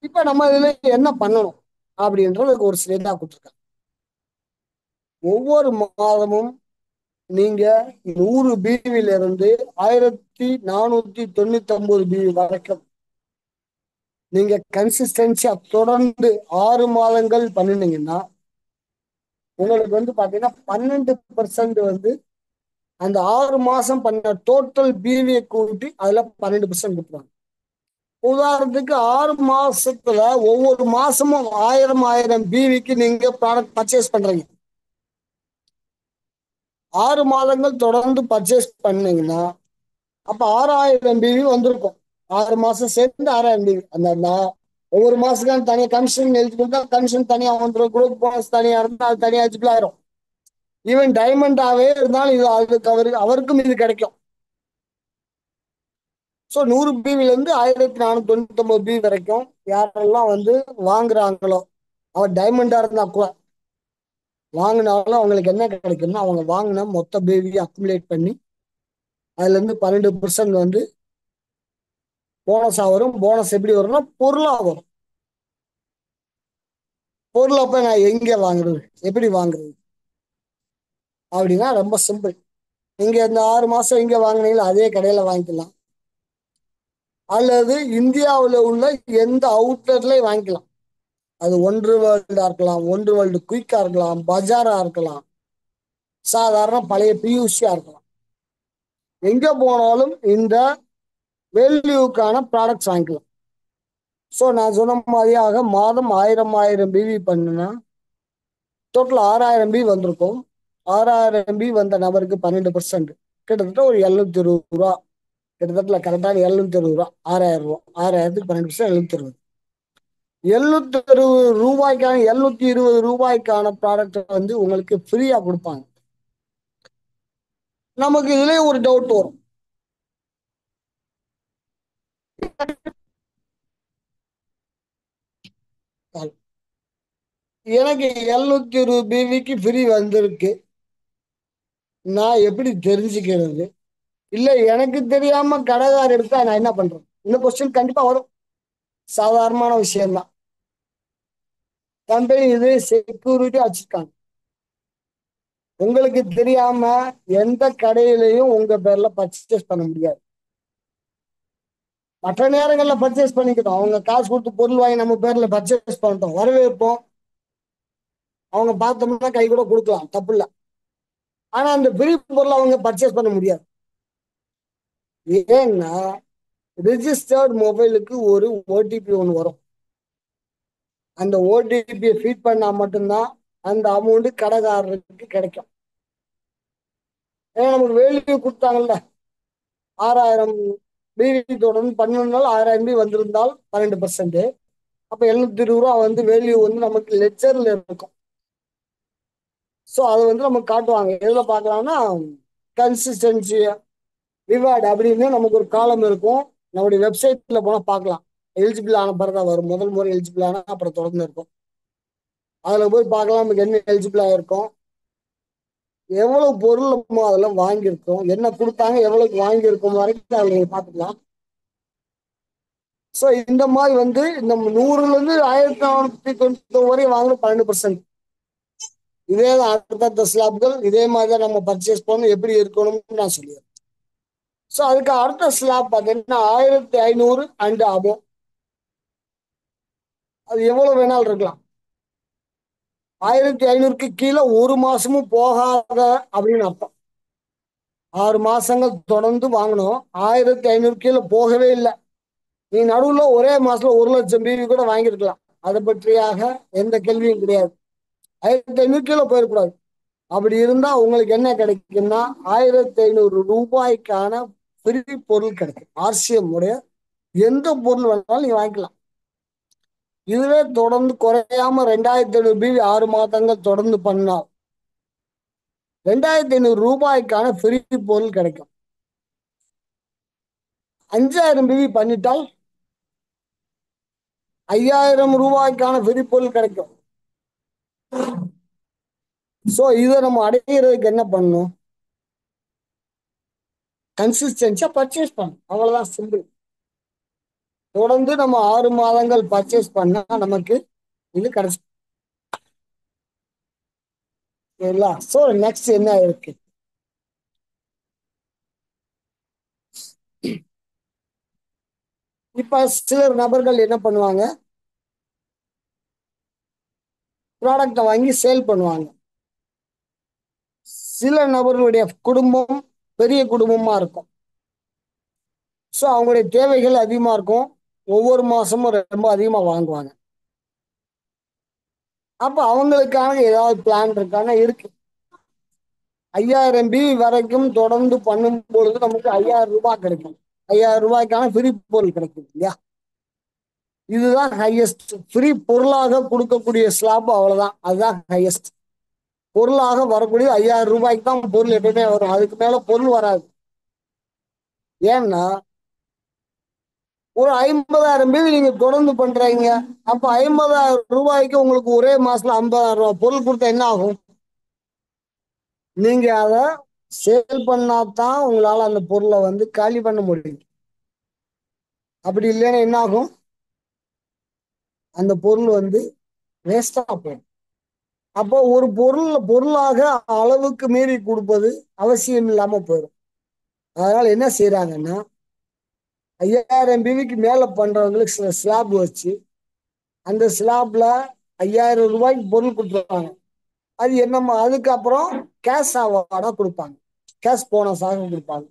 இப்ப நம்ம இதுல என்ன பண்ணணும் அப்படின்றதுக்கு ஒரு சிலைடா கொடுத்துருக்காங்க. ஒவ்வொரு மாதமும் நீங்க 100 பிவில இருந்து 1499 பிவி வரைக்கும் நீங்க கன்சிஸ்டன்சியா தொடர்ந்து 6 மாதங்கள் பண்ணினீங்கன்னா உங்களுக்கு வந்து பாத்தீங்கன்னா 12% வந்து அந்த 6 மாசம் பண்ண டோட்டல் பிவியை கூட்டி அதுல 12% கொடுப்பாங்க. உதாரணத்துக்கு 6 மாசத்துல ஒவ்வொரு மாசமும் 1000 பிவிக்கு நீங்க ப்ராடக்ட் பர்ச்சேஸ் பண்றீங்க. 6 மாதங்கள் தொடர்ந்து பர்ச்சேஸ் பண்ணீங்கன்னா அப்ப 6000 பிவி வந்திருக்கும். 6 மாசம் சேர்ந்து 6000 பிவி. அந்த ஒவ்வொரு மாசத்துக்கும் தனியா கமிஷன் எழுதி கொடுத்தா கமிஷன் தனியா வந்துடும். குரூப் போனஸ் தனியா இருந்தா அது தனியா எலிஜிபிள் ஆயிரும். ஈவன் டைமண்டாவே இருந்தாலும் இது அதுக்கு அவருக்கும் இது கிடைக்கும். ஸோ 100 பிவில இருந்து 1499 பிவி வரைக்கும் யாரெல்லாம் வந்து வாங்குறாங்களோ, அவர் டைமண்டா இருந்தா கூட வாங்கினாலும் அவங்களுக்கு என்ன கிடைக்கும்னா, அவங்க வாங்கின மொத்த பிவியை அக்குமுலேட் பண்ணி அதுல இருந்து 12% வந்து போனஸா வரும். போனஸ் எப்படி வரும்னா பொருளா வரும். பொருள் அப்ப நான் எங்க வாங்குறது, எப்படி வாங்குறது அப்படின்னா ரொம்ப சிம்பிள். நீங்க இந்த 6 மாசம் எங்க வாங்கினீங்களோ அதே கடையில வாங்கிக்கலாம். அல்லது இந்தியாவில் உள்ள எந்த அவுட்லெட்லயும் வாங்கிக்கலாம். அது ஒன்று வேர்ல்டா இருக்கலாம், ஒன்று வேர்ல்டு குயிக்கா இருக்கலாம், பஜாரா இருக்கலாம், சாதாரண பழைய பியூசியா இருக்கலாம். எங்க போனாலும் இந்த வேல்யூக்கான ப்ராடக்ட்ஸ் வாங்கிக்கலாம். ஸோ நான் சொன்ன மாதிரியாக மாதம் 1000 பிவி பண்ணுனா டோட்டல் 6000 பிவி வந்திருக்கும். 6000 பிவி வந்த நபருக்கு 12%, கிட்டத்தட்ட ஒரு 720 ரூபா. கிட்டத்தட்ட கரெக்டான 720 ரூபா. 6000 ரூபா, 6000த்துக்கு 12% 720 ரூபாய்க்கான 720 ரூபாய்க்கான ப்ராடக்ட் வந்து உங்களுக்கு ஃப்ரீயா கொடுப்பாங்க. நமக்கு இதுலயே ஒரு டவுட் வரும். எனக்கு 720 பிவிக்கு ஃப்ரீ வந்திருக்கு, நான் எப்படி தெரிஞ்சுக்கிறது? இல்ல எனக்கு தெரியாம கடைக்காரர் எடுத்தா நான் என்ன பண்றேன்? இந்த கொஸ்டின் கண்டிப்பா வரும். சாதாரணமான விஷயம்தான். கம்பெனி இது செக்யூரிட்டி வச்சிருக்காங்க. உங்களுக்கு தெரியாம எந்த கடையிலையும் உங்க பேர்ல பர்ச்சேஸ் பண்ண முடியாது. மற்ற நேரங்கள்ல பர்ச்சேஸ் பண்ணிக்கிட்டோம். அவங்க காசு கொடுத்து பொருள் வாங்கி நம்ம பேர்ல பர்ச்சேஸ் பண்ணிட்டோம், வரவேற்போம். அவங்க பார்த்தோம்னா கை கூட கொடுக்கலாம், தப்பு இல்லை. ஆனா அந்த ஃப்ரீ பொருளை அவங்க பர்ச்சேஸ் பண்ண முடியாது. ஏன்னா ரிஜிஸ்டர்ட் மொபைலுக்கு ஒரு ஓடிபி ஒன்று வரும். அந்த ஓடிபியை ஃபீட் பண்ணா மட்டும்தான் அந்த அமௌண்ட் கடைக்காரருக்கு கிடைக்கும். ஏன்னா நமக்கு வேல்யூ கொடுத்தாங்கல்ல, 6000 பிவி தொடர்ந்து 12 நாள் 6000 பிவி வந்திருந்தால் 12%. அப்ப 720 ரூபா வந்து வேல்யூ வந்து நமக்கு லெட்ஜர்ல இருக்கும். ஸோ அதை வந்து நமக்கு காட்டுவாங்க. எதுல பார்க்கலாம்னா கன்சிஸ்டன்சி ரிவார்டு அப்படின்னு நமக்கு ஒரு காலம் இருக்கும். நம்முடைய வெப்சைட்ல போனா பார்க்கலாம். எலிஜிபிள் ஆன பிறகு தான் வரும். முதல் முறை எலிஜிபிள் ஆனா அப்புறம் தொடர்ந்து இருக்கும். அதுல போய் பார்க்கலாம் நமக்கு என்ன எலிஜிபிள் ஆயிருக்கும், எவ்வளவு பொருள் நம்ம அதெல்லாம் வாங்கியிருக்கோம், என்ன கொடுத்தாங்க, எவ்வளவுக்கு வாங்கியிருக்கோம் வரைக்கும் அதை நீங்க பார்த்துக்கலாம். ஸோ இந்த மாதிரி வந்து நம்ம 100ல இருந்து 1490 வரை வாங்கணும் 12%. இதே தான் அடுத்தடுத்த ஸ்லாப்கள் இதே மாதிரி தான் நம்ம பர்ச்சேஸ் பண்ணணும், எப்படி இருக்கணும்னு நான் சொல்லிடுறேன். ஸோ அதுக்கு அடுத்த ஸ்லாப் பார்த்தீங்கன்னா 1500 அண்ட் ஆகும். அது எவ்வளவு வேணாலும் இருக்கலாம். 1500க்கு கீழே ஒரு மாசமும் போகாத அப்படின்னு அர்த்தம். 6 மாசங்கள் தொடர்ந்து வாங்கணும். 1500 கீழே போகவே இல்லை. நீ நடுவுல ஒரே மாசத்துல 1,00,000 பிவி கூட வாங்கியிருக்கலாம். அதை பற்றியாக எந்த கேள்வியும் கிடையாது. 1500 கீழே போயிடக்கூடாது. அப்படி இருந்தா உங்களுக்கு என்ன கிடைக்கும்னா 1500 ரூபாய்க்கான ஃப்ரீ பொருள் கிடைக்கும். RCM உடைய எந்த பொருள் வேணாலும் நீங்க வாங்கிக்கலாம். இதுவே தொடர்ந்து குறையாம 2500 பிவி 6 மாதங்கள் தொடர்ந்து பண்ணால் 2500 ரூபாய்க்கான ஃப்ரீ பொருள் கிடைக்கும். 5000 பிவி பண்ணிட்டால் 5000 ரூபாய்க்கான ஃப்ரீ பொருள் கிடைக்கும். ஸோ இதை நம்ம அடைகிறதுக்கு என்ன பண்ணணும், கன்சிஸ்டன்சியா பர்ச்சேஸ் பண்ணணும். அவ்வளவுதான், சிம்பிள். தொடர்ந்து நம்ம 6 மாதங்கள் பர்ச்சேஸ் பண்ணா நமக்கு இது கிடைச்சு. சரிங்களா? ஸோ நெக்ஸ்ட் என்ன இருக்கு, இப்ப சிலர் நபர்கள் என்ன பண்ணுவாங்க, ப்ராடக்டை வாங்கி சேல் பண்ணுவாங்க. சில நபர்களுடைய குடும்பம் பெரிய குடும்பமா இருக்கும். ஸோ அவங்களுடைய தேவைகள் அதிகமா இருக்கும். ஒவ்வொரு மாசமும் ரொம்ப அதிகமா வாங்குவாங்க. அப்ப அவங்களுக்கான ஏதாவது பிளான் இருக்கான இருக்கு. 5000 பிவி வரைக்கும் தொடர்ந்து பண்ணும் பொழுது நமக்கு 5000 ரூபாய் கிடைக்கும். 5000 ரூபாய்க்கான ஃப்ரீ பொருள் கிடைக்கும் இல்லையா? இதுதான் ஹையஸ்ட் ஃப்ரீ பொருளாக கொடுக்கக்கூடிய ஸ்லாப். அவ்வளவுதான், அதுதான் ஹையஸ்ட் பொருளாக வரக்கூடிய 5000 ரூபாய்க்கு தான் பொருள் எப்பவுமே வரும். அதுக்கு மேல பொருள் வராது. ஏன்னா ஒரு 50,000 பிவி நீங்க தொடர்ந்து பண்றீங்க. அப்ப 50,000 ரூபாய்க்கு உங்களுக்கு ஒரே மாசத்துல 50,000 ரூபாய் பொருள் கொடுத்தா என்ன ஆகும்? நீங்க அதை சேல் பண்ணாதான் உங்களால அந்த பொருளை வந்து காலி பண்ண முடியும். அப்படி இல்லைன்னா என்ன ஆகும், அந்த பொருள் வந்து வேஸ்டா போயிடும். அப்போ ஒரு பொருளாக அளவுக்கு மீறி கொடுப்பது அவசியம் இல்லாம போயிடும். அதனால என்ன செய்யறாங்கன்னா 5000 பிவிக்கு மேல பண்றவங்களுக்கு சில ஸ்லாப் வச்சு அந்த ஸ்லாப்ல 5000 ரூபாய்க்கு பொருள் கொடுத்துருவாங்க. அது என்னமா, அதுக்கப்புறம் கேஷ் அவார்டா கொடுப்பாங்க, கேஷ் போனஸாக கொடுப்பாங்க.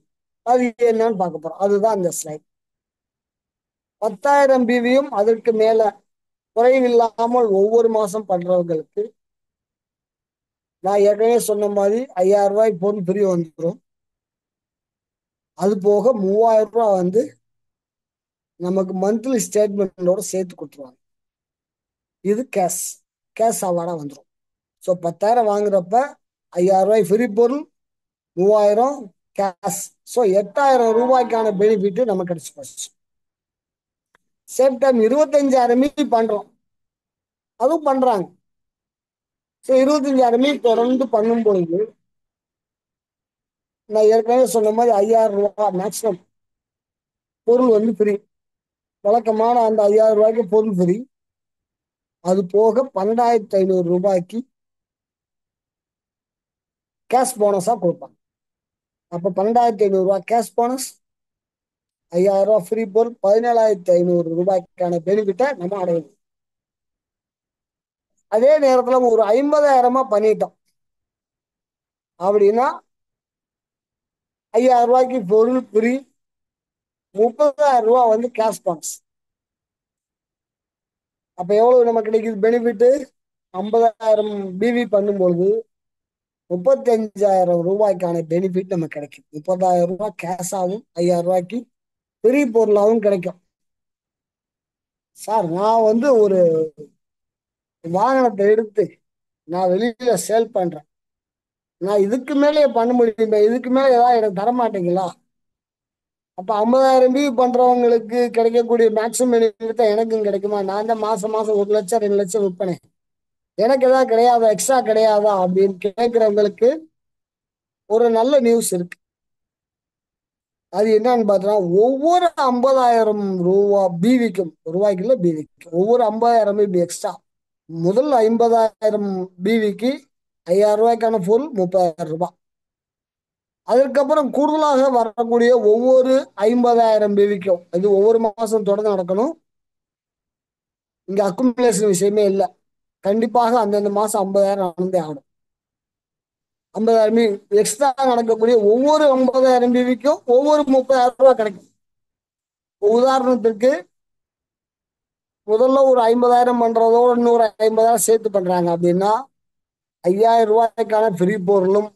அது என்னன்னு பார்க்க போறோம். அதுதான் இந்த ஸ்லைட். 10,000 பிவியும் அதற்கு மேல குறைவில்லாமல் ஒவ்வொரு மாசம் பண்றவங்களுக்கு நான் ஏற்கனவே சொன்ன மாதிரி 5000 ரூபாய் பொருள் ஃப்ரீ வந்துடும். அது போக 3000 ரூபாய் வந்து நமக்கு மந்த்லி ஸ்டேட்மெண்டோட சேர்த்து கொடுத்துருவாங்க. இது கேஷ் அவார்டா வந்துடும். ஸோ 10,000 வாங்குறப்ப 5000 ரூபாய் ஃப்ரீ பொருள், 3000 கேஷ். ஸோ 8000 ரூபாய்க்கான பெனிஃபிட் நமக்கு கிடைச்சு போச்சு. சேம் டைம் 25,000 மீதி பண்றோம், அதுவும் பண்றாங்க. ஸோ 25,000 மீதி தொடர்ந்து பண்ணும் பொழுது நான் ஏற்கனவே சொன்ன மாதிரி 5000 ரூபாய் மேக்சிமம் பொருள் வந்து ஃப்ரீ. வழக்கமான அந்த 5000 ரூபாய்க்கு பொருள் ஃப்ரீ. அது போக 12,500 ரூபாய்க்கு கேஷ் போனஸா கொடுப்பாங்க. அப்ப 12,500 ரூபாய் கேஷ் போனஸ், 5000 ரூபாய் ஃப்ரீ பொருள், 17,500 ரூபாய்க்கான பெனிஃபிட்டை நம்ம அடையணும். அதே நேரத்துல ஒரு 50,000 பண்ணிட்டோம் அப்படின்னா 5000 ரூபாய்க்கு பொருள் ஃப்ரீ, 30,000 ரூபாய் வந்து கேஷ் போனஸ். அப்ப எவ்வளவு நமக்கு கிடைக்குது பெனிஃபிட்? 50,000 பிவி பண்ணும்பொழுது 35,000 ரூபாய்க்கான பெனிஃபிட் நமக்கு கிடைக்கும். 30,000 ரூபாய் கேஷாகவும் 5000 ரூபாய்க்கு ஃப்ரீ பொருளாகவும் கிடைக்கும். சார், நான் வந்து ஒரு வாகனத்தை எடுத்து நான் வெளியில சேல் பண்றேன், நான் இதுக்கு மேலேயே பண்ண முடியுமே, இதுக்கு மேல ஏதாவது எனக்கு தர மாட்டீங்களா அப்ப 50,000 MB பண்றவங்களுக்கு கிடைக்கக்கூடிய மேக்ஸிமம் பெனிஃபிட் தான் எனக்கும் கிடைக்குமா? நான் தான் மாசம் மாசம் 1 லட்சம் 2 லட்சம் விற்பனை, எனக்கு ஏதாவது கிடையாதா, எக்ஸ்ட்ரா கிடையாதா அப்படின்னு கேட்கிறவங்களுக்கு ஒரு நல்ல நியூஸ் இருக்கு. அது என்னன்னு பார்த்தோம்னா, ஒவ்வொரு 50,000 பிவிக்கும், ரூபாய்க்கு இல்லை பிவிக்கு, ஒவ்வொரு 50,000 பிவி எக்ஸ்ட்ரா, முதல் 50,000 பிவிக்கு 5,000 ரூபாய்க்கான பொருள் 30,000 ரூபாய். அதற்கப்புறம் கூடுதலாக வரக்கூடிய ஒவ்வொரு 50,000 பிவிக்கும், இது ஒவ்வொரு மாசம் தொடர்ந்து நடக்கணும். இங்க அக்குமுலேஷன் விஷயமே இல்லை, கண்டிப்பாக அந்தந்த மாசம் 50,000 நடந்தே ஆகணும். 50,000 எக்ஸ்ட்ரா நடக்கக்கூடிய ஒவ்வொரு 50,000 பிவிக்கும் ஒவ்வொரு 30,000 ரூபாய் கிடைக்கும். உதாரணத்திற்கு முதல்ல ஒரு 50,000 பண்றதோட இன்னொரு 50,000 சேர்த்து பண்றாங்க அப்படின்னா 5,000 ரூபாய்க்கான ஃப்ரீ பொருளும்,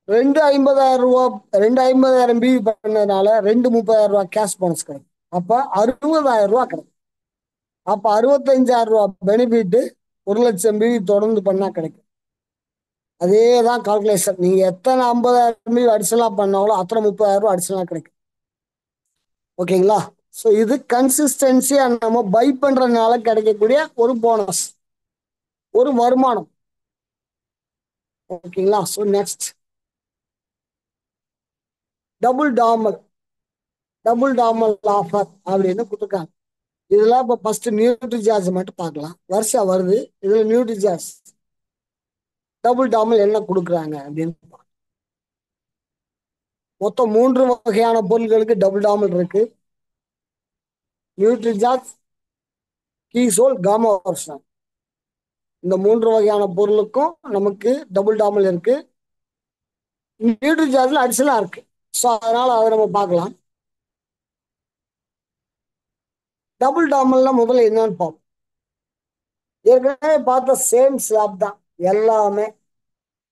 ரெண்டு 50,000 பிவி பண்ணதுனால 30,000 ரூபாய் கேஷ் போனஸ் கிடைக்கும். அப்ப 60,000 ரூபாய் கிடைக்கும். அப்ப 65,000 ரூபாய் பெனிஃபிட் 1 லட்சம் பிவி தொடர்ந்து பண்ணா கிடைக்கும். அதே தான் கால்குலேஷன். நீங்க எத்தனை 50,000 பிவி அடிஷனலா பண்ணாலும் அத்தனை 30,000 ரூபாய் அடிஷனலா கிடைக்கும். ஓகேங்களா? ஸோ இது கன்சிஸ்டன்சியா நம்ம பை பண்றதுனால கிடைக்கக்கூடிய ஒரு போனஸ், ஒரு வருமானம். ஓகேங்களா? ஸோ நெக்ஸ்ட் டபுள் டாமல் ஆஃபர் அப்படின்னு கொடுத்துருக்காங்க. இதுல இப்போ ஃபர்ஸ்ட் நியூட்ரி சார்ஜ் மட்டும் பார்க்கலாம். வருஷம் வருது, இதுல நியூட்ரி சார்ஜ் டபுள் டாமல் என்ன கொடுக்குறாங்க அப்படின்னு பார்க்கலாம். மொத்தம் 3 வகையான பொருட்களுக்கு டபுள் டாமல் இருக்கு. நியூட்ரி சார்ஜ், கீசோல், காமா வருஷம், இந்த 3 வகையான பொருளுக்கும் நமக்கு டபுள் டாமல் இருக்கு. நியூட்ரி சார்ஜ்ல அடிஷனலா இருக்கு. ஸோ அதனால அதை நம்ம பார்க்கலாம். டபுள் டாமல்னா முதல்ல என்னன்னு பார்ப்போம். ஏற்கனவே பார்த்த சேம் ஸ்லாப் தான் எல்லாமே.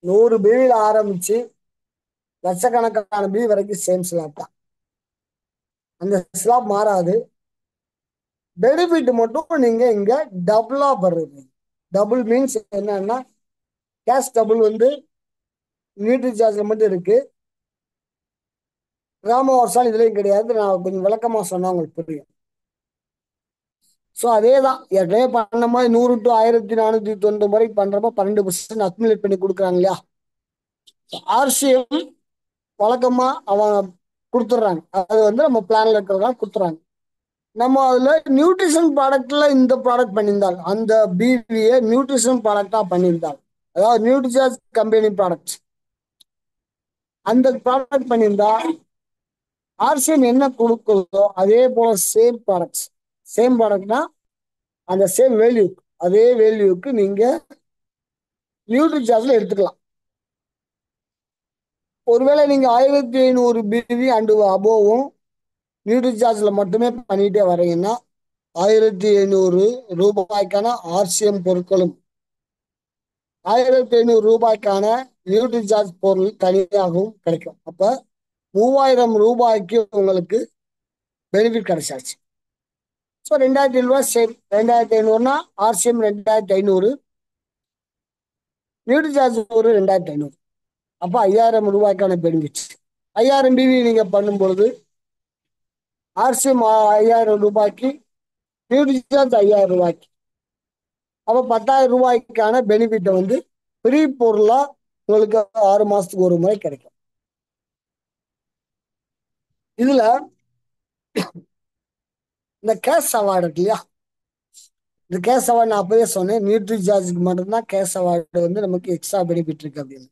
100 பில்ல ஆரம்பிச்சு லட்சக்கணக்கான பில் வரைக்கும் சேம் ஸ்லாப் தான். அந்த ஸ்லாப் மாறாது. பெனிஃபிட் மட்டும் நீங்க இங்க டபுளா பண்றீங்க. டபுள் மீன்ஸ் என்னன்னா, கேஷ் டபுள் வந்து நியூட்ரி சார்ஜ்ல மட்டும் இருக்கு, கிராம வருஷம் இதுலயும் கிடையாது. நான் கொஞ்சம் விளக்கமா சொன்னா உங்களுக்கு புரியும். ஸோ அதே தான் ஏற்கனவே பண்ண மாதிரி 100 to 1,490 வரைக்கும் பண்றப்ப 12% அக்முலேட் பண்ணி கொடுக்குறாங்க இல்லையா? ஆர்சிஎம் வழக்கமா அவங்க கொடுத்துட்றாங்க. அது வந்து நம்ம பிளான்ல இருக்கிறதா கொடுத்துறாங்க. நம்ம அதுல நியூட்ரிஷன் ப்ராடக்ட்ல இந்த ப்ராடக்ட் பண்ணியிருந்தால், அந்த பிவியை நியூட்ரிஷன் ப்ராடக்டா பண்ணியிருந்தால், அதாவது நியூட்ரிசார்ஜ் கம்பெனி ப்ராடக்ட், அந்த ப்ராடக்ட் பண்ணியிருந்தா ஆர்சிஎம் என்ன கொடுக்குதோ அதே போல சேம் ப்ராடக்ட்னா அந்த சேம் வேல்யூ, அதே வேல்யூக்கு நீங்க நியூட்ரிசார்ஜ்ல எடுத்துக்கலாம். ஒருவேளை நீங்க 1,500 பிவி அண்டு அபோவும் நியூட்ரிசார்ஜ்ல மட்டுமே பண்ணிட்டே வரீங்கன்னா 1,500 ரூபாய்க்கான ஆர்சிஎம் பொருட்களும் 1,500 ரூபாய்க்கான நியூட்ரிசார்ஜ் பொருள் தனியாகவும் கிடைக்கும். அப்ப 3,000 ரூபாய்க்கு உங்களுக்கு பெனிஃபிட் கிடைச்சாச்சு. ஸோ 2,500 ரூபாய் சேம். 2,500னா ஆர்சிஎம் 2,500, நியூட்ரிசார்ஜ் ஒரு 2,500. அப்போ 5,000 ரூபாய்க்கான பெனிஃபிட். 5,000 பிவி நீங்க பண்ணும்பொழுது ஆர்சிஎம் 5,000 ரூபாய்க்கு, நியூட்ரிசார்ஜ் 5,000 ரூபாய்க்கு, அப்போ 10,000 ரூபாய்க்கான பெனிஃபிட்டை வந்து ஃப்ரீ பொருளா உங்களுக்கு 6 மாசத்துக்கு ஒரு முறை கிடைக்கும். இதுல இந்த கேஷ் அவார்டு இருக்கு இல்லையா? இந்த கேஷ் அவார்டு நான் அப்பவே சொன்னேன், நியூட்ரி சார்ஜுக்கு மட்டும்தான் கேஷ் அவார்டு வந்து நமக்கு எக்ஸ்ட்ரா பெனிஃபிட் இருக்கு அப்படின்னு.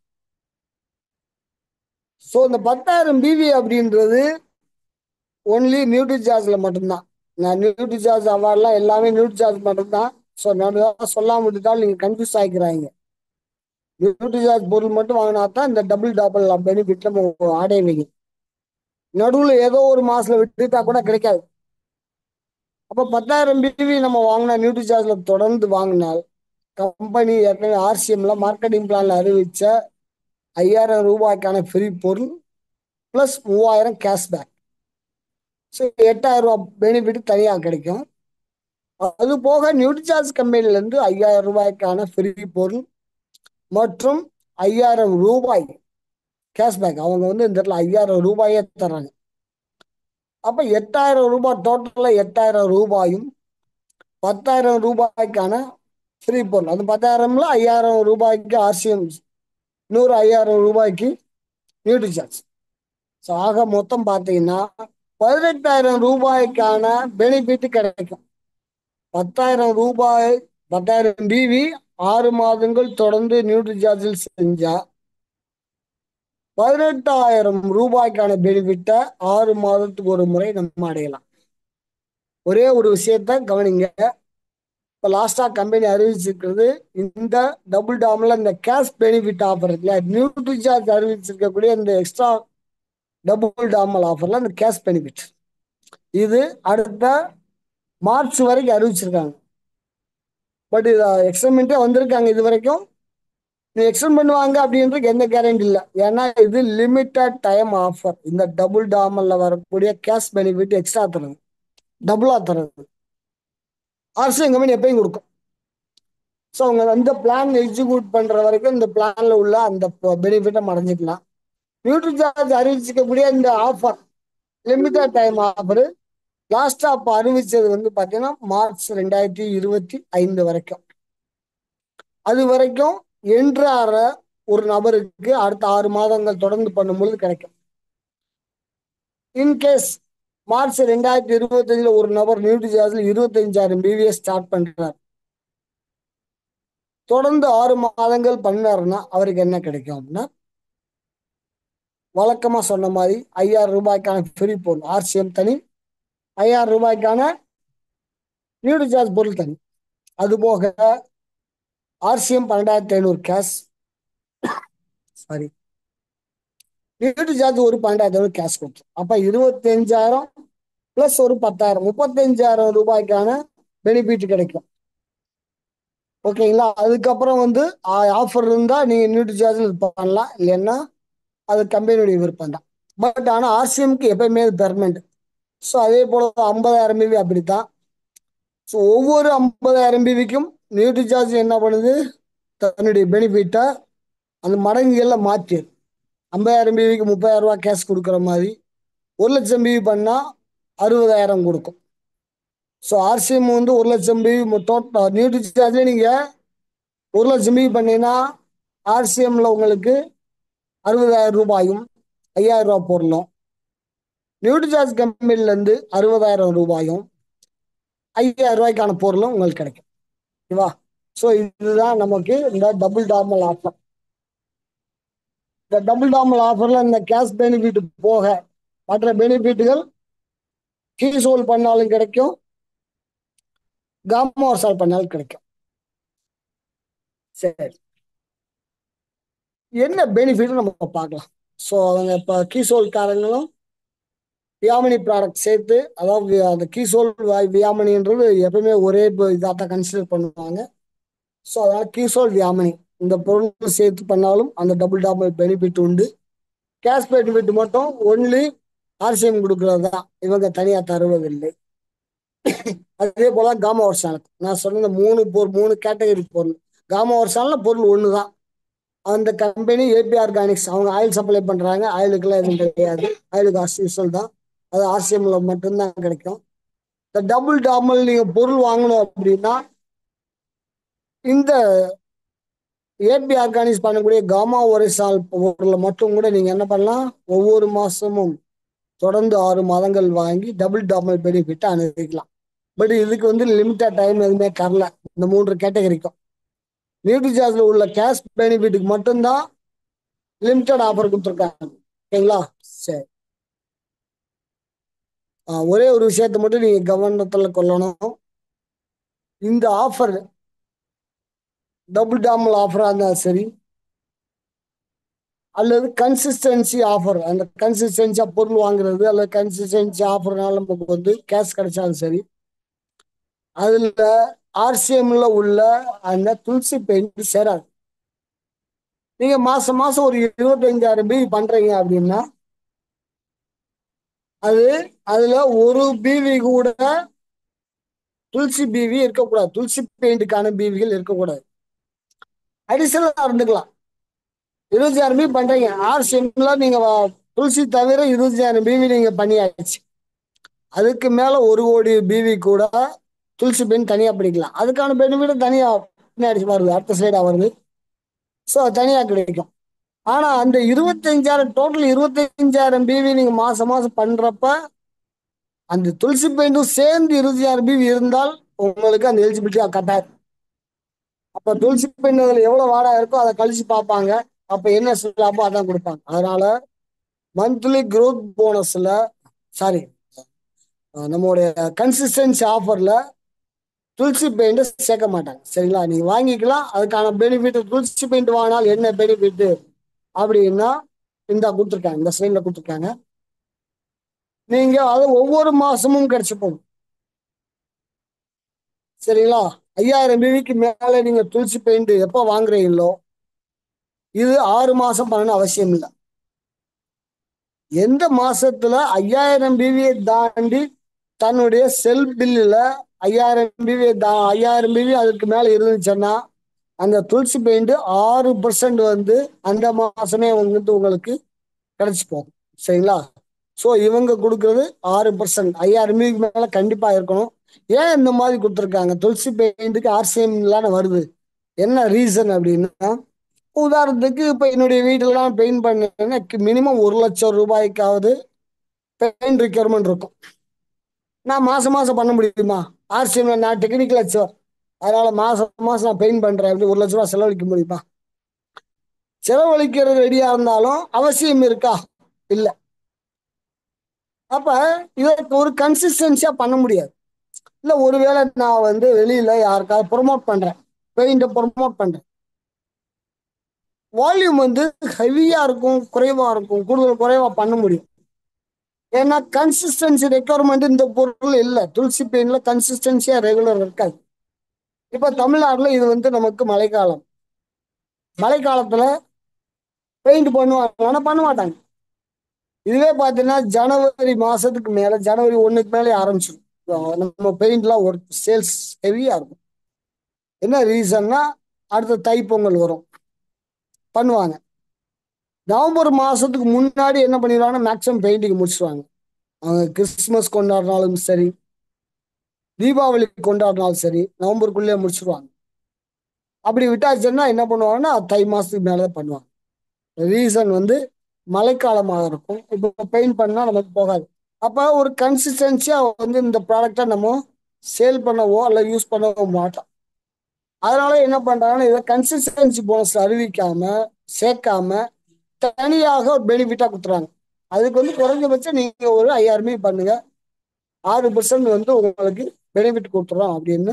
ஸோ இந்த 10,000 பிவி அப்படின்றது ஒன்லி நியூட்ரி சார்ஜ்ல மட்டும்தான். நான் நியூட்ரி சார்ஜ் அவார்ட்லாம் எல்லாமே நியூட்ரி சார்ஜ் மட்டும்தான். ஸோ நான் சொல்லாம விட்டுட்டாலும் நீங்க கன்ஃபியூஸ் ஆகிக்கிறாங்க. நியூட்ரி சார்ஜ் பொருள் மட்டும் வாங்கினா தான் இந்த டபுள் பெனிஃபிட் நம்ம அடைவீங்க. நடுவில் ஏதோ ஒரு மாசத்துல விட்டுட்டா கூட கிடைக்காது. அப்போ 10,000 பிவி நம்ம வாங்கினா நியூட்ரி சார்ஜ்ல தொடர்ந்து வாங்கினால் கம்பெனி ஏற்கனவே ஆர்சிஎம்ல மார்க்கெட்டிங் பிளான்ல அறிவிச்ச 5,000 ரூபாய்க்கான ஃப்ரீ பொருள் பிளஸ் 3,000 கேஷ்பேக், ஸோ 8,000 ரூபாய் பெனிஃபிட் தனியாக கிடைக்கும். அது போக நியூட்ரிசார்ஜ் கம்பெனில இருந்து 5,000 ரூபாய்க்கான ஃப்ரீ பொருள் மற்றும் 5,000 ரூபாய் கேஷ்பேக். அவங்க வந்து இந்த இடத்துல 5000 ரூபாயே தர்றாங்க. அப்ப 8000 ரூபாய், டோட்டலா 8000 ரூபாயும் 10,000 ரூபாய்க்கான ஃப்ரீ பொருள். அது 10,000ல 5000 ரூபாய்க்கு ஆர்சிஎம், 5000 ரூபாய்க்கு நியூட்ரி சார்ஜ். ஸோ ஆக மொத்தம் பார்த்தீங்கன்னா 18,000 ரூபாய்க்கான பெனிஃபிட் கிடைக்கும். 10,000 ரூபாய், 10,000 பிவி 6 மாதங்கள் தொடர்ந்து நியூட்ரி சார்ஜில் செஞ்சா 18,000 ரூபாய்க்கான பெனிஃபிட்டை 6 மாதத்துக்கு ஒரு முறை நம்ம அடையலாம். ஒரே ஒரு விஷயத்த கவனிங்க. இப்போ லாஸ்டா கம்பெனி அறிவிச்சிருக்கிறது, இந்த டபுள் டாம்ல இந்த கேஷ் பெனிஃபிட் ஆஃபர் இருக்குல்ல, நியூட்ரி சார்ஜ் அறிவிச்சிருக்கக்கூடிய இந்த எக்ஸ்ட்ரா டபுள் டாமல் ஆஃபர்ல இந்த கேஷ் பெனிஃபிட் இது அடுத்த மார்ச் வரைக்கும் அறிவிச்சிருக்காங்க. பட் இது எக்ஸ்டென்மெண்ட்டே வந்திருக்காங்க. இது வரைக்கும் நீ எக்ஸ்டெண்ட் பண்ணுவாங்க அப்படின்றது எந்த கேரண்டி இல்லை. ஏன்னா இது லிமிட்டட் டைம் ஆஃபர். இந்த டபுள் டாமல்ல வரக்கூடிய கேஷ் பெனிஃபிட் எக்ஸ்ட்ரா தருது, டபுளா தருது. ஆர்சிஎம் கம்பெனி எப்பயும் கொடுக்கும். ஸோ அவங்க அந்த பிளான் எக்ஸிக்யூட் பண்ற வரைக்கும் இந்த பிளான்ல உள்ள அந்த பெனிஃபிட்டை அடைஞ்சிக்கலாம். நியூட்ரி சார்ஜ் அறிவிச்சிக்கக்கூடிய இந்த ஆஃபர் லிமிட்டட் டைம் ஆஃபர் லாஸ்டா அப்போ அறிவிச்சது வந்து பார்த்தீங்கன்னா மார்ச் 2025 வரைக்கும். அது வரைக்கும் என்றார ஒரு நபருக்கு அடுத்த 6 மாதங்கள் தொடர்ந்து பண்ணும்போது கிடைக்கும். இன்கேஸ் மார்ச் 2025 ஒரு நபர் நியூட்ரி சார்ஜில் 25,000 பிவிஎஸ் ஸ்டார்ட் பண்றார், தொடர்ந்து 6 மாதங்கள் பண்ணாருன்னா அவருக்கு என்ன கிடைக்கும் அப்படின்னா, வழக்கமா சொன்ன மாதிரி 5,000 ரூபாய்க்கான ஃப்ரீ பொருள் ஆர்சிஎம் தனி, 5,000 ரூபாய்க்கான நியூட்ரி சார்ஜ் பொருள் தனி. அது போக RCM 12,500 cash, sorry nutri charge ஒரு 12,500 கேஷ் கொடுத்து, அப்ப 25,000 பிளஸ் ஒரு 10,000, 35,000 ரூபாய்க்கான பெனிஃபிட் கிடைக்கும். ஓகேங்களா? அதுக்கப்புறம் வந்து ஆஃபர் இருந்தா நீங்க நியூட்ரி சார்ஜில் பண்ணலாம், இல்லைன்னா அது கம்பெனியுடைய விருப்பம் தான். பட் ஆனால் ஆர்சிஎம்க்கு எப்பயுமே பெர்மனெண்ட். ஸோ அதே போல 50,000 பிவி அப்படித்தான். ஸோ ஒவ்வொரு 50,000 பிவிக்கும் நியூட்ரி சார்ஜ் என்ன பண்ணுது, தன்னுடைய பெனிஃபிட்டை அந்த மடங்குகளில் மாற்றி 50,000 பிவிக்கு 30,000 ரூபாய் கேஷ் கொடுக்குற மாதிரி 1,00,000 பிவி பண்ணால் 60,000 கொடுக்கும். ஸோ ஆர்சிஎம் வந்து 1,00,000 பிவி டோட்டல் நியூட்ரி சார்ஜில் நீங்கள் 1,00,000 பிவி பண்ணீங்கன்னா ஆர்சிஎம்ல உங்களுக்கு 60,000 ரூபாயும் 5,000 ரூபாய் பொருளும், நியூட்ரி சார்ஜ் கம்பெனிலேருந்து 60,000 ரூபாயும் 5,000 ரூபாய்க்கான பொருளும் உங்களுக்கு கிடைக்கும். ஓகேவா? ஸோ இதுதான் நமக்கு இந்த டபுள் டாமல் ஆஃபர். இந்த டபுள் டாமல் ஆஃபர்ல இந்த கேஷ் பெனிஃபிட் போக மற்ற பெனிஃபிட்டுகள் கீ சோல் பண்ணாலும் கிடைக்கும், காமா சால் பண்ணாலும் கிடைக்கும். சரி, என்ன பெனிஃபிட் நம்ம பார்க்கலாம். ஸோ அவங்க இப்போ கீசோல்காரங்களும் வியாமணி ப்ராடக்ட் சேர்த்து, அதாவது அந்த கீசோல் வியாமணின்றது எப்பவுமே ஒரே இதாக தான் கன்சிடர் பண்ணுவாங்க. ஸோ அதனால கீசோல் வியாமணி இந்த பொருள் சேர்த்து பண்ணாலும் அந்த டபுள் டாமல் பெனிஃபிட் உண்டு. கேஷ் பெனிஃபிட் மட்டும் ஒன்லி ஆர்சிஎம் கொடுக்கறது தான், இவங்க தனியாக தருவதில்லை. அதே போல காமா ஒர்சானத் நான் சொன்ன மூணு கேட்டகரி பொருள், காமா ஒர்சான பொருள் ஒன்று தான். அந்த கம்பெனி ஏபி ஆர்கானிக்ஸ், அவங்க ஆயில் சப்ளை பண்றாங்க. ஆயிலுக்கெல்லாம் எதுவும் கிடையாது, ஆயிலுக்கு ஆர்சிஎல் தான், அது ஆர்சிஎம்ல மட்டும்தான் கிடைக்கும். இந்த டபுள் டாமல் நீங்க பொருள் வாங்கணும் அப்படின்னா இந்த ஏபி ஆர்கானிக்ஸ் பண்ணக்கூடிய காமா ஒரிசால் பொருளை மட்டும் கூட நீங்க என்ன பண்ணலாம், ஒவ்வொரு மாசமும் தொடர்ந்து 6 மாதங்கள் வாங்கி டபுள் டாமல் பெனிஃபிட் அனுபவிக்கலாம். பட் இதுக்கு வந்து லிமிட்டட் டைம் எதுவுமே தரல. இந்த 3 கேட்டகரிக்கும் நியூட்ரி சார்ஜ்ல உள்ள கேஷ் பெனிஃபிட்டுக்கு மட்டும்தான் லிமிட்டட் ஆஃபர் கொடுத்துருக்காங்க. ஓகேங்களா? சரி, ஒரே ஒரு விஷயத்த மட்டும் நீங்க கவனத்துல கொள்ளணும். இந்த ஆஃபர் டபுள் டாமல் ஆஃபரா இருந்தாலும் சரி, அல்லது கன்சிஸ்டன்சி ஆஃபர், அந்த கன்சிஸ்டன்சியா பொருள் வாங்குறது அல்லது கன்சிஸ்டன்சி ஆஃபர்னால நமக்கு வந்து கேஷ் கிடைச்சாலும் சரி, அதுல ஆர்சிஎம்ல உள்ள அந்த துளசி பெயிண்ட் சேராது. நீங்க மாசம் மாசம் ஒரு 25,000 பிவி பண்றீங்க அப்படின்னா அதுல ஒரு பிவி கூட துளசி பிவி இருக்கக்கூடாது, துளசி பெயிண்ட்டுக்கான பிவிகள் இருக்கக்கூடாது. அடிஷனலா இருந்துக்கலாம். 26,000 பிவி பண்றீங்க. ஆர்சிஎம்ல நீங்க துளசி தவிர 25,000 பிவி நீங்க பண்ணியாச்சு. அதுக்கு மேல 1 கோடி பிவி கூட துளசி பெயின் தனியா பிடிக்கலாம். அதுக்கான பெனிஃபிட் தனியா பின்னாடி வருது, அடுத்த சைடா வருது. ஸோ தனியா கிடைக்கும். ஆனா அந்த 25,000 டோட்டல் 25,000 பிவி நீங்க மாசம் மாசம் பண்றப்ப அந்த துளசி பெயிண்டும் சேர்ந்து 25,000 பிவி இருந்தால் உங்களுக்கு அந்த எலிஜிபிலிட்டி கட்டாது. அப்ப துளசி பெயிண்ட் அதுல எவ்வளவு வாடகை இருக்கோ அதை கழிச்சு பார்ப்பாங்க. அப்ப என்ன ஸ்லாபோ அதான் கொடுப்பாங்க. அதனால மந்த்லி growth போனஸ்ல சாரி நம்மளுடைய கன்சிஸ்டன்சி ஆஃபர்ல துளசி பெயிண்ட் சேர்க்க மாட்டாங்க. சரிங்களா? நீங்க வாங்கிக்கலாம். அதுக்கான பெனிஃபிட் துளசி பெயிண்ட் வாங்கினால் என்ன பெனிஃபிட் அப்படின்னா இந்த கொடுத்துருக்காங்க, இந்த ஸ்லைட்ல கொடுத்துருக்காங்க. நீங்க அது ஒவ்வொரு மாசமும் கிடைச்சு போகும். சரிங்களா? 5,000 பிவிக்கு மேல நீங்க துளசி பெயிண்ட் எப்போ வாங்குறீங்களோ இது 6 மாசம் பண்ணணும் அவசியம் இல்லை. எந்த மாசத்துல 5,000 பிவியை தாண்டி தன்னுடைய செல் பில்லுல 5,000 பிவி அதுக்கு மேல இருந்துச்சுன்னா அந்த துளசி பெயிண்ட் 6% வந்து அந்த மாசமே வந்து உங்களுக்கு கிடைச்சு போகும். சரிங்களா? ஸோ இவங்க கொடுக்கறது 6%. 5,000 பிவிக்கு மேல கண்டிப்பா இருக்கணும். ஏன் இந்த மாதிரி கொடுத்துருக்காங்க? துளசி பெயிண்ட்டுக்கு ஆர்சிஎம் வருது. என்ன ரீசன் அப்படின்னா, உதாரணத்துக்கு இப்ப என்னுடைய வீட்டுலாம் பெயிண்ட் பண்ணேன்னா மினிமம் 1,00,000 ரூபாய்க்காவது பெயிண்ட் ரிக்யர்மெண்ட் இருக்கும். நான் மாசம் மாசம் பண்ண முடியுமா? ஆர்சிஎம்ல நான் டெக்னிக்கல் லட்சம், அதனால மாசம் மாசம் நான் பெயிண்ட் பண்றேன் அப்படி 1,00,000 ரூபாய் செலவழிக்க முடியுமா? செலவழிக்கிறது ரெடியா இருந்தாலும் அவசியம் இருக்கா? இல்ல. அப்ப இதற்கு ஒரு கன்சிஸ்டன்சியா பண்ண முடியாது. இல்ல ஒருவேளை நான் வந்து வெளியில யாருக்காவது ப்ரொமோட் பண்றேன், பெயிண்ட ப்ரொமோட் பண்றேன், வால்யூம் வந்து ஹெவியா இருக்கும், குறைவா இருக்கும், கூடுதல் குறைவா பண்ண முடியும். ஏன்னா கன்சிஸ்டன்சி ரெக்குவயர்மெண்ட் இந்த பொருள் இல்லை. துளசி பெயிண்ட்ல கன்சிஸ்டன்சியா ரெகுலர் இருக்காது. இப்ப தமிழ்நாட்டுல இது வந்து நமக்கு மழைக்காலம். மழைக்காலத்துல பெயிண்ட் பண்ணுவாங்க, ஆனா பண்ண மாட்டாங்க. இதுவே பாத்தீங்கன்னா ஜனவரி மாசத்துக்கு மேல, ஜனவரி 1க்கு மேலே ஆரம்பிச்சிடும் நம்ம பெயிண்ட்லாம் ஒரு சேல்ஸ் ஹெவியா இருக்கும். என்ன ரீசன்னா அடுத்த தைப்பொங்கல் வரும், பண்ணுவாங்க. நவம்பர் மாசத்துக்கு முன்னாடி என்ன பண்ணிடுவாங்கன்னா மேக்ஸிமம் பெயிண்டிங் முடிச்சிருவாங்க. அவங்க கிறிஸ்துமஸ் கொண்டாடினாலும் சரி, தீபாவளி கொண்டாடினாலும் சரி, நவம்பருக்குள்ளே முடிச்சிருவாங்க. அப்படி விட்டாச்சுன்னா என்ன பண்ணுவாங்கன்னா தை மாசத்துக்கு மேலே பண்ணுவாங்க. ரீசன் வந்து மழைக்காலமாக இருக்கும். இப்போ பெயிண்ட் பண்ணா நமக்கு போகாது. அப்ப ஒரு கன்சிஸ்டன்சியா வந்து இந்த ப்ராடக்டை நம்ம சேல் பண்ணவோ அல்ல யூஸ் பண்ணவோ மாட்டோம். அதனால என்ன பண்றாங்கன்னா இதை கன்சிஸ்டன்சி போனஸ் அறிவிக்காம சேர்க்காம தனியாக ஒரு பெனிஃபிட்டா கொடுத்துறாங்க. அதுக்கு வந்து குறைஞ்சபட்சம் நீங்க ஒரு 5,000 பண்ணுங்க, 6% வந்து உங்களுக்கு பெனிஃபிட் கொடுத்துறோம் அப்படின்னு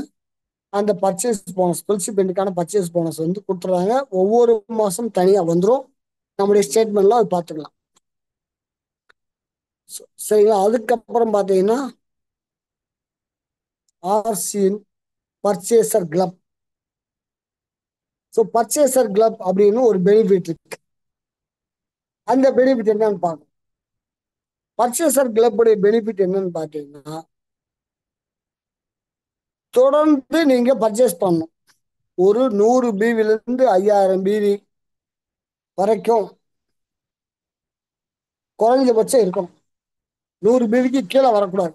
அந்த பர்ச்சேஸ் போனஸ், துளசி பெயிண்ட்டுக்கான பர்ச்சேஸ் போனஸ் வந்து கொடுத்துறாங்க. ஒவ்வொரு மாசம் தனியா வந்துடும். நம்முடைய ஸ்டேட்மெண்ட்ல அது பார்த்துக்கலாம். சரிங்களா? அதுக்கப்புறம் பார்த்தீங்கன்னா RCN purchaser club. So purchaser club அப்படின்னு ஒரு பெனிஃபிட் இருக்கு. அந்த பெனிஃபிட் என்னன்னு பார்க்கணும். பர்ச்சேசர் கிளப்புடைய பெனிஃபிட் என்னன்னு பார்த்தீங்கன்னா, தொடர்ந்து நீங்க பர்ச்சேஸ் பண்ணணும். ஒரு 100 பிவில இருந்து 5,000 பிவி வரைக்கும் குறைஞ்சபட்சம் இருக்கணும். 100 பிவிக்கு கீழே வரக்கூடாது.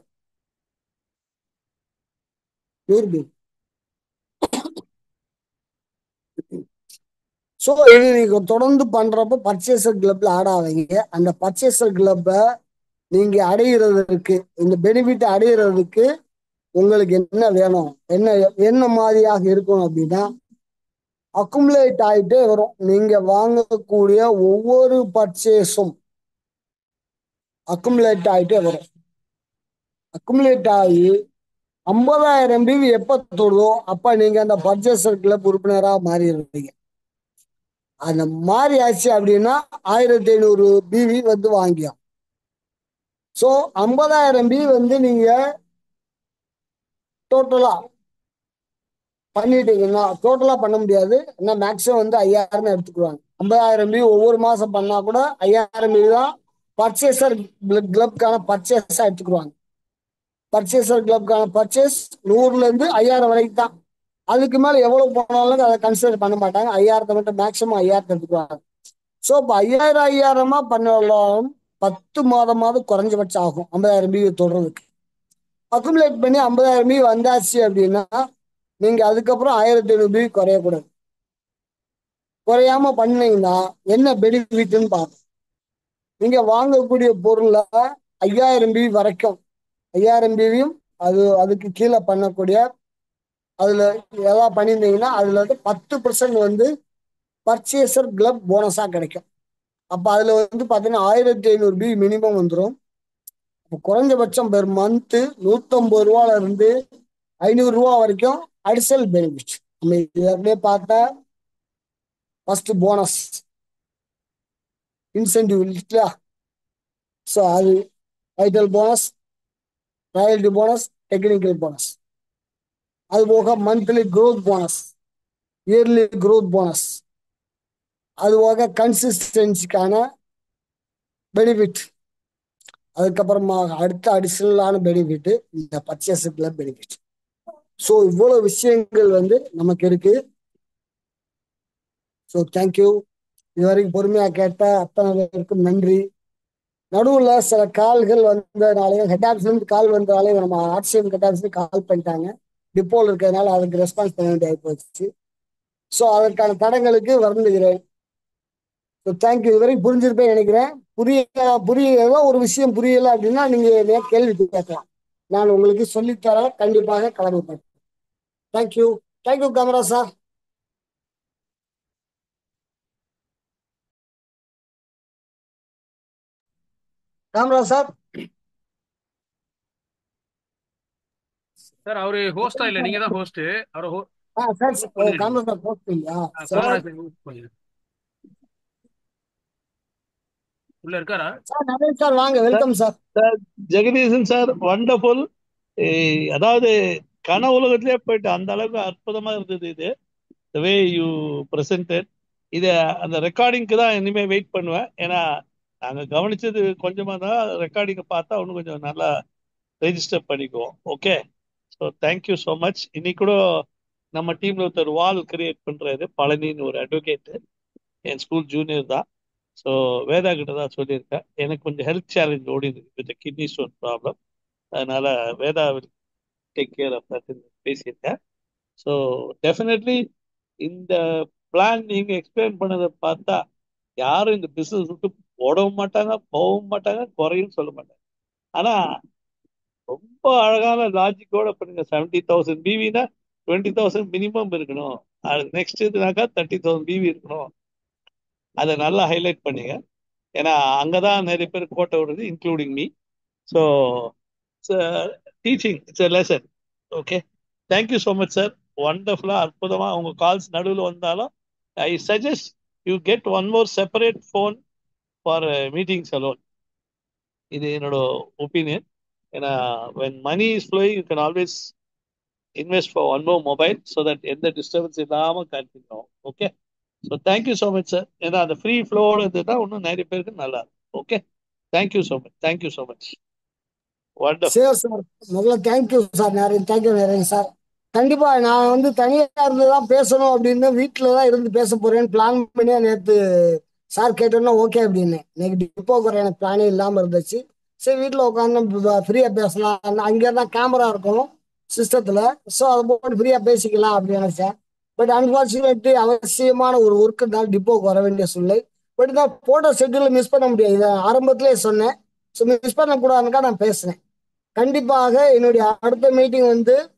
100 பிவி. ஸோ இது நீங்க தொடர்ந்து பண்றப்ப பர்ச்சேசர் கிளப்ல ஆட் ஆவீங்க. அந்த பர்ச்சேசர் கிளப்பை நீங்க அடைகிறதுக்கு, இந்த பெனிஃபிட் அடைகிறதுக்கு உங்களுக்கு என்ன வேணும், என்ன என்ன மாதிரியாக இருக்கும் அப்படின்னா, அக்குமுலேட் ஆகிட்டே வரும். நீங்க வாங்கக்கூடிய ஒவ்வொரு பர்ச்சேஸும் அக்குமுலேட் ஆகிட்டே வரும். அக்குமுலேட் ஆகி 50,000 பிவி எப்ப தொடுதோ அப்ப நீங்க அந்த பர்ச்சேசர் கிளப் உறுப்பினராக மாறிடுவீங்க. அந்த மாறி ஆச்சு அப்படின்னா 1,500 பிவி வந்து வாங்கியும். ஸோ 50,000 பிவி வந்து நீங்க டோட்டலா பண்ணிட்டீங்கன்னா, டோட்டலா பண்ண முடியாது, ஏன்னா மேக்ஸிமம் வந்து 5,000 எடுத்துக்குவாங்க. 50,000 பிவி ஒவ்வொரு மாசம் பண்ணா கூட 5,000 பிவி தான் பர்ச்சேசர் கிளப்கான பர்ச்சேஸா எடுத்துக்குவாங்க. பர்ச்சேசர் கிளப்கான பர்ச்சேஸ் 100ல இருந்து 5,000 வரைக்கும் தான். அதுக்கு மேல எவ்வளவு போனாலும் அதை கன்சிடர் பண்ண மாட்டாங்க. 5,000 மட்டும், மேக்ஸிமம் 5,000 எடுத்துக்குவாங்க. ஸோ இப்போ 5000 பண்ணாலும் 10 மாதமாவது குறைஞ்சபட்சம் ஆகும் 50,000 பிவி தொடர்றதுக்கு. அக்குமுலேட் பண்ணி 50,000 பிவி வந்தாச்சு அப்படின்னா நீங்க அதுக்கப்புறம் 1500 பிவி குறையக்கூடாது. குறையாம பண்ணீங்கன்னா என்ன பெனிஃபிட்னு பார்ப்போம். நீங்க வாங்கக்கூடிய பொருள்ல 5000 பிவி வரைக்கும் 5000 பிவியும் அதுக்கு கீழே பண்ணக்கூடிய அதுல ஏதாவது பண்ணியிருந்தீங்கன்னா அதுல 10% பர்ச்சேசர் கிளப் போனஸா கிடைக்கும். அப்ப அதுல பாத்தீங்கன்னா 1500 பிவி மினிமம் வந்துடும். குறைஞ்சபட்சம் பெர் மந்த் 150 ரூபால இருந்து 500 ரூபா வரைக்கும் அடிஷனல் பெனிஃபிட். நம்ம ஏற்கனவே பார்த்தா ஃபர்ஸ்ட் போனஸ் இன்சென்டிவ் இல்லையா? ஸோ அது vital bonus, royalty bonus, technical bonus, அது போக monthly growth bonus, yearly growth bonus, அது போக கன்சிஸ்டன்சிக்கான பெனிஃபிட், அதுக்கப்புறமா அடுத்த அடிஷனலான பெனிஃபிட் இந்த பர்ச்சேஸுக்குள்ள பெனிஃபிட். ஸோ இவ்வளவு விஷயங்கள் நமக்கு இருக்கு. So thank you. இது வரைக்கும் பொறுமையா கேட்ட அத்தனை பேருக்கும் நன்றி. நடுவில் சில கால்கள் வந்ததுனாலையும் ஹெட் ஆஃபீஸ்லேருந்து கால் வந்ததாலையும் நம்ம ஆர்சிஎம் ஹெட் ஆஃபீஸ்லேருந்து கால் பண்ணிட்டாங்க. டிப்போவில் இருக்கிறதுனால அதுக்கு ரெஸ்பான்ஸ் பண்ண வேண்டிய போச்சு. ஸோ அதற்கான தடங்களுக்கு வருந்துகிறேன். So thank you. இது வரைக்கும் புரிஞ்சிருப்பேன் நினைக்கிறேன். ஏதோ ஒரு விஷயம் புரியலை அப்படின்னா நீங்க கேள்வி கேட்கலாம். நான் உங்களுக்கு சொல்லித்தர கண்டிப்பாக கடமைப்பட்டேன். Thank you. Thank you camera sir. Camera sir. Sir அவரு ஹோஸ்டா இல்ல, நீங்க தான் ஹோஸ்ட். அவரை சார் கேமரா சார் போஸ்ட் இல்லையா சார்? உள்ள இருக்காரா சார்? நவீன் சார் வாங்க, welcome sir. Sir Jagadeesan sir, wonderful. அதாவது கன உலகத்திலே போயிட்டு அந்த அளவுக்கு அற்புதமா இருந்தது இது, the way you presented. இதை அந்த ரெக்கார்டிங்க்கு தான் இனிமே வெயிட் பண்ணுவேன். ஏன்னா நாங்க கவனிச்சது கொஞ்சமா தான், ரெக்கார்டிங்கை பார்த்தா இன்னும் கொஞ்சம் நல்லா ரெஜிஸ்டர் பண்ணிக்குவோம். Okay, so thank you so much. இன்னைக்கு கூட நம்ம டீம்ல ஒருத்தர் வால் கிரியேட் பண்றாரு, பழனின்னு ஒரு அட்வொகேட், என் ஸ்கூல் ஜூனியர் தான். ஸோ வேதா கிட்ட தான் சொல்லியிருக்கேன். எனக்கு கொஞ்சம் ஹெல்த் சேலஞ்ச் ஓடிது வித் கிட்னி ஸ்டோன் ப்ராப்ளம். அதனால Veda take care of that பேசியிருக்கேன். ஸோ டெஃபினெட்லி இந்த பிளான் நீங்க எக்ஸ்பிளைன் பண்ணதை பார்த்தா யாரும் இந்த பிசினஸ் விட்டு ஓடவும் மாட்டாங்க, போகவும் மாட்டாங்க, குறையும் சொல்ல மாட்டாங்க. ஆனா ரொம்ப அழகான லாஜிக்கோட பண்ணுங்க. 70,000 பிவினா 20,000 மினிமம் இருக்கணும். நெக்ஸ்ட் இதுனாக்கா 30,000 பிவி இருக்கணும். அதை நல்லா ஹைலைட் பண்ணுங்க. ஏன்னா அங்கதான் நிறைய பேர் கோட்டை விடுறது, including me. So teaching it's a lesson. Okay, thank you so much sir. வண்டர்ஃபுல்லா, அற்புதமா. உங்க கால்ஸ் நடுவில் வந்தாலும் I suggest you get one more separate phone for meetings alone. இது என்னோட ஒப்பீனியன். ஏன்னா when money is flowing you can always invest for one more mobile so that எந்த டிஸ்டர்பன்ஸ் இல்லாமல் continue. Okay, so thank you so much sir. ஏன்னா அந்த ஃப்ரீ ஃப்ளோவோட இருந்ததுதான் இன்னும் நிறைய பேருக்கு நல்லா இருக்கும். Okay, thank you so much. Thank you so much. சரி சார், முதல்ல தேங்க்யூ சார். நிறைய சார். கண்டிப்பா நான் தனியா இருந்துதான் பேசணும் அப்படின்னு வீட்டுல தான் இருந்து பேச போறேன்னு பிளான் பண்ணி நேற்று சார் கேட்டோன்னா ஓகே அப்படின்னு. இன்னைக்கு டிப்போ குறை எனக்கு பிளானே இல்லாம இருந்துச்சு. சரி வீட்டுல உட்காந்து ஃப்ரீயா பேசலாம், அங்கே தான் கேமரா இருக்கும் சிஸ்டத்துல. ஸோ அதை போட்டு ஃப்ரீயா பேசிக்கலாம் அப்படின்னு நினைச்சேன். பட் அன்பார்ச்சுனேட்லி அவசியமான ஒரு ஒர்க்குனால டிப்போக்கு வர வேண்டிய சூழ்நிலை. பட் இந்த போட்டோ ஷெட்யூல மிஸ் பண்ண முடியாது. இதை ஆரம்பத்திலே சொன்னேன். ஸோ மிஸ் பண்ணக்கூடாதுக்கா நான் பேசுனேன். கண்டிப்பாக என்னுடைய அடுத்த மீட்டிங்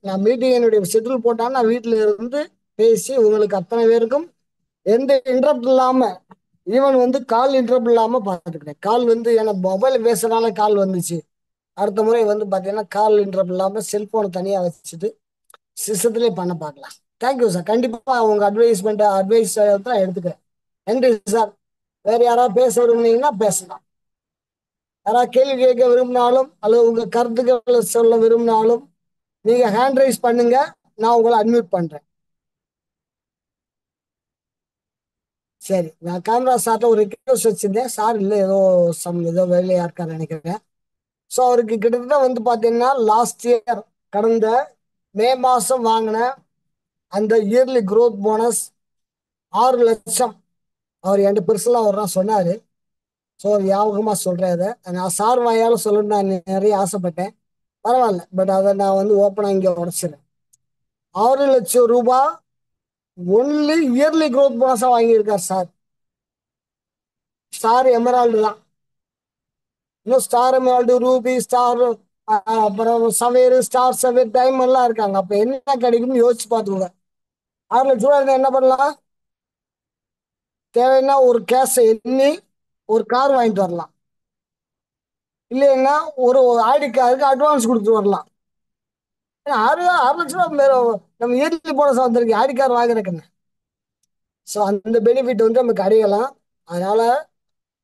நான் மீட்டிங் என்னுடைய ஷெட்யூல் போட்டாலும் நான் வீட்டில் இருந்து பேசி உங்களுக்கு அத்தனை பேருக்கும் எந்த இன்டரப்ட் இல்லாம, ஈவன் கால் இன்டரப்ட் இல்லாம பார்த்துக்கிறேன். கால் ஏன்னா மொபைல் பேசுறதுனால கால் வந்துச்சு. அடுத்த முறை பார்த்தீங்கன்னா கால் இன்டரப்ட் இல்லாம செல்போனை தனியாக வச்சுட்டு சிஸ்டத்திலே பண்ண பார்க்கலாம். Thank you sir. கண்டிப்பா உங்க அட்வைஸ் தான் எடுத்துக்கிறேன். நன்றி சார். வேற யாராவது பேச விரும்புனீங்கன்னா பேசலாம். யாராவது கேள்வி கேட்க விரும்பினாலும் அல்லது உங்க கருத்துக்களை சொல்ல விரும்பினாலும் நீங்க ஹேண்ட் ரைஸ் பண்ணுங்க, நான் உங்களை அட்மிட் பண்றேன். சரி, நான் கேமரா சார்ட்ட ஒரு ரிக்வெஸ்ட் வச்சிருந்தேன். சார் இல்லை, ஏதோ வேலையா இருக்காரு நினைக்கிறேன். ஸோ அவருக்கு கிட்டத்தட்ட பாத்தீங்கன்னா லாஸ்ட் இயர் கடந்த மே மாசம் வாங்கின அந்த இயர்லி growth போனஸ் 6 லட்சம் அவர் என்கிட்ட பெருசெல்லாம் ஒரு நாள் சொன்னாரு. ஸோ ஞாபகமா சொல்றேன் அதை. நான் சார் வாயால சொல்லணும்னு நான் நிறைய ஆசைப்பட்டேன். பரவாயில்ல, பட் அதை நான் வந்து ஓப்பனாக இங்கே உடச்சிடுறேன். 6 லட்சம் ரூபாய் ஒன்லி இயர்லி growth போனஸா வாங்கியிருக்கார் சார். ஸ்டார் எமரால்டு தான். இன்னும் ஸ்டார் எமரால்டு, ரூபி, ஸ்டார், அப்புறம் சவேரு, ஸ்டார் சவேர், டைமண்ட்லாம் இருக்காங்க. அப்போ என்ன கிடைக்கும்னு யோசிச்சு பார்த்துக்கோங்க. 6 லட்ச ரூபா இருந்தா என்ன பண்ணலாம்? தேவைன்னா ஒரு கேஷை எண்ணி ஒரு கார் வாங்கிட்டு வரலாம். இல்லைன்னா ஒரு ஐடி காருக்கு அட்வான்ஸ் கொடுத்துட்டு வரலாம். ஏன்னா 6 லட்ச ரூபா நம்ம இயர்லி போனஸ் வந்திருக்கு ஐடி கார் வாங்குறதுக்குன்னு. ஸோ அந்த பெனிஃபிட் வந்து நமக்கு அடையலாம். அதனால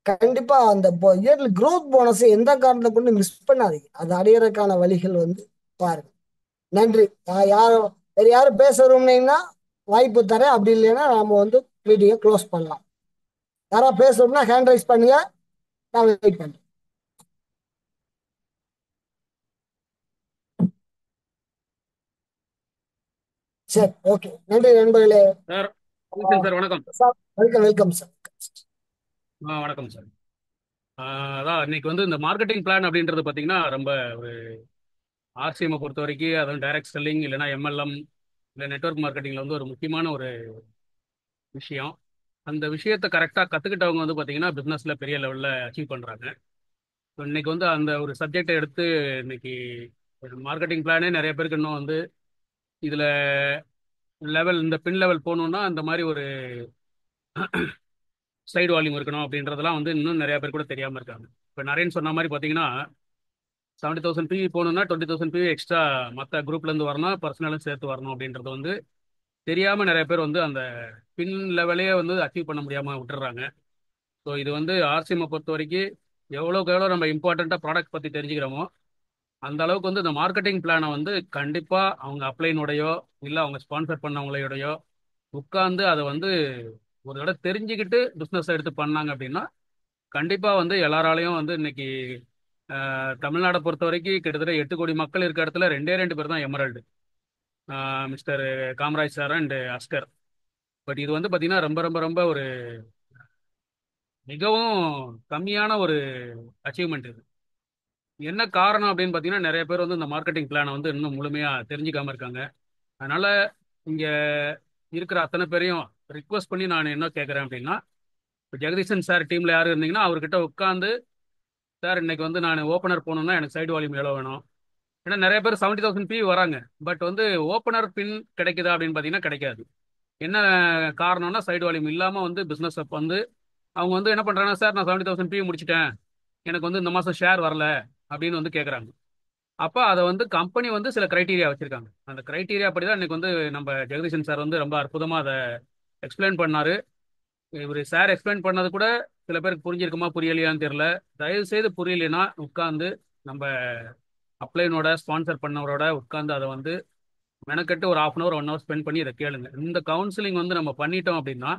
கண்டிப்பா அந்த இயர்லி growth போனஸ் எந்த காரணத்தை கொண்டு மிஸ் பண்ணாதீங்க. அது அடையறதுக்கான வழிகள் வந்து பாருங்க. நன்றி. யாரும் வேற யாரும் பேச விரும்புனீங்கன்னா வாய்ப்பு தரேன். அப்படி இல்லைன்னா நாம வந்து மீட்டிங்கை க்ளோஸ் பண்ணலாம். யாரா பேசணும்னா ஹேண்ட் ரைஸ் பண்ணுங்க, நான் வெயிட் பண்றேன். சரி, ஓகே. நன்றி நண்பர்களே. சார் சார் வணக்கம். Welcome welcome sir. வணக்கம் சார். அதான் இன்னைக்கு வந்து இந்த மார்க்கெட்டிங் பிளான் அப்படின்றது பார்த்தீங்கன்னா ரொம்ப ஒரு ஆர்சிஎம்மை பொறுத்த வரைக்கும் அதுவும் டைரக்ட் செல்லிங் இல்லைன்னா எம்எல்எம் இல்லை நெட்வொர்க் மார்க்கெட்டிங்கில் வந்து ஒரு முக்கியமான ஒரு விஷயம். அந்த விஷயத்தை கரெக்டாக கற்றுக்கிட்டவங்க வந்து பார்த்தீங்கன்னா பிஸ்னஸில் பெரிய லெவலில் அச்சீவ் பண்ணுறாங்க. ஸோ இன்னைக்கு வந்து அந்த ஒரு சப்ஜெக்டை எடுத்து இன்னைக்கு மார்க்கெட்டிங் பிளானே நிறைய பேருக்கு இன்னும் வந்து இதில் லெவல் இந்த பின் லெவல் போகணுன்னா அந்த மாதிரி ஒரு சைடு வால்யூம் இருக்கணும் அப்படின்றதெல்லாம் வந்து இன்னும் நிறைய பேர் கூட தெரியாமல் இருக்காங்க. இப்போ நரேன் சொன்ன மாதிரி பார்த்தீங்கன்னா 70,000 பிவி போகணுன்னா 20,000 பிவி எக்ஸ்ட்ரா மற்ற குரூப்லேருந்து வரணும், பர்சனலும் சேர்த்து வரணும் அப்படின்றது வந்து தெரியாமல் நிறைய பேர் வந்து அந்த பின் லெவலே வந்து அச்சீவ் பண்ண முடியாமல் விட்டுறாங்க. ஸோ இது வந்து ஆர்சிஎம்மை பொறுத்த வரைக்கும் எவ்வளோக்கு எவ்வளோ நம்ம இம்பார்ட்டண்ட்டாக ப்ராடக்ட் பற்றி தெரிஞ்சுக்கிறோமோ அந்த அளவுக்கு வந்து இந்த மார்க்கெட்டிங் பிளானை வந்து கண்டிப்பாக அவங்க அப்ளைனுடையோ இல்லை அவங்க ஸ்பான்சர் பண்ணவங்களையோடையோ உட்காந்து அதை வந்து ஒரு தடவை தெரிஞ்சுக்கிட்டு பிஸ்னஸ் எடுத்து பண்ணாங்க அப்படின்னா கண்டிப்பாக வந்து எல்லாராலையும் வந்து இன்னைக்கு தமிழ்நாடை பொறுத்த வரைக்கும் கிட்டத்தட்ட 8 கோடி மக்கள் இருக்க இடத்துல 2 பேர் தான் Emerald, mister Kamaraj sir and Askar. But இது வந்து பார்த்தீங்கன்னா ரொம்ப ரொம்ப ரொம்ப ஒரு மிகவும் கம்மியான ஒரு அச்சீவ்மெண்ட். இது என்ன காரணம் அப்படின்னு பார்த்தீங்கன்னா நிறைய பேர் வந்து இந்த மார்க்கெட்டிங் பிளானை வந்து இன்னும் முழுமையாக தெரிஞ்சுக்காம இருக்காங்க. அதனால இங்கே இருக்கிற அத்தனை பேரையும் ரிக்வஸ்ட் பண்ணி நான் என்ன கேட்குறேன் அப்படின்னா, இப்போ ஜெகதீசன் சார் டீமில் யார் இருந்தீங்கன்னா அவர்கிட்ட உட்காந்து, சார் இன்னைக்கு வந்து நான் ஓப்பனர் போகணுன்னா எனக்கு சைடு வால்யூம் எவ்வளோ வேணும். ஏன்னா நிறைய பேர் 70,000 பி வராங்க, பட் வந்து ஓப்பனர் பின் கிடைக்குதா அப்படின்னு பார்த்தீங்கன்னா கிடைக்காது. என்ன காரணம்னா சைடு வால்யூம் இல்லாமல் வந்து பிஸ்னஸ் அப் வந்து அவங்க வந்து என்ன பண்ணுறாங்கன்னா, சார் நான் 70,000 பி முடிச்சிட்டேன், எனக்கு வந்து இந்த மாதம் ஷேர் வரல அப்படின்னு வந்து கேட்குறாங்க. அப்போ அதை வந்து கம்பெனி வந்து சில கிரைட்டீரியா வச்சிருக்காங்க. அந்த கிரைட்டீரியா படி தான் இன்னைக்கு வந்து நம்ம ஜெகதீசன் சார் வந்து ரொம்ப அற்புதமாக அதை எக்ஸ்பிளைன் பண்ணாரு. இவர் சார் எக்ஸ்பிளைன் பண்ணது கூட சில பேருக்கு புரிஞ்சிருக்குமா புரியலையான்னு தெரியல. தயவு செய்து புரியலைன்னா உட்காந்து நம்ம அப்ளைனோட ஸ்பான்சர் பண்ணவரோட உட்காந்து அதை வந்து மெனக்கெட்டு ஒரு 1/2 1 ஹவர் ஸ்பெண்ட் பண்ணி இதை கேளுங்க. இந்த கவுன்சிலிங் வந்து நம்ம பண்ணிட்டோம் அப்படின்னா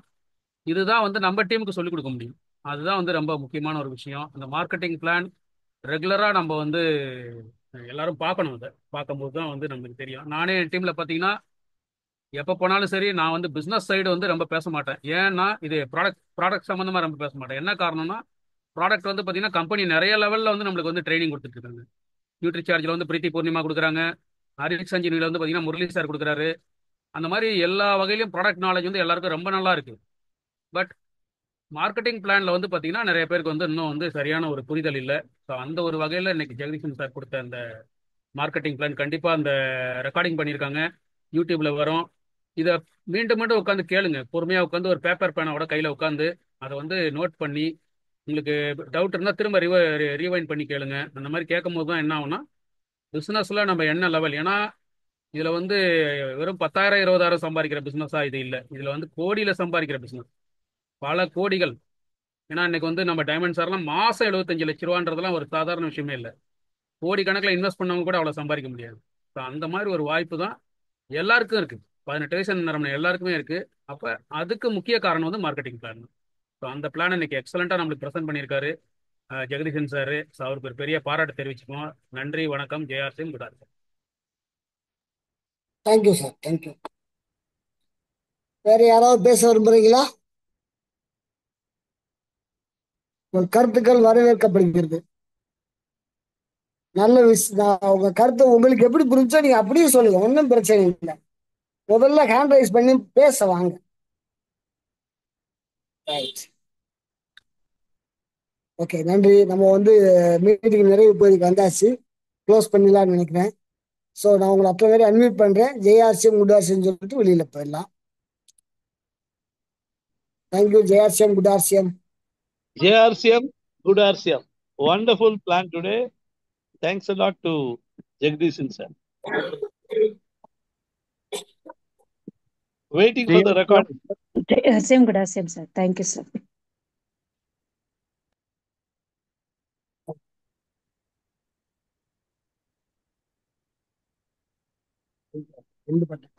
இதுதான் வந்து நம்ம டீமுக்கு சொல்லிக் கொடுக்க முடியும். அதுதான் வந்து ரொம்ப முக்கியமான ஒரு விஷயம். அந்த மார்க்கெட்டிங் பிளான் ரெகுலராக நம்ம வந்து எல்லாரும் பார்க்கணும். அதை பார்க்கும்போது தான் வந்து நமக்கு தெரியும். நானே என் டீமில் பார்த்தீங்கன்னா எப்போ போனாலும் சரி நான் வந்து பிஸ்னஸ் சைடு வந்து ரொம்ப பேச மாட்டேன். ஏன்னா இது ப்ராடக்ட் சம்மந்தமாக ரொம்ப பேச மாட்டேன். என்ன காரணம்னா ப்ராடக்ட் வந்து பார்த்தீங்கன்னா கம்பெனி நிறைய லெவலில் வந்து நம்மளுக்கு வந்து ட்ரைனிங் கொடுத்துட்டு இருக்காங்க. நியூட்ரி சார்ஜில் வந்து பிரீத்தி பூர்ணிமா கொடுக்குறாங்க, ஹரிச் சஞ்சீனியில் வந்து பார்த்தீங்கன்னா முரளி சார் கொடுக்குறாரு. அந்த மாதிரி எல்லா வகையிலும் ப்ராடக்ட் நாலேஜ் வந்து எல்லாருக்கும் ரொம்ப நல்லா இருக்கு. பட் மார்க்கெட்டிங் பிளான்ல வந்து பார்த்தீங்கன்னா நிறைய பேருக்கு வந்து இன்னும் வந்து சரியான ஒரு புரிதல் இல்லை. ஸோ அந்த ஒரு வகையில் இன்னைக்கு ஜெகதீசன் சார் கொடுத்த அந்த மார்க்கெட்டிங் பிளான் கண்டிப்பாக அந்த ரெக்கார்டிங் பண்ணியிருக்காங்க, யூடியூப்ல வரும். இதை மீண்டும் மீண்டும் உட்காந்து கேளுங்க. பொறுமையாக உட்காந்து ஒரு பேப்பர் பேனாவோட கையில் உட்காந்து அதை வந்து நோட் பண்ணி உங்களுக்கு டவுட் இருந்தால் திரும்ப ரீவைண்ட் பண்ணி கேளுங்க. அந்த மாதிரி கேட்கும் போது தான் என்ன ஆகும்னா பிஸ்னஸில் நம்ம என்ன லெவல். ஏன்னா இதில் வந்து வெறும் 10,000 20,000 சம்பாதிக்கிற பிஸ்னஸாக இது இல்லை. இதில் வந்து கோடியில் சம்பாதிக்கிற பிஸ்னஸ், பல கோடிகள். ஏன்னா இன்னைக்கு வந்து நம்ம டைமண்ட் சார்லாம் மாதம் 75 லட்ச ரூபான்றதுலாம் ஒரு சாதாரண விஷயமே இல்லை. கோடி கணக்கில் இன்வெஸ்ட் பண்ணவங்க கூட அவ்வளோ சம்பாதிக்க முடியாது. ஸோ அந்த மாதிரி ஒரு வாய்ப்பு தான் எல்லாருக்கும் இருக்கு. 18 வயசு நிரம்பின எல்லாருக்குமே இருக்கு. அப்போ அதுக்கு முக்கிய காரணம் வந்து மார்க்கெட்டிங் பிளான். ஸோ அந்த பிளான் இன்னைக்கு எக்ஸலண்ட்டாக நம்மளுக்கு ப்ரெசென்ட் பண்ணியிருக்காரு ஜெகதீசன் சார். அவருக்கு ஒரு பெரிய பாராட்டு தெரிவிச்சுப்போம். நன்றி, வணக்கம். JR Singh, good afternoon. Thank you sir, thank you. வேற யாராவது பேச விரும்புறீங்களா? உங்கள் கருத்துக்கள் வரவேற்கப்படுகிறது. நல்ல விஷயம். உங்க கருத்து உங்களுக்கு எப்படி புரிஞ்சோ நீங்க அப்படியே சொல்லுங்க, ஒன்றும் பிரச்சனை இல்லை. முதல்ல ஹேண்ட் ரைஸ் பண்ணி பேச வாங்க. ஓகே, நன்றி. நம்ம மீட்டிங் நிறைவு பகுதிக்கு வந்தாச்சு. க்ளோஸ் பண்ணிடலாம்னு நினைக்கிறேன். ஸோ நான் உங்களை அத்தனை பேரை அன்மியூட் பண்றேன். ஜெயார்சியம் குடார்சியம் சொல்லிட்டு வெளியில போயிடலாம். Thank you. ஜெயார்சியம் குடார்சியம். JRCM, good RCM. Wonderful plan today. Thanks a lot to Jagdishan sir. Waiting for the recording. Same good as same, sir. Thank you, sir. ரெண்டு பட்டம்